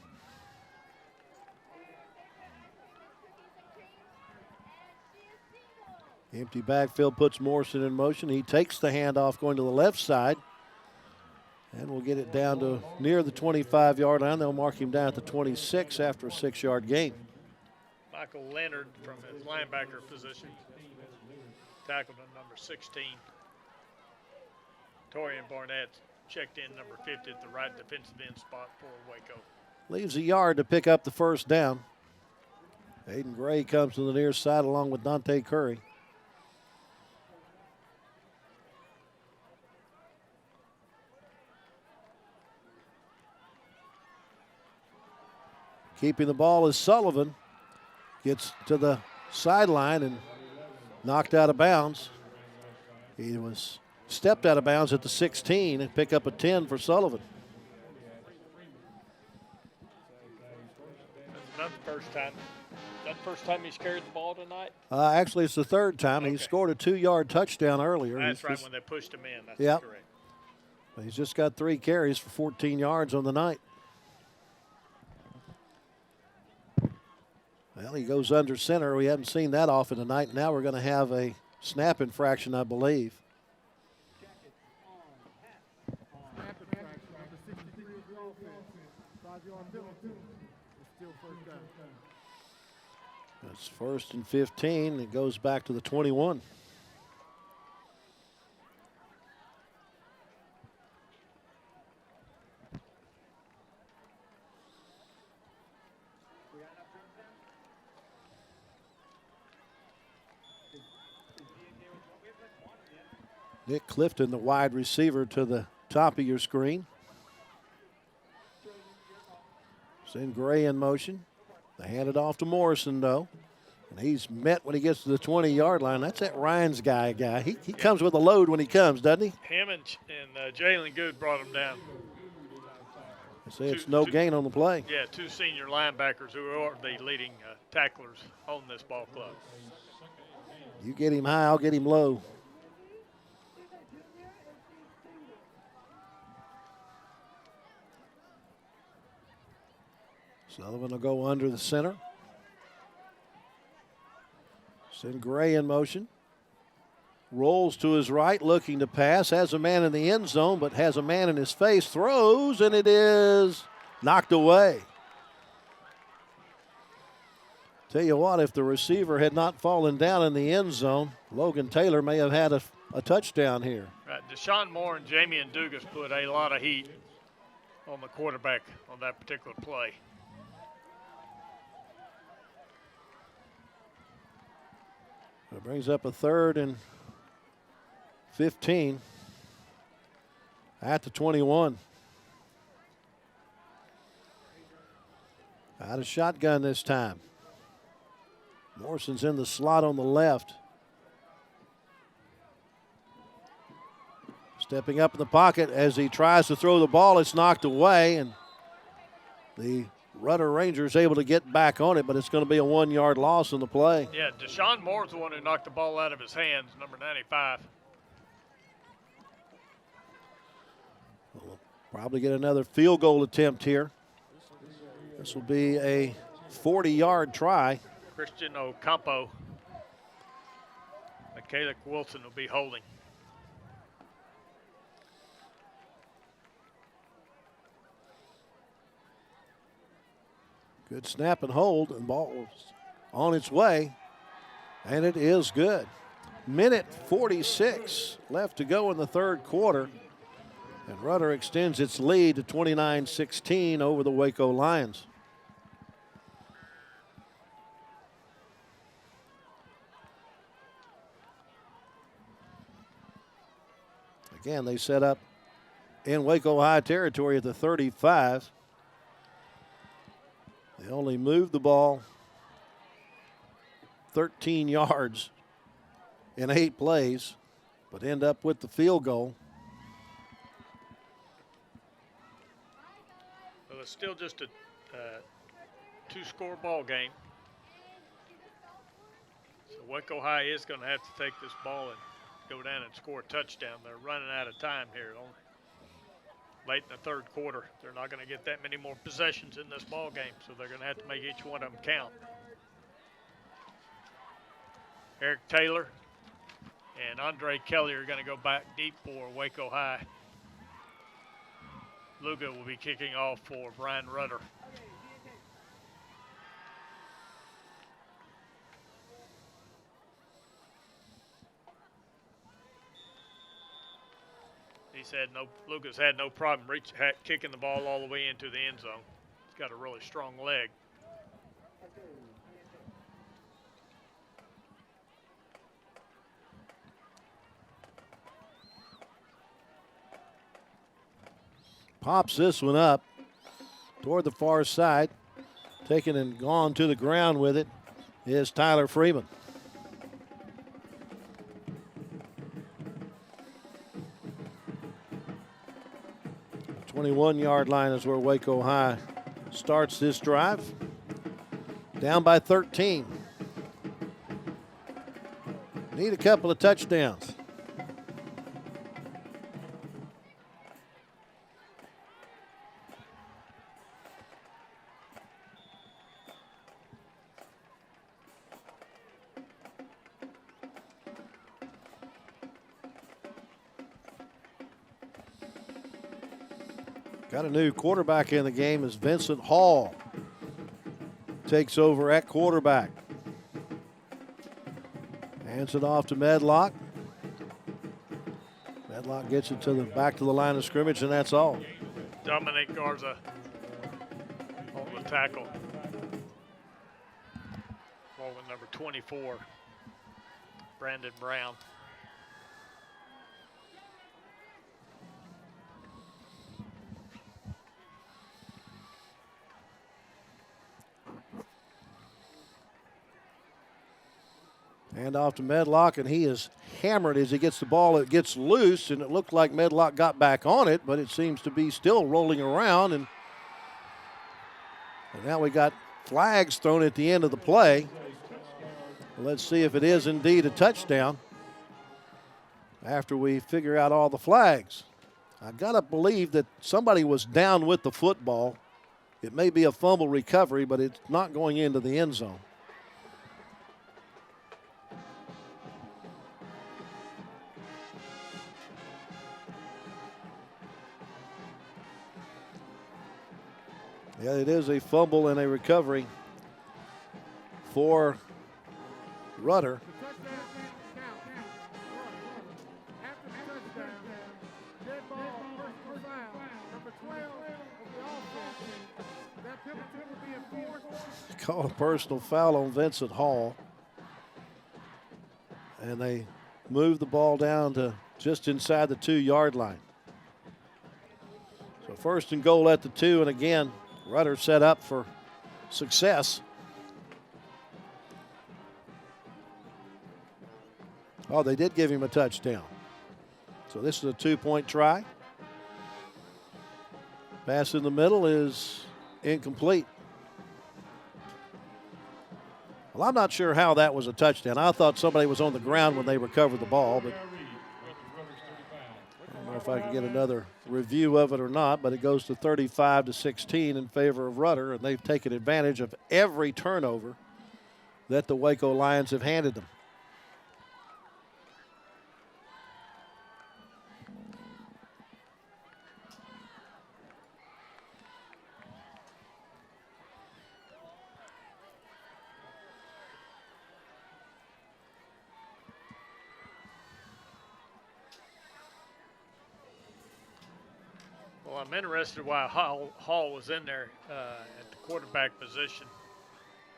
Empty backfield puts Morrison in motion. He takes the handoff going to the left side. And we'll get it down to near the 25-yard line. They'll mark him down at the 26 after a 6-yard gain. Michael Leonard from his linebacker position tackled on number 16. Torian Barnett checked in number 50 at the right defensive end spot for Waco. Leaves a yard to pick up the first down. Aiden Gray comes to the near side along with Dante Curry. Keeping the ball is Sullivan. Gets to the sideline and knocked out of bounds. He was stepped out of bounds at the 16 and pick up a 10 for Sullivan. That's not the first time. That the first time he's carried the ball tonight? Actually, it's the third time. Okay. He scored a 2-yard touchdown earlier. That's right, when they pushed him in. That's yep. correct. He's just got 3 carries for 14 yards on the night. Well, he goes under center. We haven't seen that often tonight. Now we're going to have a snap infraction, I believe. Snap infraction, number 63 of the offense. 5-yard penalty. It's still first down. It's 1st and 15. It goes back to the 21. Nick Clifton, the wide receiver, to the top of your screen. Send Gray in motion. They hand it off to Morrison, though. And he's met when he gets to the 20-yard line. That's that Ryan's guy. He comes with a load when he comes, doesn't he? Him and Jalen Good brought him down. I say it's no gain on the play. Yeah, 2 senior linebackers who are the leading tacklers on this ball club. You get him high, I'll get him low. Sullivan will go under the center. Send Gray in motion. Rolls to his right, looking to pass. Has a man in the end zone, but has a man in his face. Throws, and it is knocked away. Tell you what, if the receiver had not fallen down in the end zone, Logan Taylor may have had a touchdown here. Right. Deshaun Moore and Jamie and Dugas put a lot of heat on the quarterback on that particular play. It brings up a 3rd and 15 at the 21. Out of shotgun this time. Morrison's in the slot on the left. Stepping up in the pocket as he tries to throw the ball. It's knocked away, and the Rudder Rangers able to get back on it, but it's going to be a 1-yard loss in the play. Yeah, Deshaun Moore's the one who knocked the ball out of his hands, number 95. Probably get another field goal attempt here. This will be a 40-yard try. Christian Ocampo. Michaela Wilson will be holding. Good snap and hold, and ball was on its way, and it is good. Minute 46 left to go in the third quarter, and Rudder extends its lead to 29-16 over the Waco Lions. Again, they set up in Waco High territory at the 35. They only moved the ball 13 yards in 8 plays, but end up with the field goal. Well, it's still just a two-score ball game. So Waco High is going to have to take this ball and go down and score a touchdown. They're running out of time here. Only late in the third quarter. They're not going to get that many more possessions in this ball game, so they're going to have to make each one of them count. Eric Taylor and Andre Kelly are going to go back deep for Waco High. Luga will be kicking off for Brian Rudder. Luga's had no problem kicking the ball all the way into the end zone. He's got a really strong leg. Pops this one up toward the far side. Taken and gone to the ground with it is Tyler Freeman. 21-yard line is where Waco High starts this drive. Down by 13. Need a couple of touchdowns. Got a new quarterback in the game as Vincent Hall takes over at quarterback. Hands it off to Medlock. Medlock gets it to back to the line of scrimmage, and that's all. Dominic Garza on the tackle. Ball with number 24, Brandon Brown. Hand off to Medlock, and he is hammered as he gets the ball. It gets loose, and it looked like Medlock got back on it, but it seems to be still rolling around. And now we got flags thrown at the end of the play. Let's see if it is indeed a touchdown after we figure out all the flags. I got to believe that somebody was down with the football. It may be a fumble recovery, but it's not going into the end zone. Yeah, it is a fumble and a recovery for Rudder. Call a personal foul on Vincent Hall. And they move the ball down to just inside the 2-yard line. So first and goal at the 2, and again, Rudder set up for success. Oh, they did give him a touchdown. So this is a 2-point try. Pass in the middle is incomplete. Well, I'm not sure how that was a touchdown. I thought somebody was on the ground when they recovered the ball, but I'm don't know if I can get another review of it or not, but it goes to 35-16 in favor of Rudder, and they've taken advantage of every turnover that the Waco Lions have handed them. Well, I'm interested why Hall was in there at the quarterback position,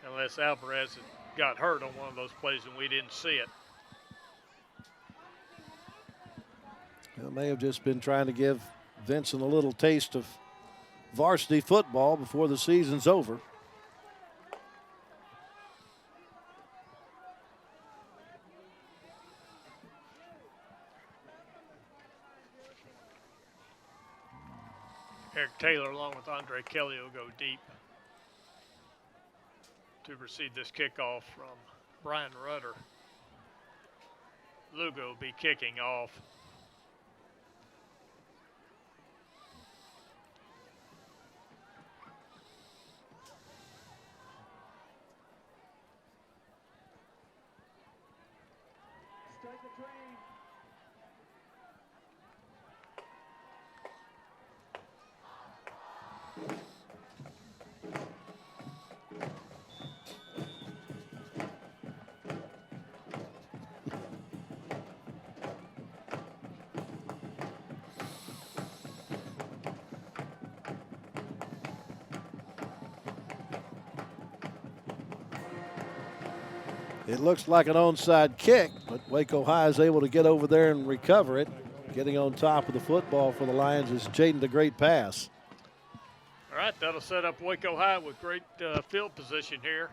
unless Alvarez had got hurt on one of those plays and we didn't see it. It may have just been trying to give Vincent a little taste of varsity football before the season's over. Eric Taylor, along with Andre Kelly, will go deep to receive this kickoff from Brian Rudder. Lugo will be kicking off. It looks like an onside kick, but Waco High is able to get over there and recover it. Getting on top of the football for the Lions is Jaden the Great Pass. All right, that'll set up Waco High with great field position here.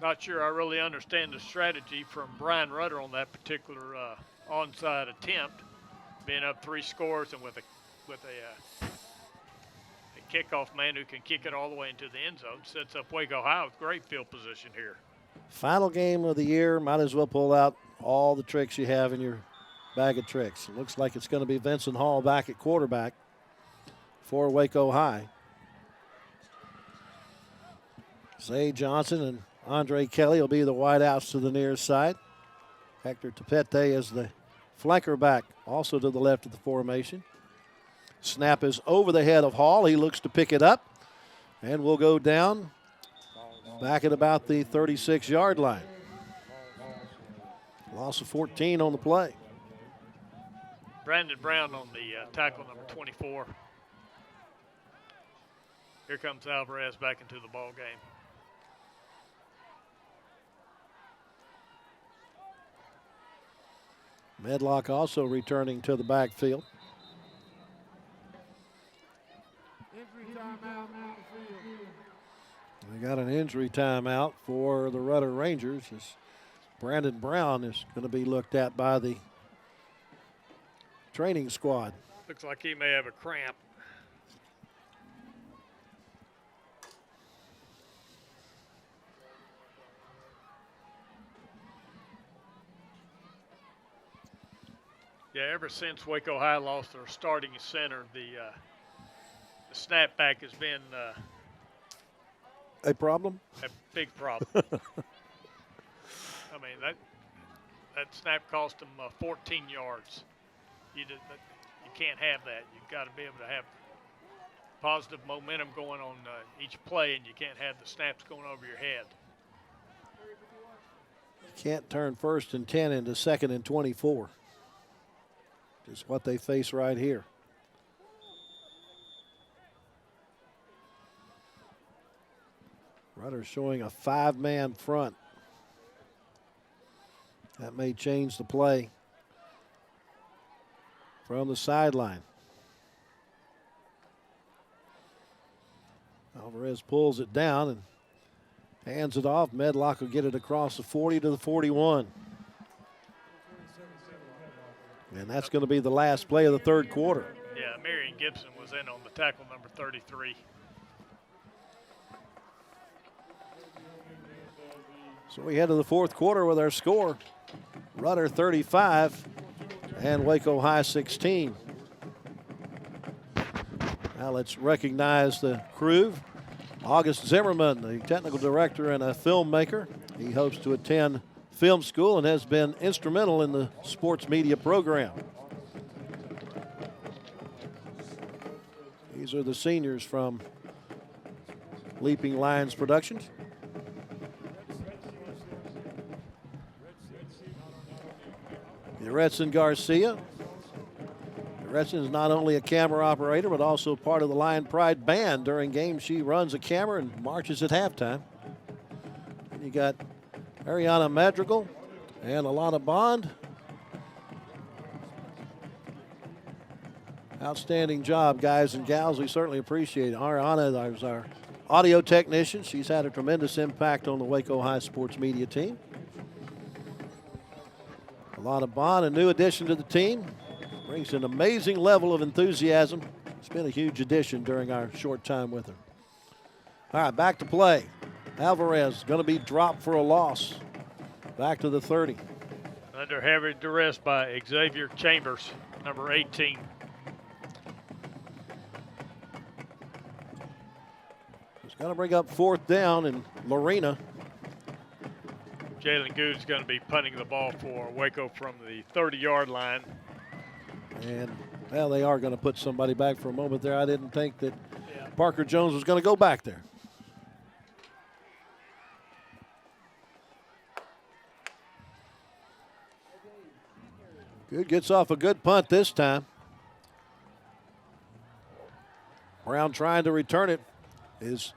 Not sure I really understand the strategy from Brian Rudder on that particular onside attempt, being up 3 scores and with a kickoff man who can kick it all the way into the end zone. Sets up Waco High with great field position here. Final game of the year, might as well pull out all the tricks you have in your bag of tricks. It looks like it's going to be Vincent Hall back at quarterback for Waco High. Zay Johnson and Andre Kelly will be the wideouts to the near side. Hector Tepete is the flanker back, also to the left of the formation. Snap is over the head of Hall. He looks to pick it up and will go down back at about the 36-yard line. Loss of 14 on the play. Brandon Brown on the tackle, number 24. Here comes Alvarez back into the ball game. Medlock also returning to the backfield. We got an injury timeout for the Rudder Rangers as Brandon Brown is going to be looked at by the training squad. Looks like he may have a cramp. Yeah, ever since Waco High lost their starting center, the snapback has been a problem? A big problem. I mean, that snap cost them 14 yards. You can't have that. You've got to be able to have positive momentum going on each play, and you can't have the snaps going over your head. You can't turn 1st and 10 into 2nd and 24. Just what they face right here. Rudder showing a 5-man front. That may change the play from the sideline. Alvarez pulls it down and hands it off. Medlock will get it across the 40 to the 41. And that's going to be the last play of the third quarter. Yeah, Marion Gibson was in on the tackle, number 33. So we head to the fourth quarter with our score. Rudder 35 and Waco High 16. Now let's recognize the crew. August Zimmerman, the technical director and a filmmaker. He hopes to attend film school and has been instrumental in the sports media program. These are the seniors from Leaping Lions Productions. Retson Garcia. Retson is not only a camera operator, but also part of the Lion Pride band. During games, she runs a camera and marches at halftime. And you got Ariana Madrigal and Alana Bond. Outstanding job, guys and gals. We certainly appreciate it. Ariana is our audio technician. She's had a tremendous impact on the Waco High sports media team. Alana Bond, a new addition to the team, brings an amazing level of enthusiasm. It's been a huge addition during our short time with her. All right, back to play. Alvarez going to be dropped for a loss. Back to the 30. Under heavy duress by Xavier Chambers, number 18. He's going to bring up fourth down in Lorena. Jalen Good is going to be punting the ball for Waco from the 30-yard line. And, well, they are going to put somebody back for a moment there. I didn't think that Parker Jones was going to go back there. Good gets off a good punt this time. Brown trying to return it is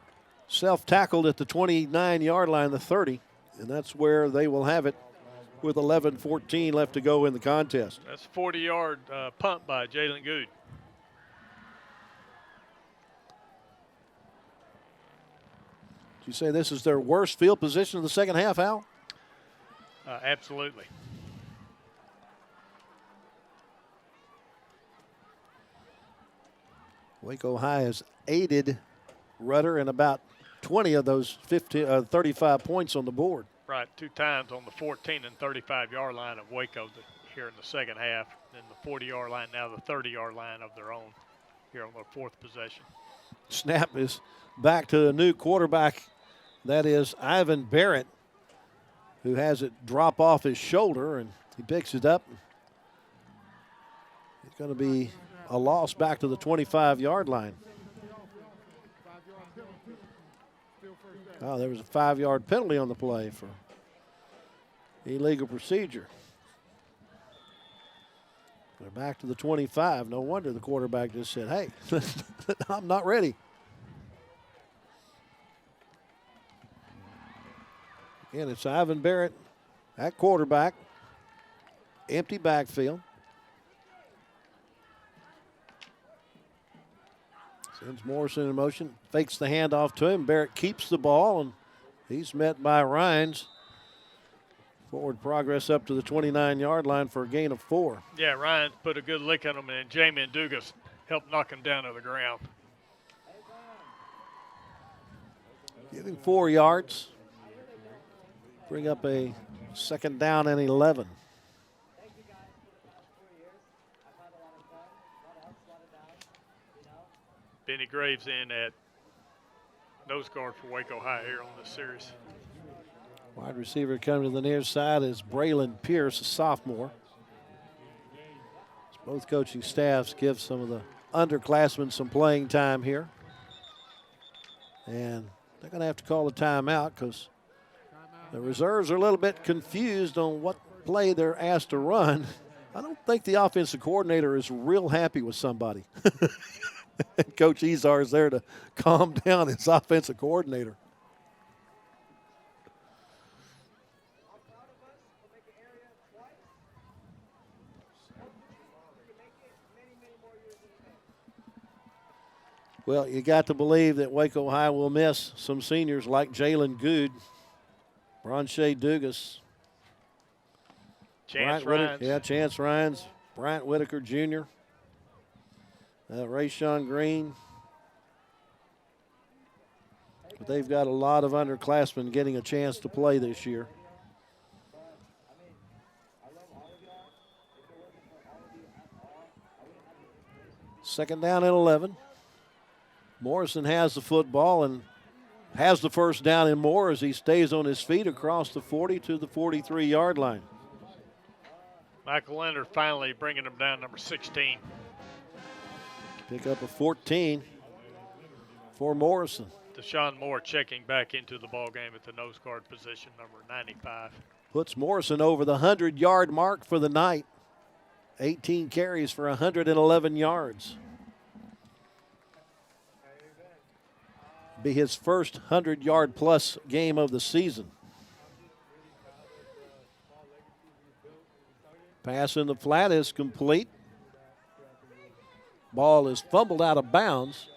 self-tackled at the 29-yard line, the 30. And that's where they will have it with 11:14 left to go in the contest. That's a 40-yard punt by Jalen Good. Did you say this is their worst field position of the second half, Al? Absolutely. Waco High has aided Rudder in about 20 of those 35 points on the board. Right, 2 times on the 14 and 35-yard line of Waco here in the second half. Then the 40-yard line, now the 30-yard line of their own here on their fourth possession. Snap is back to the new quarterback. That is Ivan Barrett, who has it drop off his shoulder, and he picks it up. It's going to be a loss back to the 25-yard line. Oh, there was a 5-yard penalty on the play for illegal procedure. They're back to the 25. No wonder the quarterback just said, hey, I'm not ready. Again, it's Ivan Barrett at quarterback. Empty backfield. Sends Morrison in motion, fakes the handoff to him. Barrett keeps the ball, and he's met by Rhines. Forward progress up to the 29-yard line for a gain of 4. Yeah, Ryan put a good lick on him, and Jamin Dugas helped knock him down to the ground. Give him 4 yards. Bring up a second down and 11. Benny Graves in at nose guard for Waco High here on this series. Wide receiver coming to the near side is Braylon Pierce, a sophomore. Both coaching staffs give some of the underclassmen some playing time here. And they're going to have to call a timeout because the reserves are a little bit confused on what play they're asked to run. I don't think the offensive coordinator is real happy with somebody. Coach Izar is there to calm down his offensive coordinator. Well, you got to believe that Waco High will miss some seniors like Jalen Good, Bronche Dugas, Chance Rhines. Chance Rhines, Bryant Whitaker Jr., Rayshawn Green. But they've got a lot of underclassmen getting a chance to play this year. Second down and 11. Morrison has the football and has the first down and more as he stays on his feet across the 40 to the 43-yard line. Michael Leonard finally bringing him down, number 16. Pick up a 14 for Morrison. Deshaun Moore checking back into the ball game at the nose guard position, number 95. Puts Morrison over the 100-yard mark for the night. 18 carries for 111 yards. Be his first 100-yard plus game of the season. Pass in the flat is complete. Ball is fumbled out of bounds.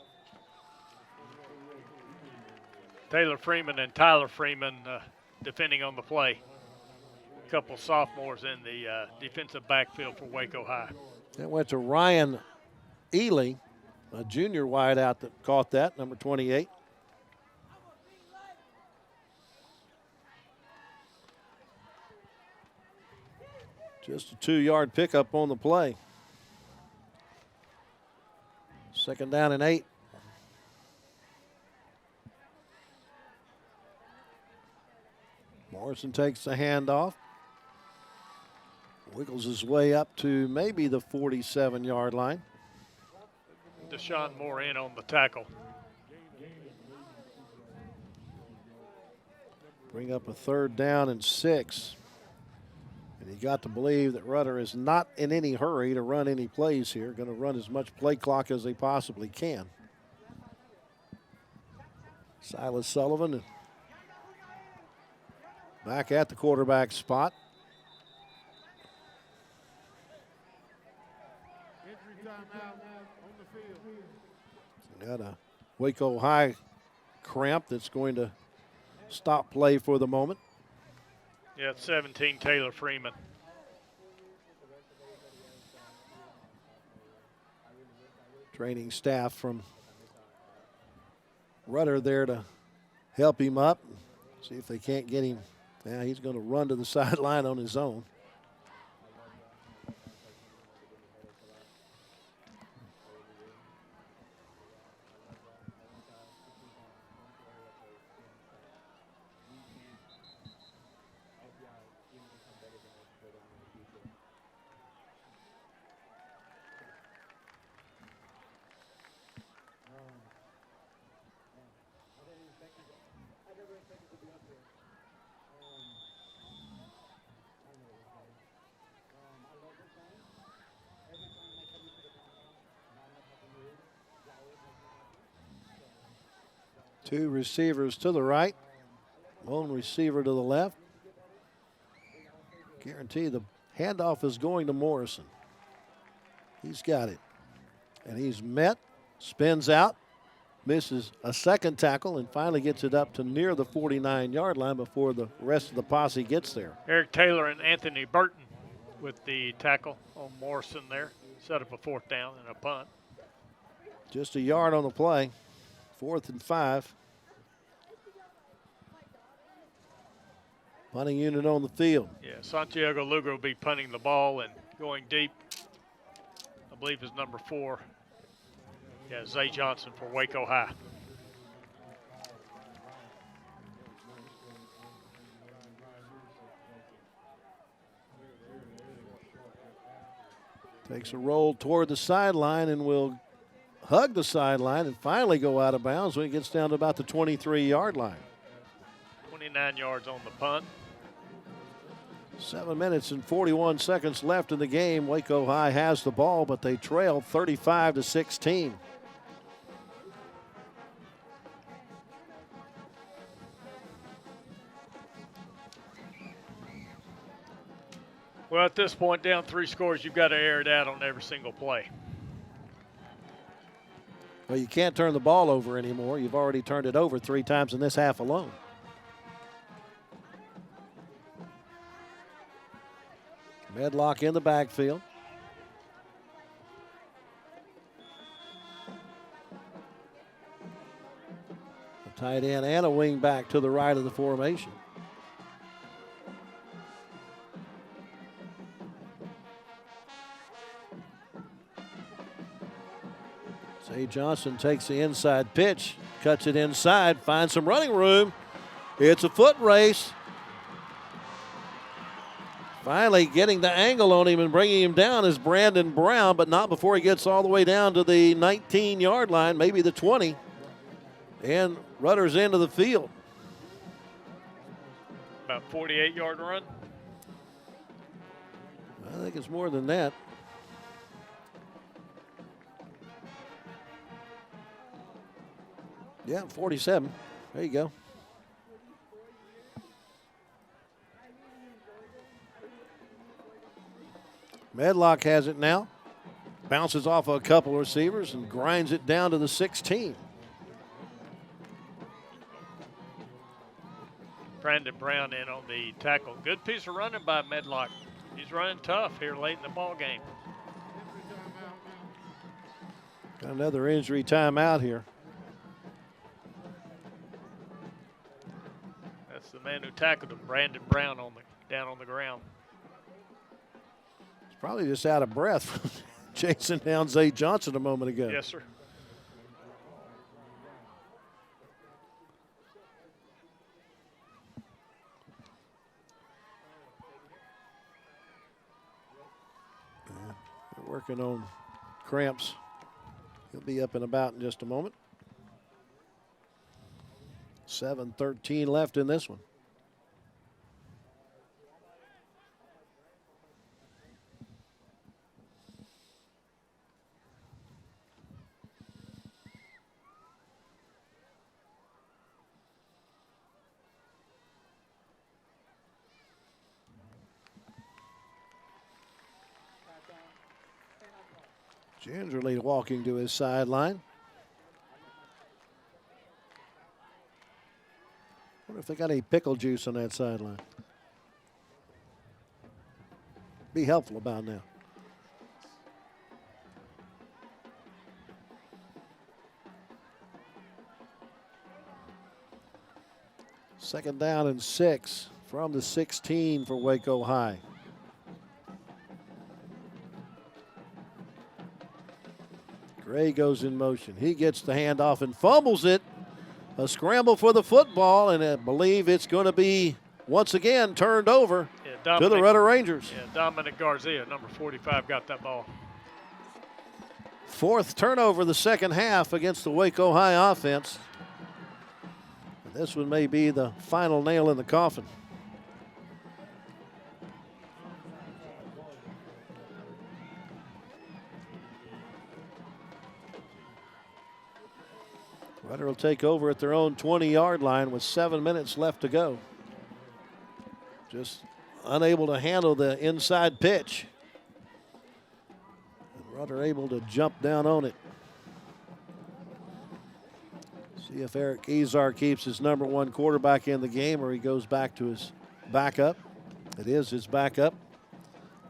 Taylor Freeman and Tyler Freeman defending on the play. A couple sophomores in the defensive backfield for Waco High. That went to Ryan Ely, a junior wideout that caught that, number 28. Just a 2-yard pickup on the play. Second down and 8. Morrison takes the handoff. Wiggles his way up to maybe the 47-yard line. Deshaun Moore in on the tackle. Bring up a third down and 6. And you got to believe that Rudder is not in any hurry to run any plays here. Going to run as much play clock as they possibly can. Silas Sullivan back at the quarterback spot. Got a Waco High cramp that's going to stop play for the moment. Yeah, it's 17, Taylor Freeman. Training staff from Rudder there to help him up. See if they can't get him. Yeah, he's going to run to the sideline on his own. Two receivers to the right, one receiver to the left. Guarantee the handoff is going to Morrison. He's got it. And he's met, spins out, misses a second tackle, and finally gets it up to near the 49-yard line before the rest of the posse gets there. Eric Taylor and Anthony Burton with the tackle on Morrison there. Set up a fourth down and a punt. Just a yard on the play. 4th and 5. Punting unit on the field. Yeah, Santiago Lugo will be punting the ball and going deep. I believe is number 4. Yeah, Zay Johnson for Waco High. Takes a roll toward the sideline and will hug the sideline and finally go out of bounds when he gets down to about the 23-yard line. 29 yards on the punt. 7 minutes and 41 seconds left in the game. Waco High has the ball, but they trail 35-16. Well, at this point, down 3 scores, you've got to air it out on every single play. Well, you can't turn the ball over anymore. You've already turned it over 3 times in this half alone. Medlock in the backfield. A tight end and a wing back to the right of the formation. Zay Johnson takes the inside pitch, cuts it inside, finds some running room. It's a foot race. Finally getting the angle on him and bringing him down is Brandon Brown, but not before he gets all the way down to the 19-yard line, maybe the 20. And Rudder's into the field. About 48-yard run. I think it's more than that. Yeah, 47. There you go. Medlock has it now. Bounces off a couple of receivers and grinds it down to the 16. Brandon Brown in on the tackle. Good piece of running by Medlock. He's running tough here late in the ball game. Got another injury timeout here. That's the man who tackled him, Brandon Brown, down on the ground. He's probably just out of breath from chasing down Zay Johnson a moment ago. Yes, sir. They're working on cramps. He'll be up and about in just a moment. 7:13 left in this one. Gingerly walking to his sideline. Wonder if they got any pickle juice on that sideline. Be helpful about now. Second down and 6 from the 16 for Waco High. Gray goes in motion. He gets the handoff and fumbles it. A scramble for the football, and I believe it's going to be once again turned over to the Rudder Rangers. Yeah, Dominic Garcia, number 45, got that ball. Fourth turnover the second half against the Waco High offense. And this one may be the final nail in the coffin. Rudder will take over at their own 20-yard line with 7 minutes left to go. Just unable to handle the inside pitch. And Rudder able to jump down on it. See if Eric Izar keeps his number one quarterback in the game or he goes back to his backup. It is his backup.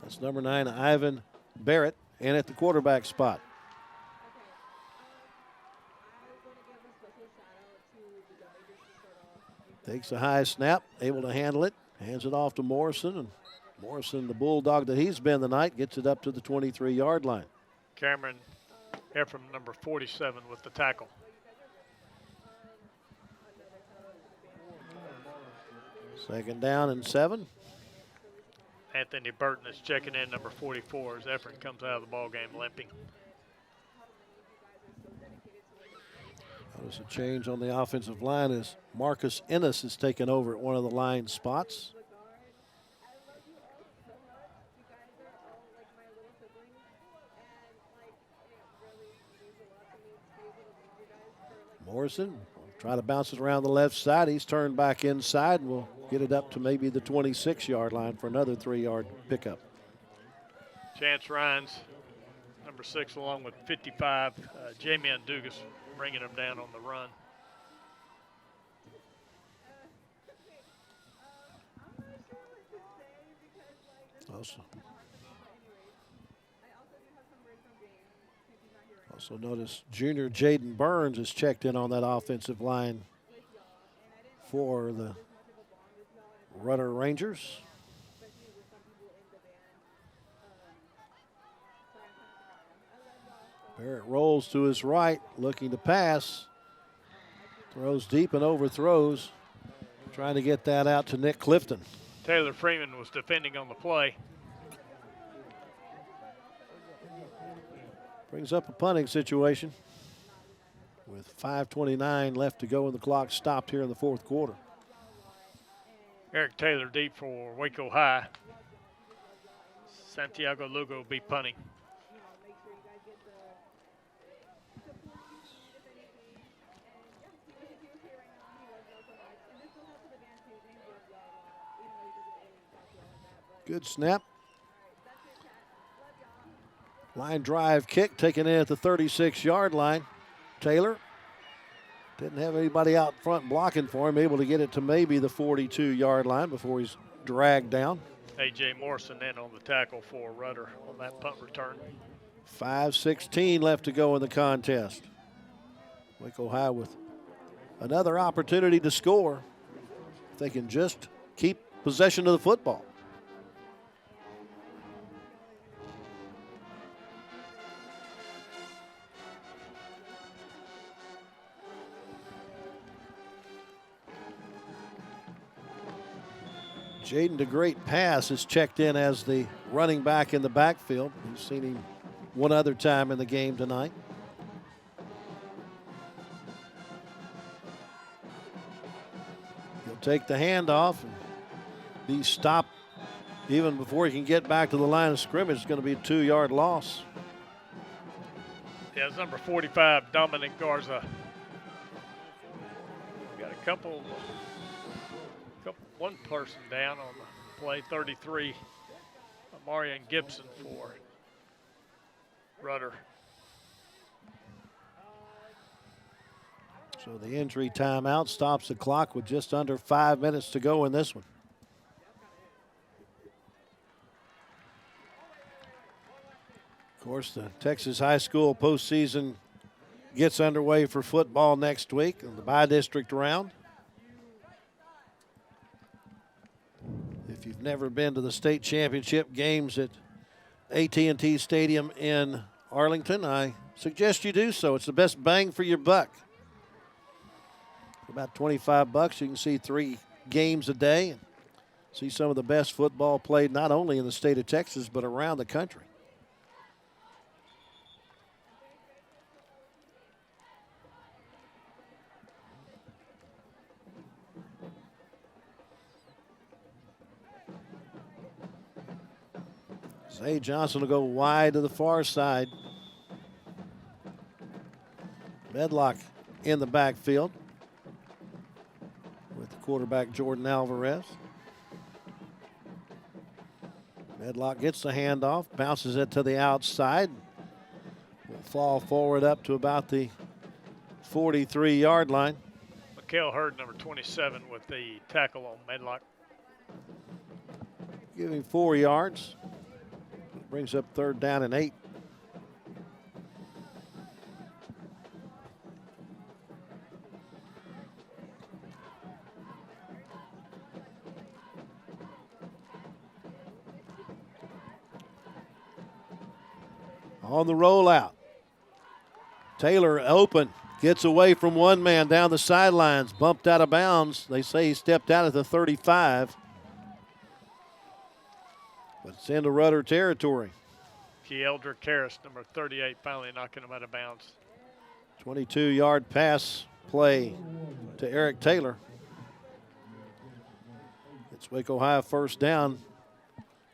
That's number 9, Ivan Barrett, in at the quarterback spot. Takes a high snap, able to handle it, hands it off to Morrison, and Morrison, the bulldog that he's been tonight, gets it up to the 23-yard line. Cameron Ephraim, number 47, with the tackle. Second down and 7. Anthony Burton is checking in, number 44, as Ephraim comes out of the ball game limping. Notice a change on the offensive line as Marcus Ennis is taken over at one of the line spots. Morrison will try to bounce it around the left side. He's turned back inside and will get it up to maybe the 26-yard line for another 3-yard pickup. Chance Rhines, number 6, along with 55, Jamian Dugas, bringing him down on the run. Also notice junior Jaden Burns is checked in on that offensive line for the Rudder Rangers. Barrett rolls to his right, looking to pass. Throws deep and overthrows. Trying to get that out to Nick Clifton. Taylor Freeman was defending on the play. Brings up a punting situation with 5:29 left to go and the clock stopped here in the fourth quarter. Eric Taylor deep for Waco High. Santiago Lugo will be punting. Good snap. Line drive kick taken in at the 36-yard line. Taylor didn't have anybody out front blocking for him, able to get it to maybe the 42-yard line before he's dragged down. A.J. Morrison in on the tackle for Rudder on that punt return. 5:16 left to go in the contest. Waco High with another opportunity to score if they can just keep possession of the football. Jaden DeGreat Pass is checked in as the running back in the backfield. We've seen him one other time in the game tonight. He'll take the handoff and be stopped even before he can get back to the line of scrimmage. It's going to be a 2-yard loss. Yeah, it's number 45, Dominic Garza. Got a couple, one person down on the play, 33, Marion Gibson for Rudder. So the injury timeout stops the clock with just under 5 minutes to go in this one. Of course, the Texas High School postseason gets underway for football next week in the bi-district round. If you've never been to the state championship games at AT&T Stadium in Arlington, I suggest you do so. It's the best bang for your buck. For about $25, you can see 3 games a day and see some of the best football played not only in the state of Texas but around the country. Zay Johnson will go wide to the far side. Medlock in the backfield with the quarterback Jordan Alvarez. Medlock gets the handoff, bounces it to the outside. Will fall forward up to about the 43-yard line. Mikael Hurd, number 27, with the tackle on Medlock. Giving 4 yards. Brings up 3rd down and 8. On the rollout. Taylor open. Gets away from one man down the sidelines. Bumped out of bounds. They say he stepped out at the 35. But it's into Rudder territory. Kieldrick Harris, number 38, finally knocking him out of bounds. 22-yard pass play to Eric Taylor. It's Waco High 1st down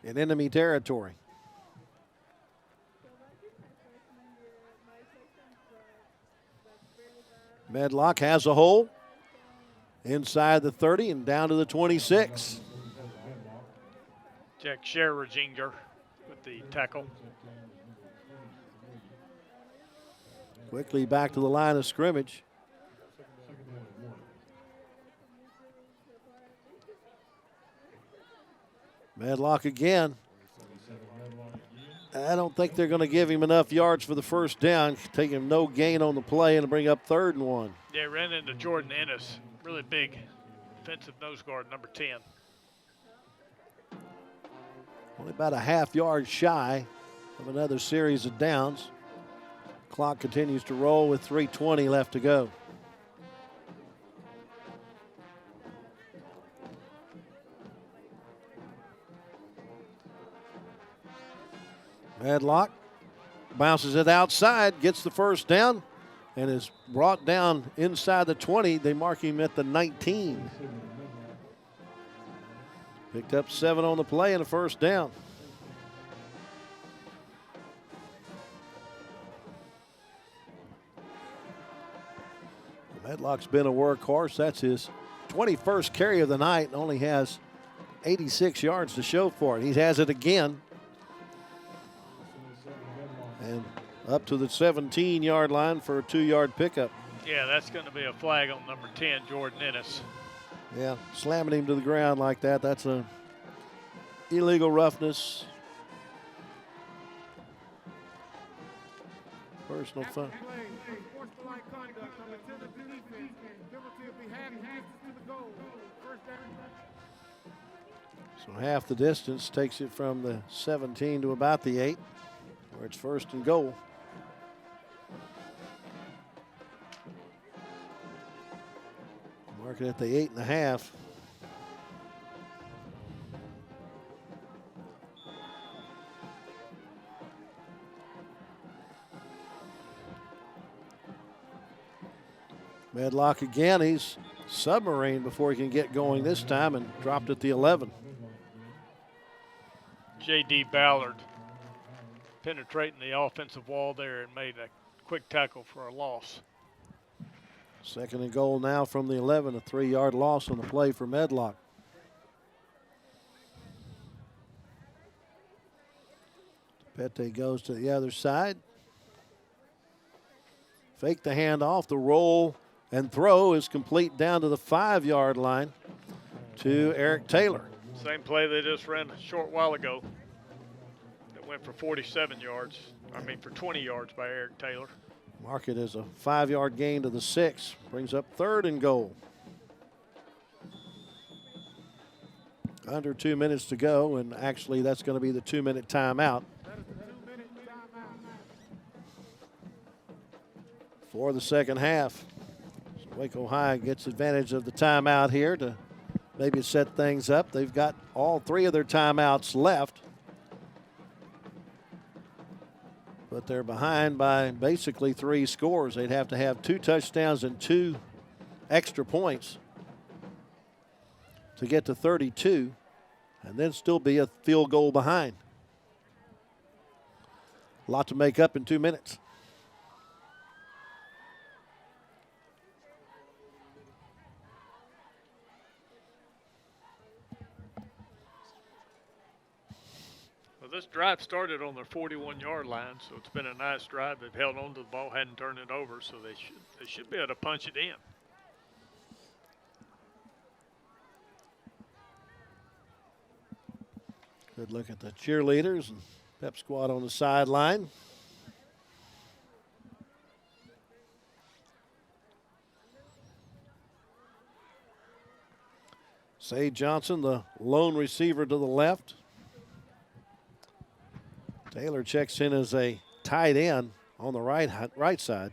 in enemy territory. Medlock has a hole inside the 30 and down to the 26. Jack Scherzinger with the tackle. Quickly back to the line of scrimmage. Medlock again. I don't think they're going to give him enough yards for the 1st down. Take him no gain on the play and bring up 3rd and 1. Yeah, ran into Jordan Ennis, really big defensive nose guard, number 10. Only about a half yard shy of another series of downs. Clock continues to roll with 3:20 left to go. Medlock bounces it outside, gets the first down, and is brought down inside the 20. They mark him at the 19. Picked up 7 on the play and a first down. Medlock's been a workhorse. That's his 21st carry of the night and only has 86 yards to show for it. He has it again. And up to the 17-yard line for a 2-yard pickup. Yeah, that's going to be a flag on number 10, Jordan Ennis. Yeah, slamming him to the ground like that, that's a illegal roughness. Personal foul. So half the distance takes it from the 17 to about the 8, where it's first and goal. Marking at the 8.5. Medlock again, he's submarine before he can get going this time and dropped at the 11. J.D. Ballard penetrating the offensive wall there and made a quick tackle for a loss. Second and goal now from the 11, a 3-yard loss on the play for Medlock. Pete goes to the other side. Fake the handoff, the roll and throw is complete down to the 5-yard line to Eric Taylor. Same play they just ran a short while ago. That went for 47 yards. For 20 yards by Eric Taylor. Mark it as a 5-yard gain to the 6. Brings up third and goal. Under 2 minutes to go, and actually that's going to be the 2-minute timeout for the second half. So Waco High gets advantage of the timeout here to maybe set things up. They've got all 3 of their timeouts left, but they're behind by basically 3 scores. They'd have to have 2 touchdowns and 2 extra points to get to 32 and then still be a field goal behind. A lot to make up in 2 minutes. This drive started on their 41-yard line, so it's been a nice drive. They've held on to the ball, hadn't turned it over, so they should be able to punch it in. Good look at the cheerleaders and pep squad on the sideline. Say Johnson, the lone receiver to the left. Taylor checks in as a tight end on the right side.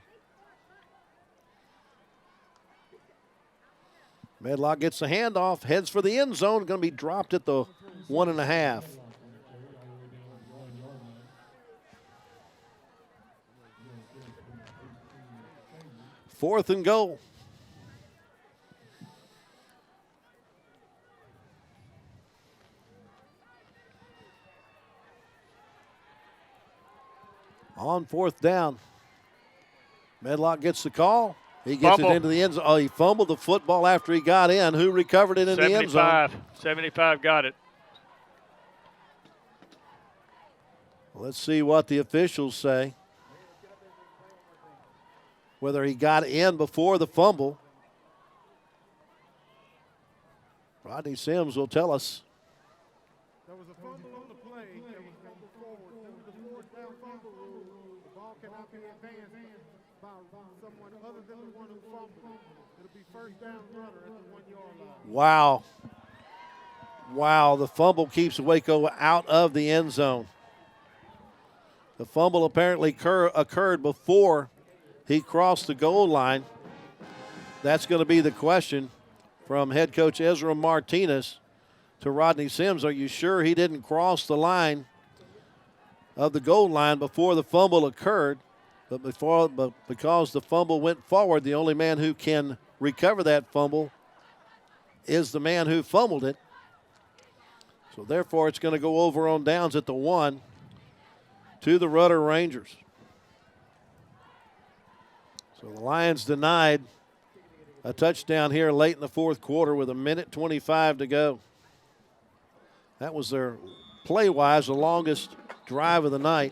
Medlock gets the handoff, heads for the end zone, going to be dropped at the 1.5. Fourth and goal. On fourth down, Medlock gets the call. He gets it into the end zone. Oh, he fumbled the football after he got in. Who recovered it in the end zone? 75 got it. Let's see what the officials say. Whether he got in before the fumble. Rodney Sims will tell us. There was a fumble on the play. There was fumble forward. Due to the fourth down fumble rule, the ball cannot be advanced by someone other than the one who fumbled. It'll be first down runner at the 1-yard line. Wow. Wow, the fumble keeps Waco out of the end zone. The fumble apparently occurred before he crossed the goal line. That's going to be the question from head coach Ezra Martinez to Rodney Sims. Are you sure he didn't cross the line of the goal line before the fumble occurred? But because the fumble went forward, the only man who can recover that fumble is the man who fumbled it. So therefore, it's going to go over on downs at the 1 to the Rudder Rangers. So the Lions denied a touchdown here late in the fourth quarter with 1:25 to go. That was their play-wise the longest drive of the night.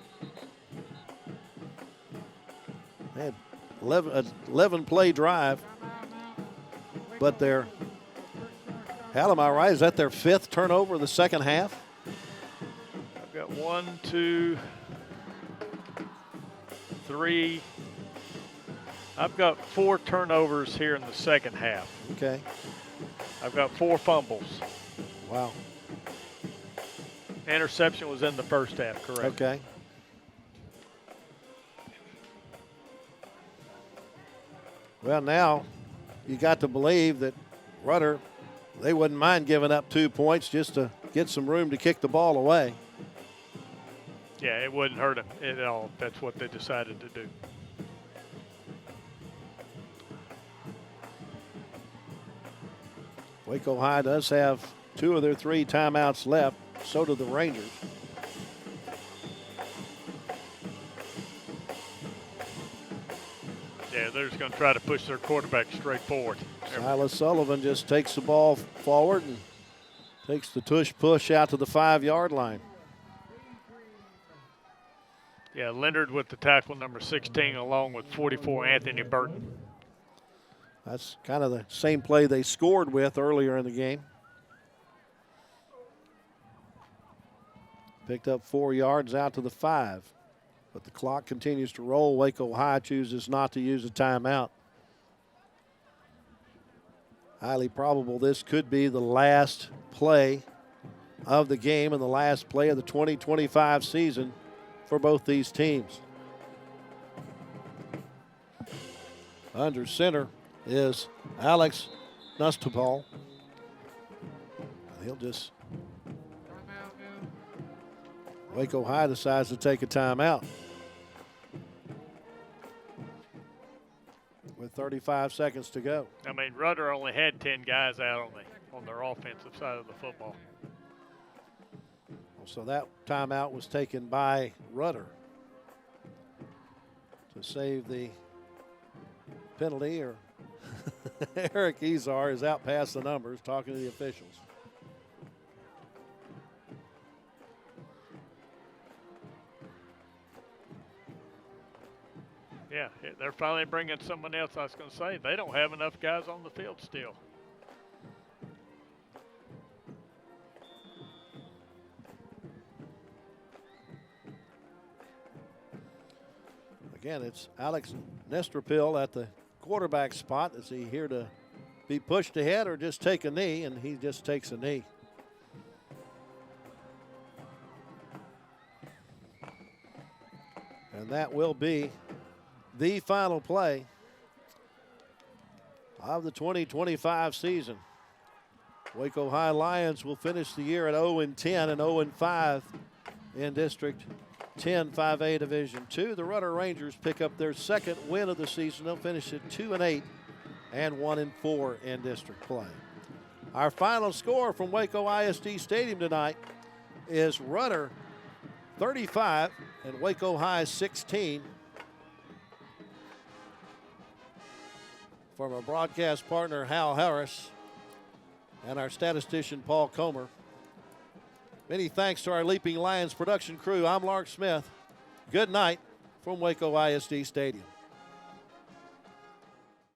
They had 11-play drive, but Hal, am I right? Is that their 5th turnover of the second half? I've got 1, 2, 3. I've got 4 turnovers here in the second half. Okay. I've got 4 fumbles. Wow. Interception was in the first half, correct? Okay. Well, now you got to believe that Rudder, they wouldn't mind giving up 2 points just to get some room to kick the ball away. Yeah, it wouldn't hurt them at all. That's what they decided to do. Waco High does have 2 of their 3 timeouts left. So do the Rangers. Yeah, they're just going to try to push their quarterback straight forward. Silas Sullivan just takes the ball forward and takes the tush-push out to the 5-yard line. Yeah, Leonard with the tackle, number 16, along with 44, Anthony Burton. That's kind of the same play they scored with earlier in the game. Picked up 4 yards out to the 5. But the clock continues to roll. Waco High chooses not to use a timeout. Highly probable this could be the last play of the game and the last play of the 2025 season for both these teams. Under center is Alex Nustapal. He'll just... Waco High decides to take a timeout. With 35 seconds to go. I mean, Rudder only had 10 guys out on their offensive side of the football. So that timeout was taken by Rudder to save the penalty. Or Eric Izar is out past the numbers talking to the officials. Yeah, they're finally bringing someone else. I was going to say, they don't have enough guys on the field still. Again, it's Alex Nestropil at the quarterback spot. Is he here to be pushed ahead or just take a knee? And he just takes a knee. And that will be the final play of the 2025 season. Waco High Lions will finish the year at 0-10 and 0-5 in District 10 5A Division II. The Rudder Rangers pick up their 2nd win of the season. They'll finish at 2-8 and 1-4 in district play. Our final score from Waco ISD Stadium tonight is Rudder 35 and Waco High 16. From our broadcast partner Hal Harris and our statistician Paul Comer. Many thanks to our Leaping Lions production crew. I'm Lark Smith. Good night from Waco ISD Stadium.